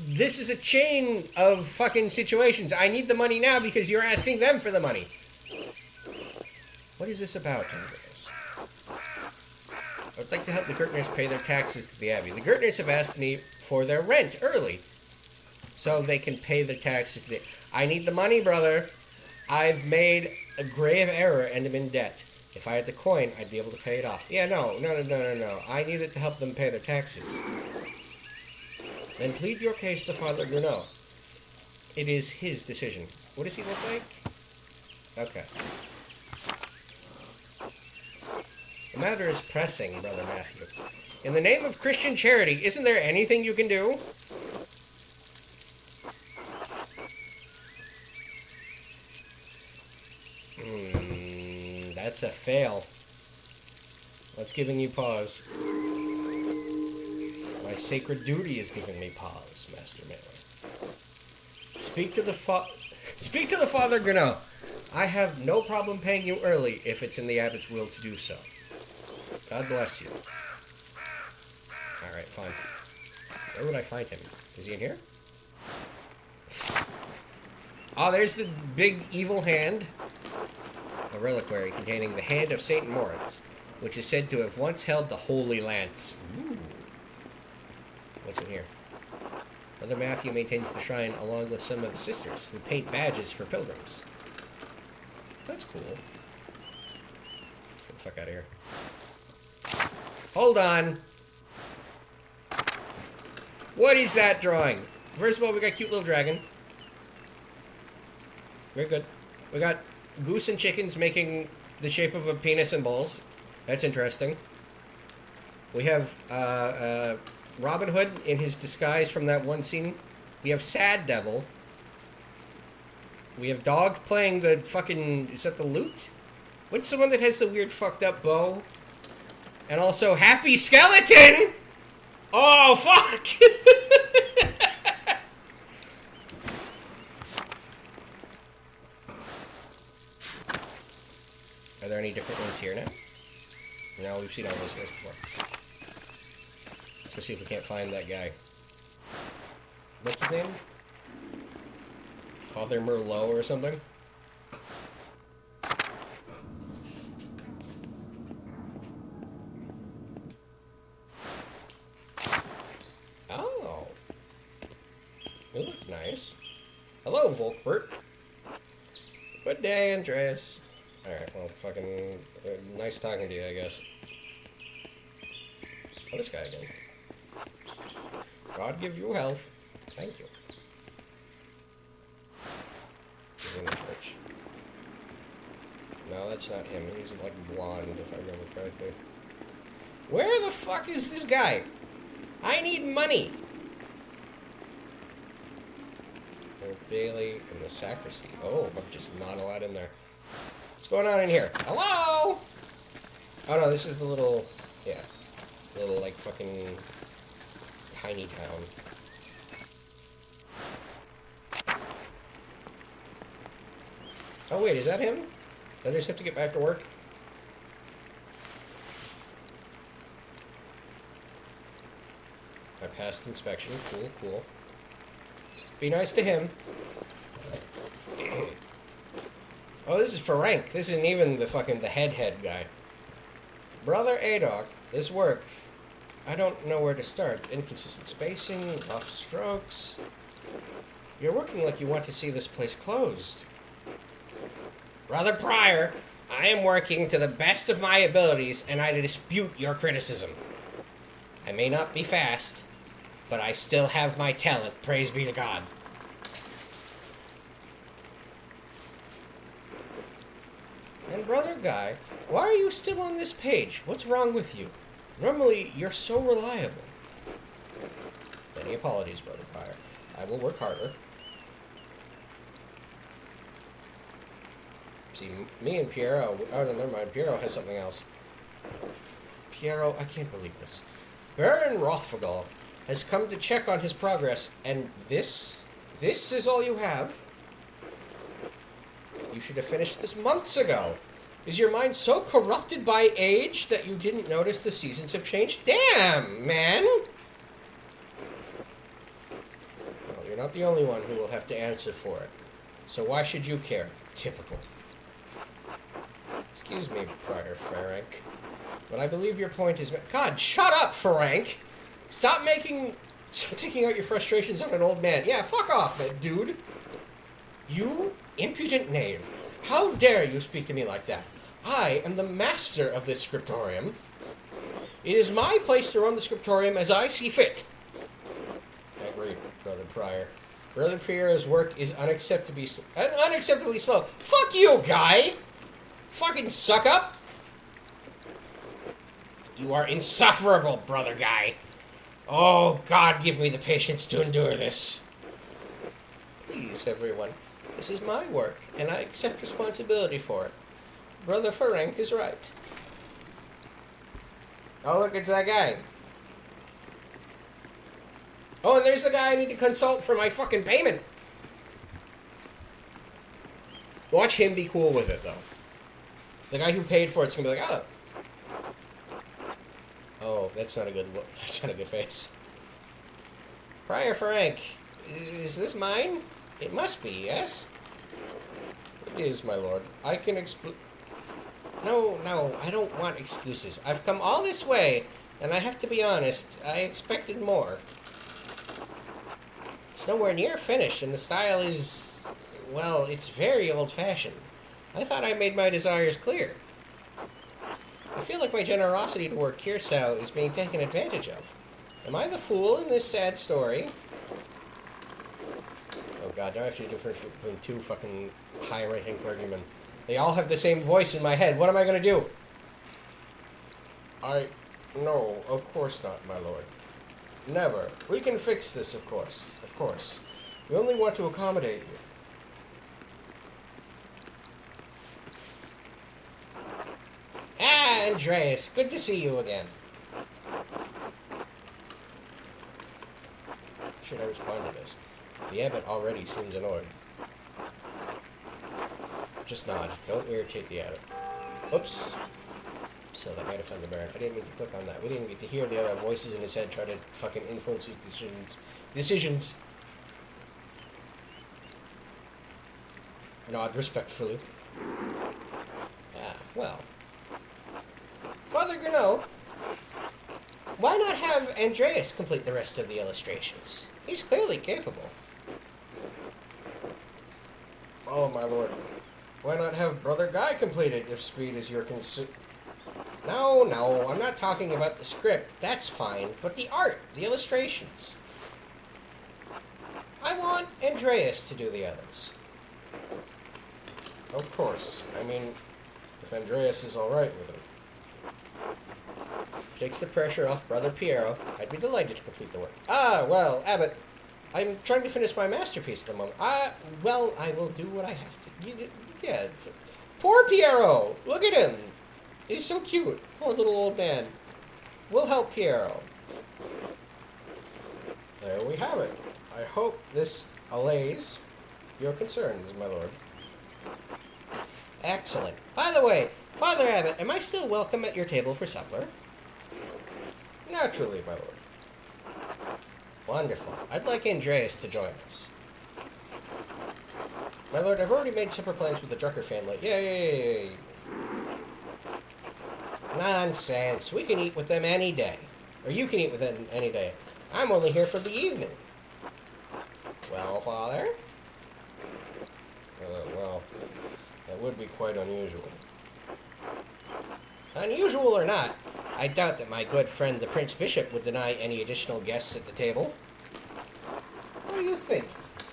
This is a chain of fucking situations. I need the money now because you're asking them for the money. What is this about, Andreas? I would like to help the Gertners pay their taxes to the Abbey. The Gertners have asked me for their rent early, so they can pay their taxes to the... I need the money, brother. I've made a grave error and am in debt. If I had the coin, I'd be able to pay it off. Yeah, no. I need it to help them pay their taxes. Then plead your case to Father Grenot. It is his decision. What does he look like? Okay. The matter is pressing, Brother Matthew. In the name of Christian charity, isn't there anything you can do? That's a fail. What's giving you pause? My sacred duty is giving me pause, Master Mailer. Speak to the Father Grenot. I have no problem paying you early if it's in the Abbot's will to do so. God bless you. Alright, fine. Where would I find him? Is he in here? Oh, there's the big evil hand. A reliquary containing the hand of Saint Moritz, which is said to have once held the Holy Lance. Ooh. What's in here? Brother Matthew maintains the shrine along with some of the sisters, who paint badges for pilgrims. That's cool. Let's get the fuck out of here. Hold on! What is that drawing? First of all, we got cute little dragon. Very good. We got goose and chickens making the shape of a penis and balls. That's interesting. We have Robin Hood in his disguise from that one scene. We have Sad Devil. We have Dog playing the fucking... Is that the lute? What's the one that has the weird fucked up bow? And also Happy Skeleton! Oh, fuck! Are there any different ones here now? No, we've seen all those guys before. Let's go see if we can't find that guy. What's his name? Father Merlot or something? Oh. You look nice. Hello, Volkbert. Good day, Andreas. Alright, well, fucking... nice talking to you, I guess. Oh, this guy again. God give you health. Thank you. He's in the church. No, that's not him. He's, like, blonde, if I remember correctly. Where the fuck is this guy? I need money! There's Bailey in the sacristy. Oh, I'm just not allowed in there. What's going on in here? Hello? Oh no, this is the little, yeah, little like fucking tiny town. Oh wait, is that him? Did I just have to get back to work? I passed inspection. Cool, cool. Be nice to him. Oh, this is Ferenc. This isn't even the fucking the head guy. Brother Adok, this work. I don't know where to start. Inconsistent spacing, off strokes. You're working like you want to see this place closed. Brother Pryor, I am working to the best of my abilities, and I dispute your criticism. I may not be fast, but I still have my talent, praise be to God. And Brother Guy, why are you still on this page? What's wrong with you? Normally, you're so reliable. Many apologies, Brother Pryor. I will work harder. See, me and Piero... Oh, no, never mind. Piero has something else. Piero, I can't believe this. Baron Rothfugal has come to check on his progress, and this is all you have? You should have finished this months ago. Is your mind so corrupted by age that you didn't notice the seasons have changed? Damn, man! Well, you're not the only one who will have to answer for it. So why should you care? Typical. Excuse me, Prior Ferenc, but I believe your point is... God, shut up, Ferenc! Stop taking out your frustrations on an old man. Yeah, fuck off, dude. You impudent knave. How dare you speak to me like that? I am the master of this scriptorium. It is my place to run the scriptorium as I see fit. Agreed, Brother Pryor. Brother Pryor's work is unacceptably slow. Fuck you, guy! Fucking suck up! You are insufferable, Brother Guy. Oh, God, give me the patience to endure this. Please, everyone. This is my work, and I accept responsibility for it. Brother Ferenc is right. Oh, look, it's that guy. Oh, and there's the guy I need to consult for my fucking payment. Watch him be cool with it, though. The guy who paid for it's gonna be like, oh. Oh, that's not a good look. That's not a good face. Prior Ferenc, is this mine? It must be, yes? It is, my lord. I can No, I don't want excuses. I've come all this way, and I have to be honest, I expected more. It's nowhere near finished, and the style is... well, it's very old-fashioned. I thought I made my desires clear. I feel like my generosity toward Kirsau is being taken advantage of. Am I the fool in this sad story? Oh god, now I have to differentiate between two fucking high-ranking clergymen. They all have the same voice in my head. What am I gonna do? No, of course not, my lord. Never. We can fix this, of course. Of course. We only want to accommodate you. Ah, Andreas, good to see you again. Should I respond to this? The abbot already seems annoyed. Just nod. Don't irritate the abbot. Oops. So that might offend the Baron. I didn't mean to click on that. We didn't get to hear the other voices in his head try to fucking influence his decisions. Nod respectfully. Ah, well. Father Gurneau, why not have Andreas complete the rest of the illustrations? He's clearly capable. Oh, my lord. Why not have Brother Guy complete it if speed is your concern? No, I'm not talking about the script. That's fine. But the art, the illustrations. I want Andreas to do the others. Of course. I mean, if Andreas is alright with it. Takes the pressure off Brother Piero. I'd be delighted to complete the work. Ah, well, Abbot, I'm trying to finish my masterpiece at the moment. Well, I will do what I have to. Yeah. Poor Piero! Look at him! He's so cute. Poor little old man. We'll help Piero. There we have it. I hope this allays your concerns, my lord. Excellent. By the way, Father Abbot, am I still welcome at your table for supper? Naturally, my lord. Wonderful. I'd like Andreas to join us. My lord, I've already made supper plans with the Drucker family. Yay! Nonsense. We can eat with them any day. Or you can eat with them any day. I'm only here for the evening. Well, father? Well, that would be quite unusual. Unusual or not, I doubt that my good friend the Prince Bishop would deny any additional guests at the table. What do you think?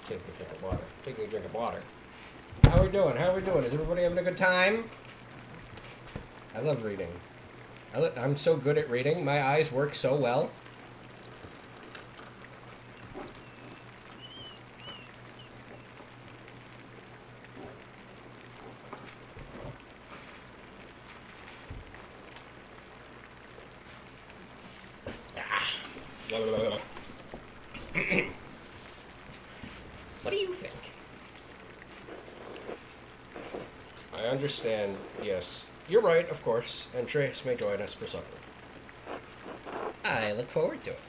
Take a drink of water. Take a drink of water. How are we doing? Is everybody having a good time? I love reading. I'm so good at reading. My eyes work so well. What do you think? I understand, yes. You're right, of course. Andreas may join us for supper. I look forward to it.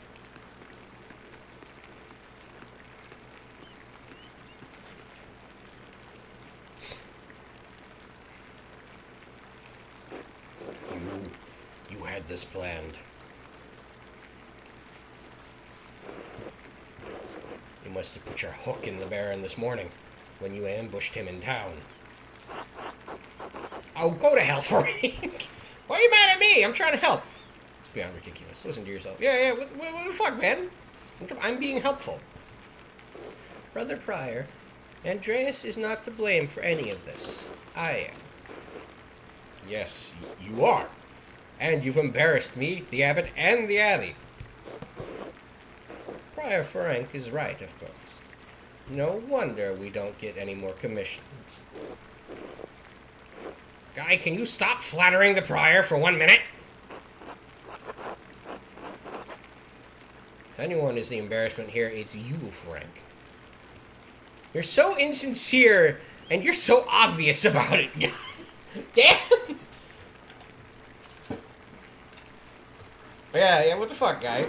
You had this planned. You must have put your hook in the Baron this morning when you ambushed him in town. Oh, go to hell, Frank! Why are you mad at me? I'm trying to help. It's beyond ridiculous. Listen to yourself. Yeah, what the fuck, man? I'm being helpful. Brother Prior, Andreas is not to blame for any of this. I am. Yes, you are. And you've embarrassed me, the abbot, and the abbey. Prior Frank is right, of course. No wonder we don't get any more commissions. Guy, can you stop flattering the prior for 1 minute? If anyone is the embarrassment here, it's you, Frank. You're so insincere, and you're so obvious about it. Damn! Yeah, what the fuck, guy?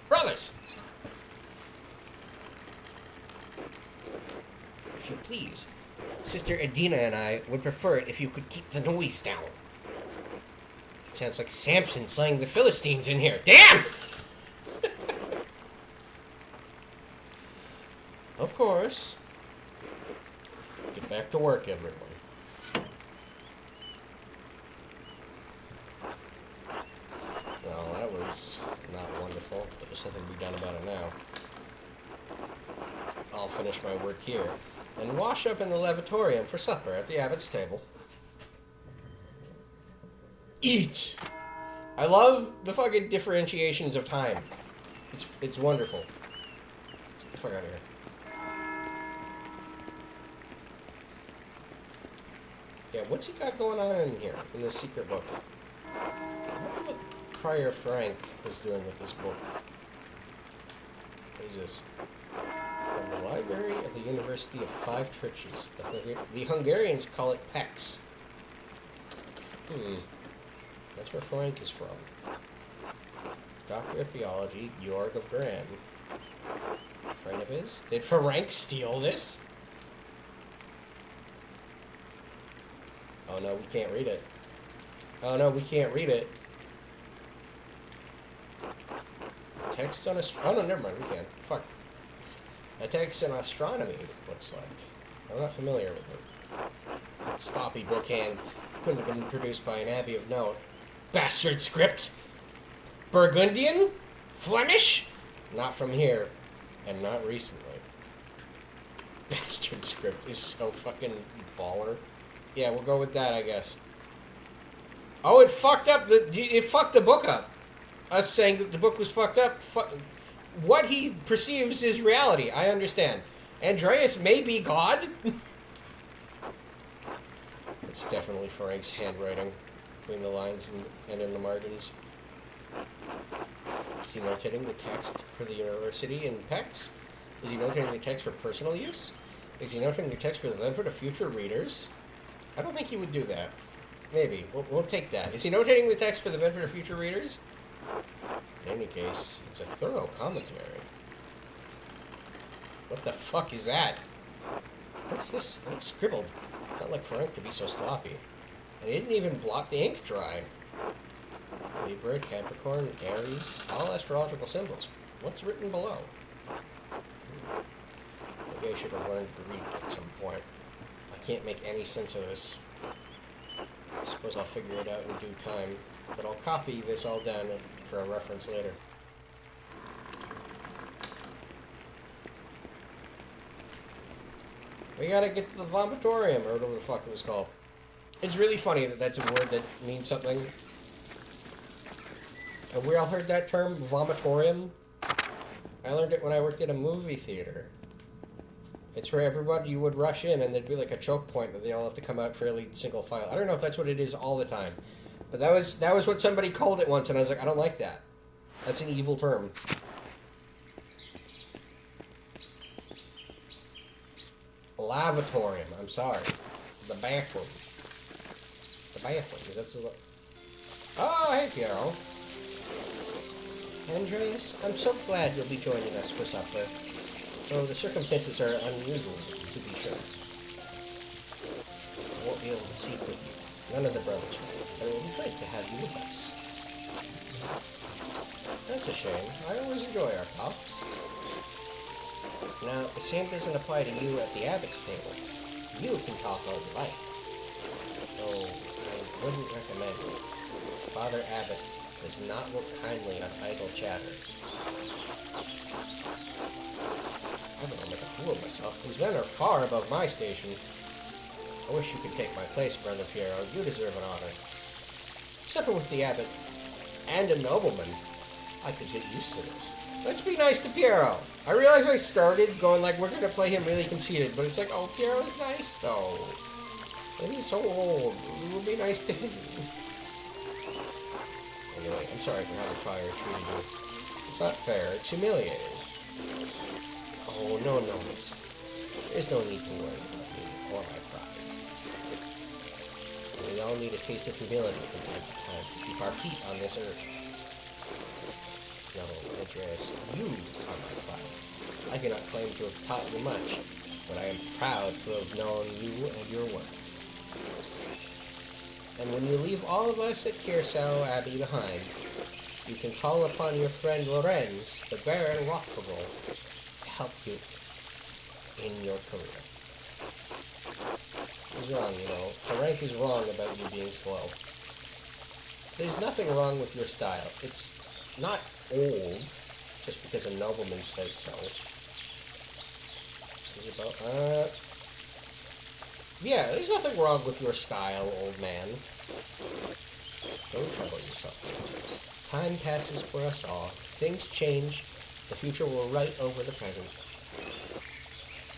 Brothers! If you please, Sister Adina and I would prefer it if you could keep the noise down. It sounds like Samson slaying the Philistines in here. Damn! Of course. Get back to work, everyone. Well, that was not wonderful, but there's nothing to be done about it now. I'll finish my work here, and wash up in the levatorium for supper at the abbot's table. Eat! I love the fucking differentiations of time. It's wonderful. Get the fuck out of here. Yeah, what's he got going on in here, in this secret book? I wonder what Prior Frank is doing with this book. What is this? From the Library of the University of Five Churches. The Hungarians call it PEX. That's where Frank is from. Doctor of Theology, Georg of Gran. Friend of his? Did Frank steal this? Oh no, we can't read it. Oh no, we can't read it. Text on oh no, never mind, we can. Fuck. A text in astronomy, looks like. I'm not familiar with it. Sloppy bookhand. Couldn't have been produced by an abbey of note. Bastard script! Burgundian? Flemish? Not from here. And not recently. Bastard script is so fucking baller. Yeah, we'll go with that, I guess. Oh, it fucked up. It fucked the book up. Us saying that the book was fucked up. What he perceives is reality. I understand. Andreas may be God. It's definitely Frank's handwriting between the lines and in the margins. Is he notating the text for the university in PEX? Is he notating the text for personal use? Is he notating the text for the benefit of future readers? I don't think he would do that. Maybe. We'll take that. Is he notating the text for the benefit of future readers? In any case, it's a thorough commentary. What the fuck is that? What's this? It looks scribbled. Not like for ink to be so sloppy. And it didn't even block the ink dry. Libra, Capricorn, Aries, all astrological symbols. What's written below? Maybe I should have learned Greek at some point. I can't make any sense of this. I suppose I'll figure it out in due time. But I'll copy this all down for a reference later. We gotta get to the vomitorium, or whatever the fuck it was called. It's really funny that that's a word that means something. Have we all heard that term, vomitorium? I learned it when I worked at a movie theater. It's where everybody would rush in and there'd be like a choke point that they all have to come out fairly single file. I don't know if that's what it is all the time. But that was what somebody called it once, and I was like, I don't like that. That's an evil term. Lavatorium, I'm sorry. The bathroom. The bathroom, is that so... Oh, hey, Piero. Andreas, I'm so glad you'll be joining us for supper. Though the circumstances are unusual, to be sure. I won't be able to speak with you. None of the brothers will, but it will be great to have you with us. That's a shame. I always enjoy our talks. Now, the same doesn't apply to you at the Abbott's table. You can talk all you like. Though, I wouldn't recommend it. Father Abbott does not look kindly on idle chatter. I don't make a fool of myself. These men are far above my station. I wish you could take my place, Brother Piero. You deserve an honor. Supper with the abbot and a nobleman. I could get used to this. Let's be nice to Piero. I realize I started going like, we're going to play him really conceited, but it's like, oh, Piero's nice, though. And he's so old. We will be nice to him. Anyway, I'm sorry for how the fire treated you. It's not fair. It's humiliating. Oh, no, there's no need to worry about me or my pride. We all need a taste of humility from time to time to keep our feet on this earth. No, Andreas, you are my pride. I cannot claim to have taught you much, but I am proud to have known you and your work. And when you leave all of us at Kirsau Abbey behind, you can call upon your friend Lorenz, the Baron Rothfogel, to help you in your career. He's wrong, you know. Frank is wrong about you being slow. There's nothing wrong with your style. It's not old, just because a nobleman says so. Yeah, there's nothing wrong with your style, old man. Don't trouble yourself. Time passes for us all. Things change. The future will right over the present.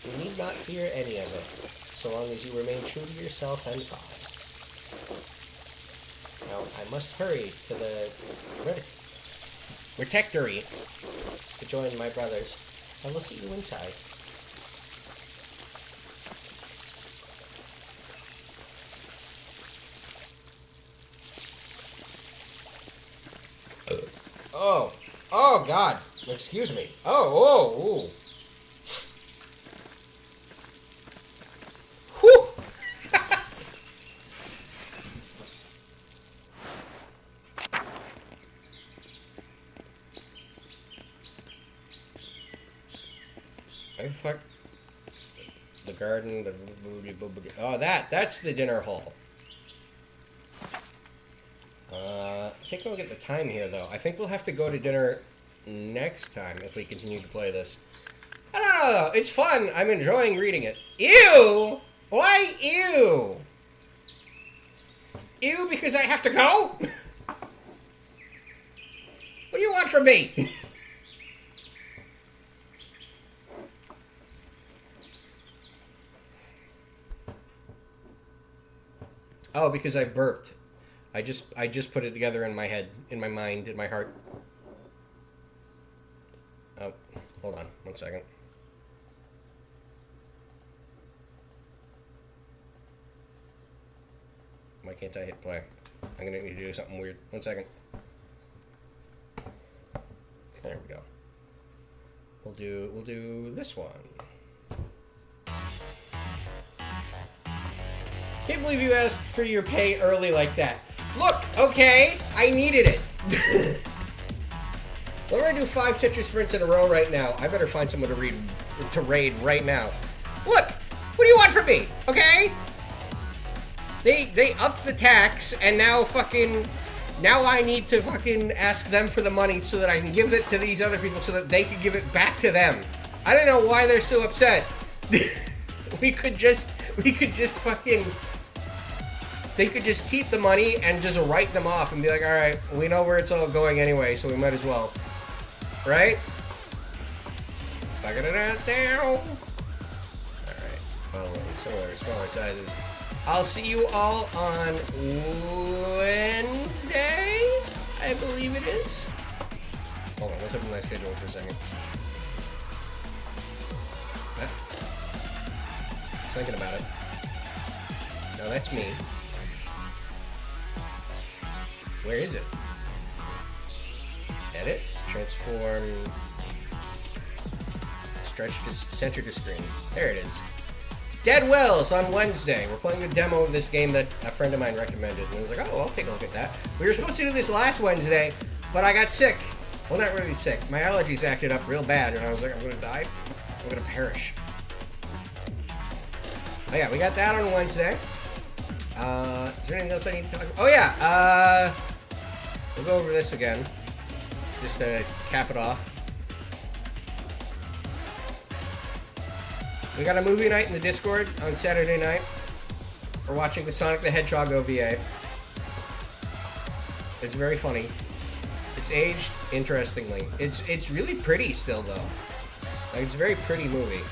You need not fear any of it, so long as you remain true to yourself and God. Now, I must hurry to the Retectory to join my brothers. I will see you inside. Oh, God. Excuse me. Whew. Fuck. The garden, that's the dinner hall. Take a look at the time here, though. I think we'll have to go to dinner next time if we continue to play this. I don't know. It's fun. I'm enjoying reading it. Ew! Why ew? Ew because I have to go? What do you want from me? Oh, because I burped. I just put it together in my head, in my mind, in my heart. Oh, hold on, 1 second. Why can't I hit play? I'm gonna need to do something weird. 1 second. There we go. We'll do this one. Can't believe you asked for your pay early like that. Look, okay, I needed it. We're gonna do 5 Tetris sprints in a row right now. I better find someone to raid right now. Look, what do you want from me? Okay? They upped the tax, and now I need to fucking ask them for the money so that I can give it to these other people so that they can give it back to them. I don't know why they're so upset. we could just fucking. They could just keep the money and just write them off and be like, all right, we know where it's all going anyway, so we might as well. Right? Down. All right, following smaller sizes. I'll see you all on Wednesday, I believe it is. Hold on, let's open my schedule for a second. What? Just thinking about it. No, that's me. Where is it? Edit, transform, stretch to center to screen. There it is. Dead Wells on Wednesday. We're playing a demo of this game that a friend of mine recommended. And I was like, oh, I'll take a look at that. We were supposed to do this last Wednesday, but I got sick. Well, not really sick. My allergies acted up real bad, and I was like, I'm gonna die. I'm gonna perish. Oh yeah, we got that on Wednesday. Is there anything else I need to talk about? Oh yeah, we'll go over this again, just to cap it off. We got a movie night in the Discord on Saturday night. We're watching the Sonic the Hedgehog OVA. It's very funny. It's aged interestingly. It's really pretty still though. Like, it's a very pretty movie,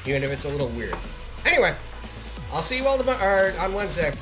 even if it's a little weird. Anyway, I'll see you all on Wednesday.